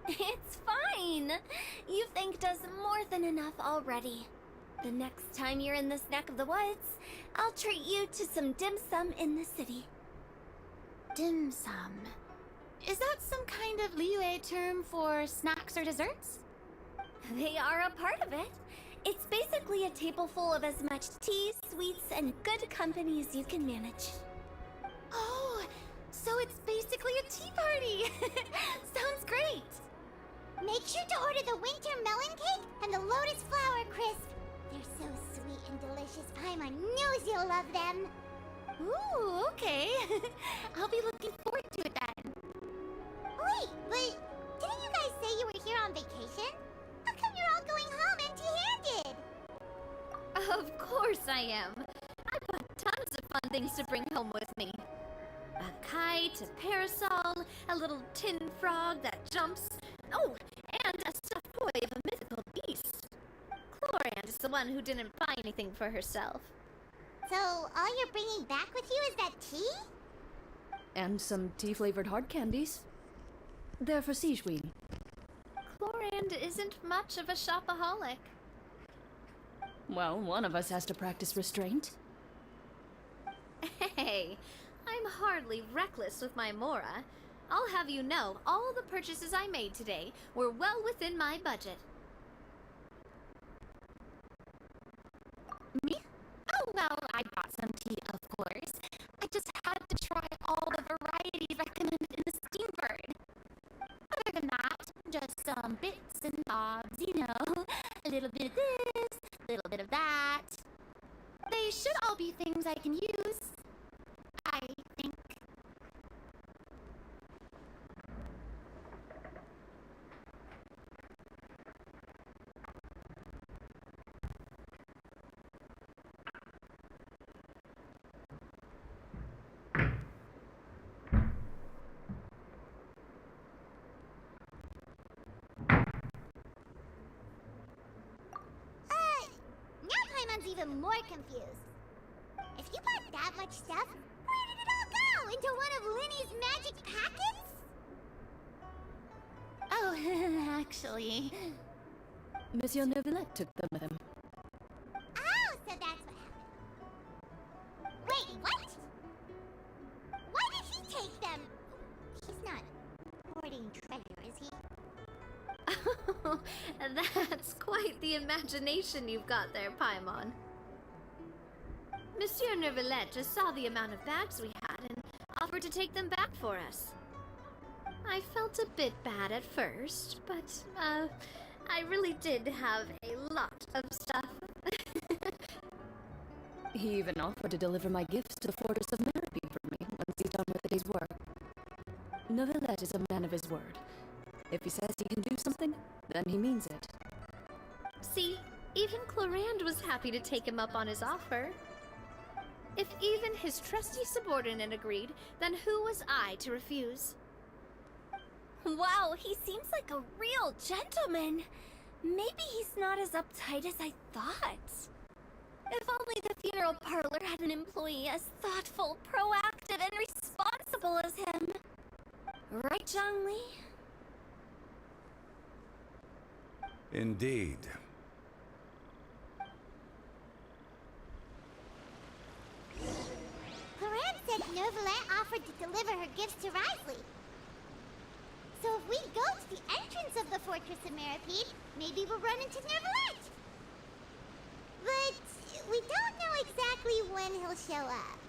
It's fine. You thanked us more than enough already. The next time you're in this neck of the woods, I'll treat you to some dim sum in the city. Dim sum? Is that some kind of Liyue term for snacks or desserts? They are a part of it. It's basically a table full of as much tea, sweets, and good company as you can manage. Oh, so it's basically a tea party! Sounds great! Make sure to order the winter melon cake and the lotus flower crisp. They're so sweet and delicious, Paimon knows you'll love them. Ooh, okay. I'll be looking forward to it then. Wait, but didn't you guys say you were here on vacation? How come you're all going home empty-handed? Of course I am. I bought tons of fun things to bring home with me. A kite, a parasol, a little tin frog that jumps. Oh, and a stuffed toy of a mythical beast. Clorian is the one who didn't buy anything for herself. So, all you're bringing back with you is that tea? And some tea-flavored hard candies. They're for Sijuin. Clorian isn't much of a shopaholic. Well, one of us has to practice restraint. Hey, I'm hardly reckless with my Mora. I'll have you know, all the purchases I made today were well within my budget. Me? Oh, well, I bought some tea, of course. I just had to try all the varieties recommended in the Steambird. Other than that, just some bits and bobs, you know. A little bit of this, a little bit of that. They should all be things I can use, I think. Now Paimon's even more confused. If you bought that much stuff, where did it all go? Into one of Linny's magic packets? Oh, actually... Monsieur Neuvillette took them with him. Oh, so that's what happened. Wait, what? Why did he take them? He's not hoarding treasure, is he? Oh, that's quite the imagination you've got there, Paimon. Monsieur Neuvillette just saw the amount of bags we had and offered to take them back for us. I felt a bit bad at first, but, I really did have a lot of stuff. He even offered to deliver my gifts to the Fortress of Merriby for me once he's done with the day's work. Neuvillette is a man of his word. If he says he can do something, then he means it. See, even Clorand was happy to take him up on his offer. If even his trusty subordinate agreed, then who was I to refuse? Wow, he seems like a real gentleman. Maybe he's not as uptight as I thought. If only the funeral parlor had an employee as thoughtful, proactive, and responsible as him. Right, Zhongli? Indeed. Clorand said Nervalet offered to deliver her gifts to Risley. So if we go to the entrance of the Fortress of Meripede, maybe we'll run into Nervalet. But we don't know exactly when he'll show up.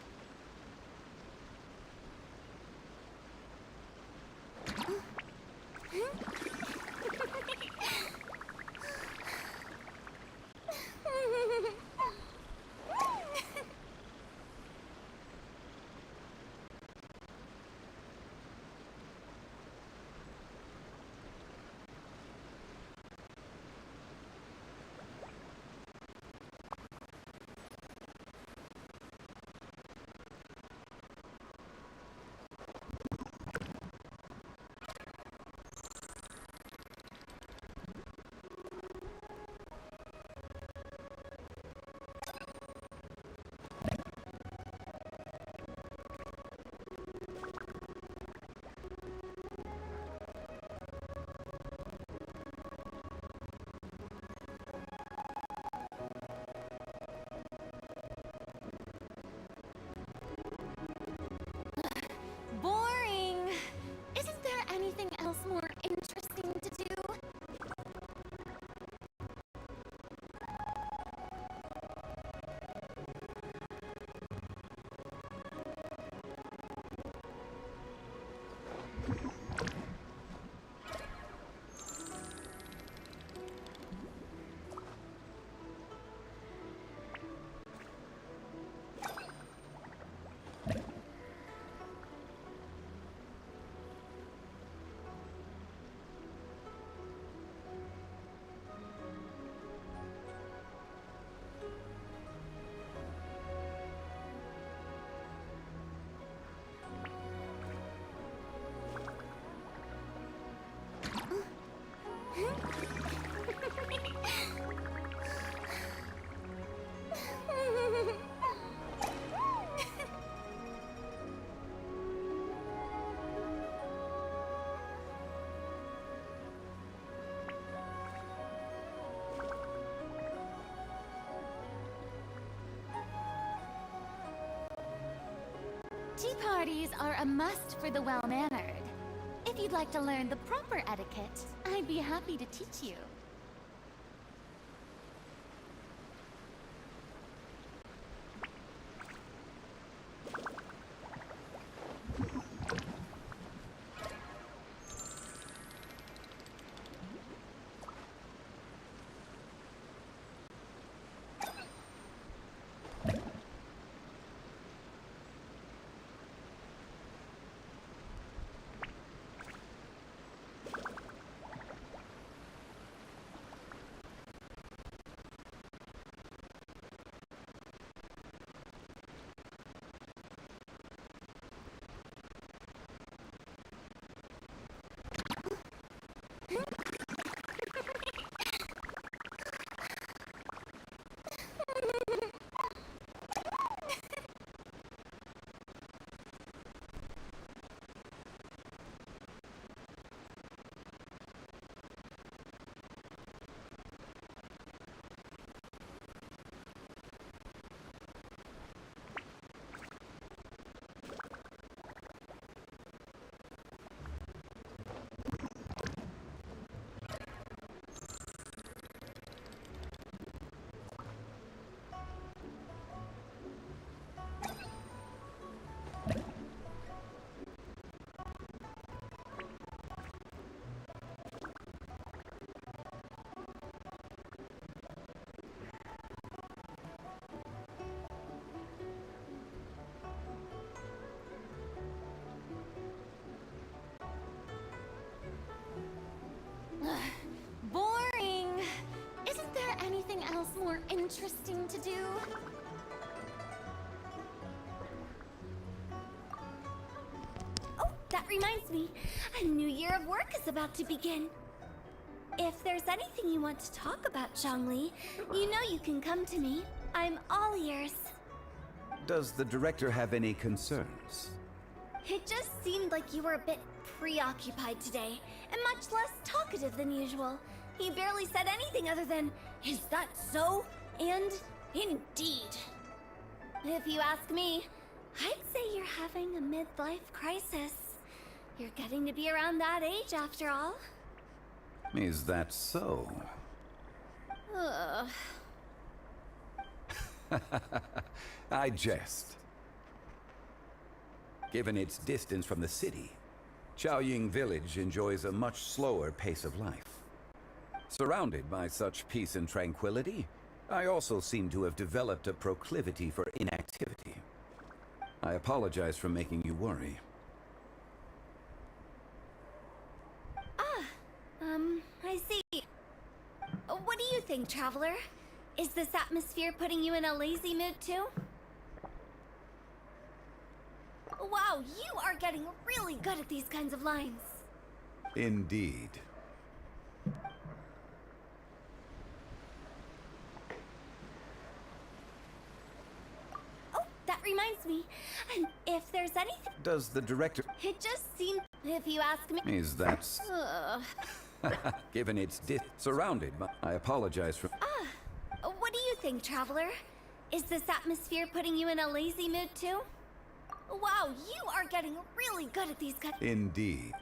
Boring. Isn't there anything else more interesting to do? Tea parties are a must for the well-mannered. If you'd like to learn the proper etiquette, I'd be happy to teach you. interesting to do. Oh, that reminds me. A new year of work is about to begin. If there's anything you want to talk about, Zhongli, you know you can come to me. I'm all ears. Does the director have any concerns? It just seemed like you were a bit preoccupied today, and much less talkative than usual. He barely said anything other than, "Is that so?" and "Indeed." If you ask me, I'd say you're having a midlife crisis. You're getting to be around that age after all. Is that so? Ugh. I jest. Given its distance from the city, Chaoying Village enjoys a much slower pace of life. Surrounded by such peace and tranquility, I also seem to have developed a proclivity for inactivity. I apologize for making you worry. I see. What do you think, Traveler? Is this atmosphere putting you in a lazy mood too? Wow, you are getting really good at these kinds of lines. Indeed. Oh, that reminds me. And if there's anything... Does the director... It just seemed... If you ask me... Is that... Ugh. Given its surrounded by... I apologize for... What do you think, Traveler? Is this atmosphere putting you in a lazy mood too? Wow, you are getting really good at these kinds... Indeed.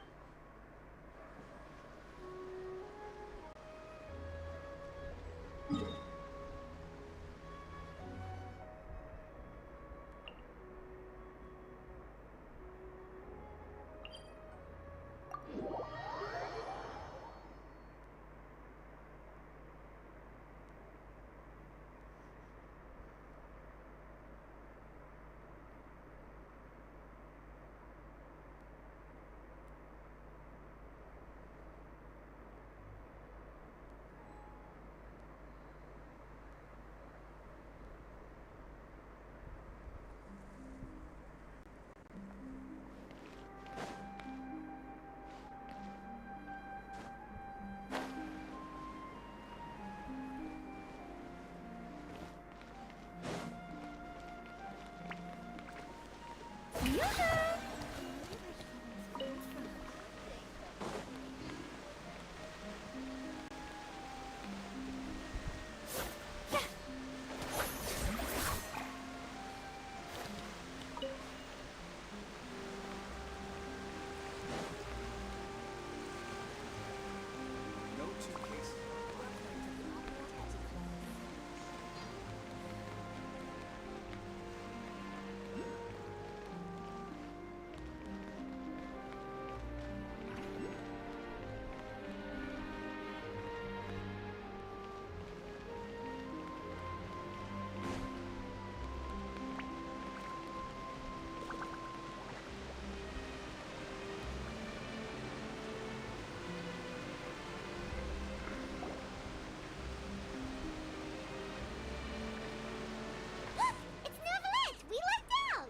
It's Neverland! We lucked out!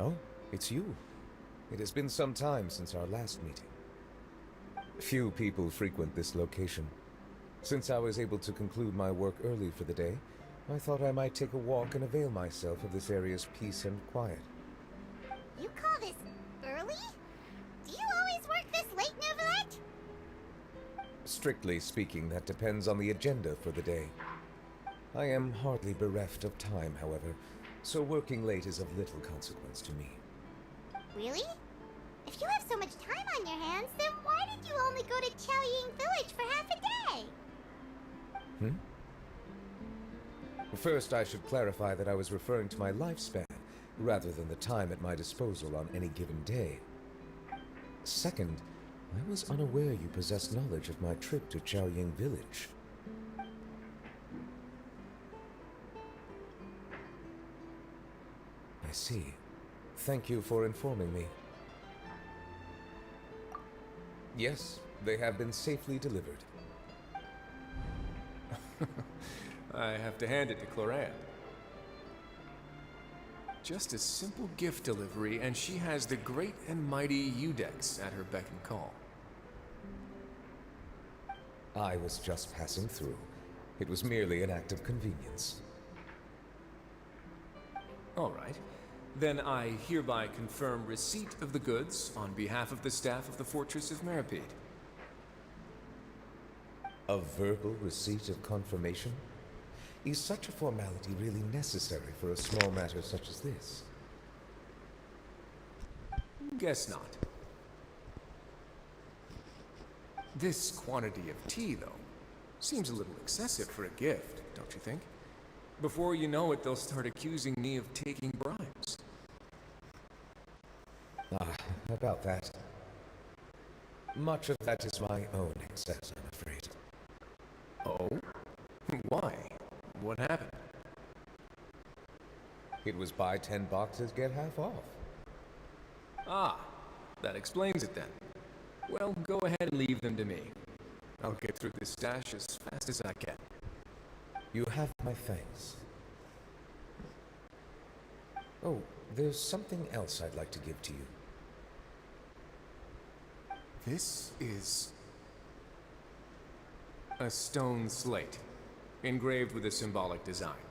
Oh, it's you. It has been some time since our last meeting. Few people frequent this location. Since I was able to conclude my work early for the day, I thought I might take a walk and avail myself of this area's peace and quiet. You call this early? Do you always work this late, Neverland? Strictly speaking, that depends on the agenda for the day. I am hardly bereft of time, however, so working late is of little consequence to me. Really? If you have so much time on your hands, then why did you only go to Chaoying Village for half a day? First, I should clarify that I was referring to my lifespan, rather than the time at my disposal on any given day. Second, I was unaware you possessed knowledge of my trip to Chaoying Village. I see. Thank you for informing me. Yes, they have been safely delivered. I have to hand it to Cloran. Just a simple gift delivery, and she has the great and mighty Udex at her beck and call. I was just passing through. It was merely an act of convenience. All right. Then I hereby confirm receipt of the goods on behalf of the staff of the Fortress of Meripede. A verbal receipt of confirmation? Is such a formality really necessary for a small matter such as this? Guess not. This quantity of tea, though, seems a little excessive for a gift, don't you think? Before you know it, they'll start accusing me of taking bribes. About that. Much of that is my own excess, I'm afraid. Oh? Why? What happened? It was buy 10 boxes, get half off. Ah, that explains it then. Well, go ahead and leave them to me. I'll get through this stash as fast as I can. You have my thanks. Oh, there's something else I'd like to give to you. This is a stone slate, engraved with a symbolic design.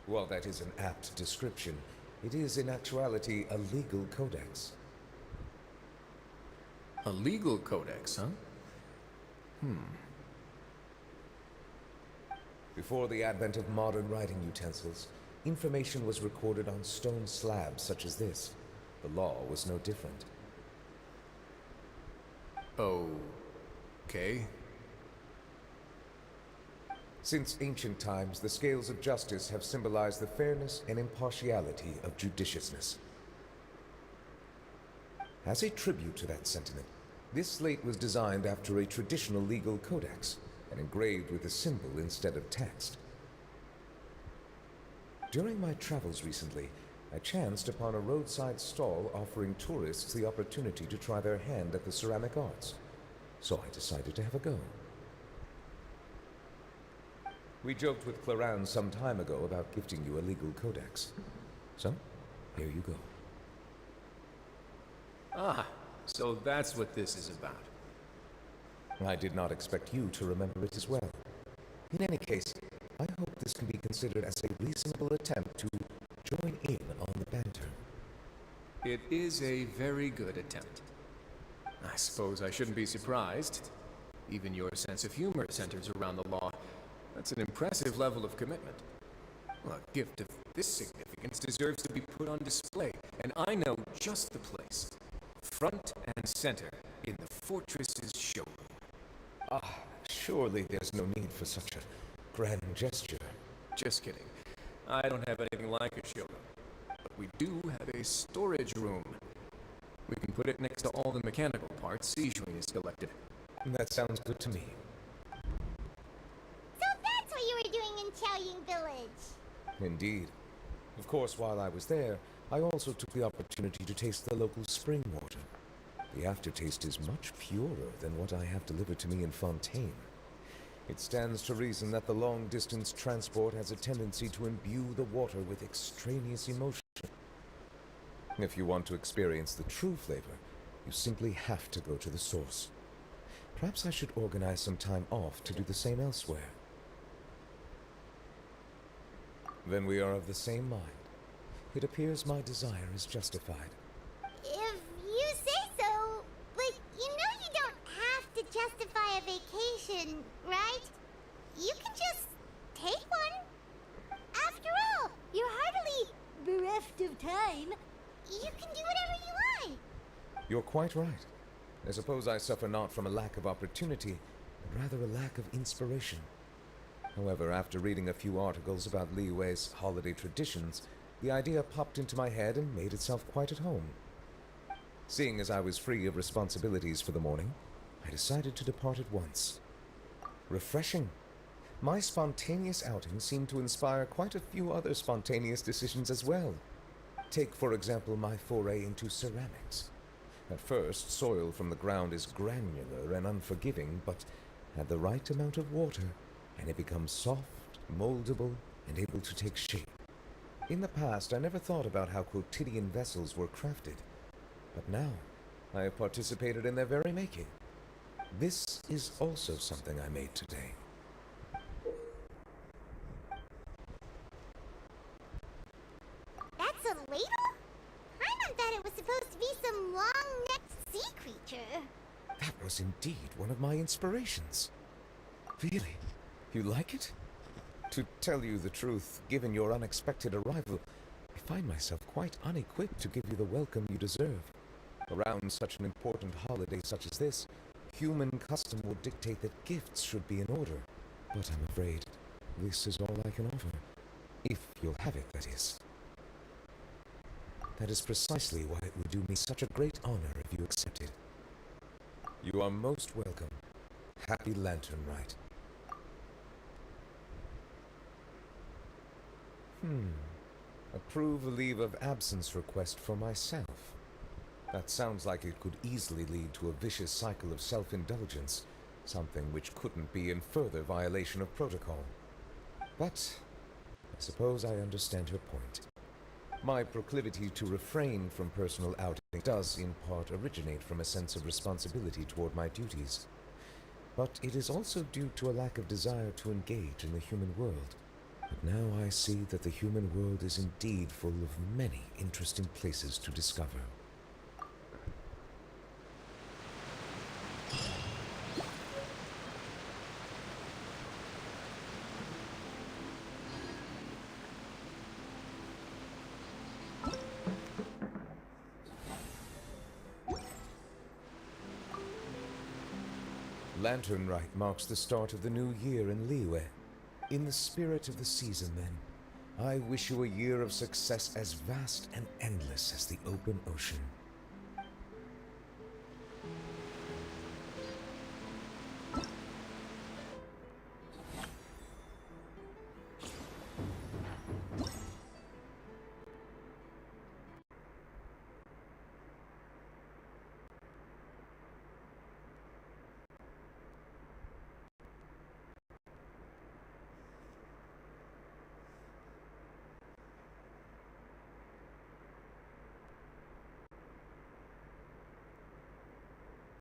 While that is an apt description, it is in actuality a legal codex. A legal codex, huh? Before the advent of modern writing utensils, information was recorded on stone slabs such as this. The law was no different. Okay. Since ancient times, the scales of justice have symbolized the fairness and impartiality of judiciousness. As a tribute to that sentiment, this slate was designed after a traditional legal codex and engraved with a symbol instead of text. During my travels recently, I chanced upon a roadside stall offering tourists the opportunity to try their hand at the ceramic arts, so I decided to have a go. We joked with Cloran some time ago about gifting you a legal codex. So, here you go. Ah, so that's what this is about. I did not expect you to remember it as well. In any case, I hope this can be considered as a reasonable attempt to join in on the banter. It is a very good attempt. I suppose I shouldn't be surprised. Even your sense of humor centers around the law. That's an impressive level of commitment. Well, a gift of this significance deserves to be put on display, and I know just the place. Front and center in the fortress's showroom. Surely there's no need for such a grand gesture. Just kidding. I don't have anything like a showroom. But we do have a storage room. We can put it next to all the mechanical parts Sijun has collected. That sounds good to me. So that's what you were doing in Chaoying Village. Indeed. Of course, while I was there, I also took the opportunity to taste the local spring water. The aftertaste is much purer than what I have delivered to me in Fontaine. It stands to reason that the long-distance transport has a tendency to imbue the water with extraneous emotion. If you want to experience the true flavor, you simply have to go to the source. Perhaps I should organize some time off to do the same elsewhere. Then we are of the same mind. It appears my desire is justified. If you say so, but you know you don't have to justify a vacation, right? You can just take one. After all, you're hardly bereft of time. You can do whatever you like. You're quite right. I suppose I suffer not from a lack of opportunity, but rather a lack of inspiration. However, after reading a few articles about Liyue's holiday traditions, the idea popped into my head and made itself quite at home. Seeing as I was free of responsibilities for the morning, I decided to depart at once. Refreshing. My spontaneous outing seemed to inspire quite a few other spontaneous decisions as well. Take, for example, my foray into ceramics. At first, soil from the ground is granular and unforgiving, but add the right amount of water, and it becomes soft, moldable, and able to take shape. In the past, I never thought about how quotidian vessels were crafted, but now I have participated in their very making. This is also something I made today. That's a ladle? I meant that it was supposed to be some long-necked sea creature. That was indeed one of my inspirations. Really? You like it? To tell you the truth, given your unexpected arrival, I find myself quite unequipped to give you the welcome you deserve. Around such an important holiday such as this, human custom would dictate that gifts should be in order. But I'm afraid this is all I can offer. If you'll have it, that is. That is precisely why it would do me such a great honor if you accepted. You are most welcome. Happy Lantern Rite. Approve a leave of absence request for myself. That sounds like it could easily lead to a vicious cycle of self-indulgence, something which couldn't be in further violation of protocol. But I suppose I understand your point. My proclivity to refrain from personal outing does in part originate from a sense of responsibility toward my duties. But it is also due to a lack of desire to engage in the human world. But now I see that the human world is indeed full of many interesting places to discover. Lantern Rite marks the start of the new year in Liyue. In the spirit of the season, then, I wish you a year of success as vast and endless as the open ocean.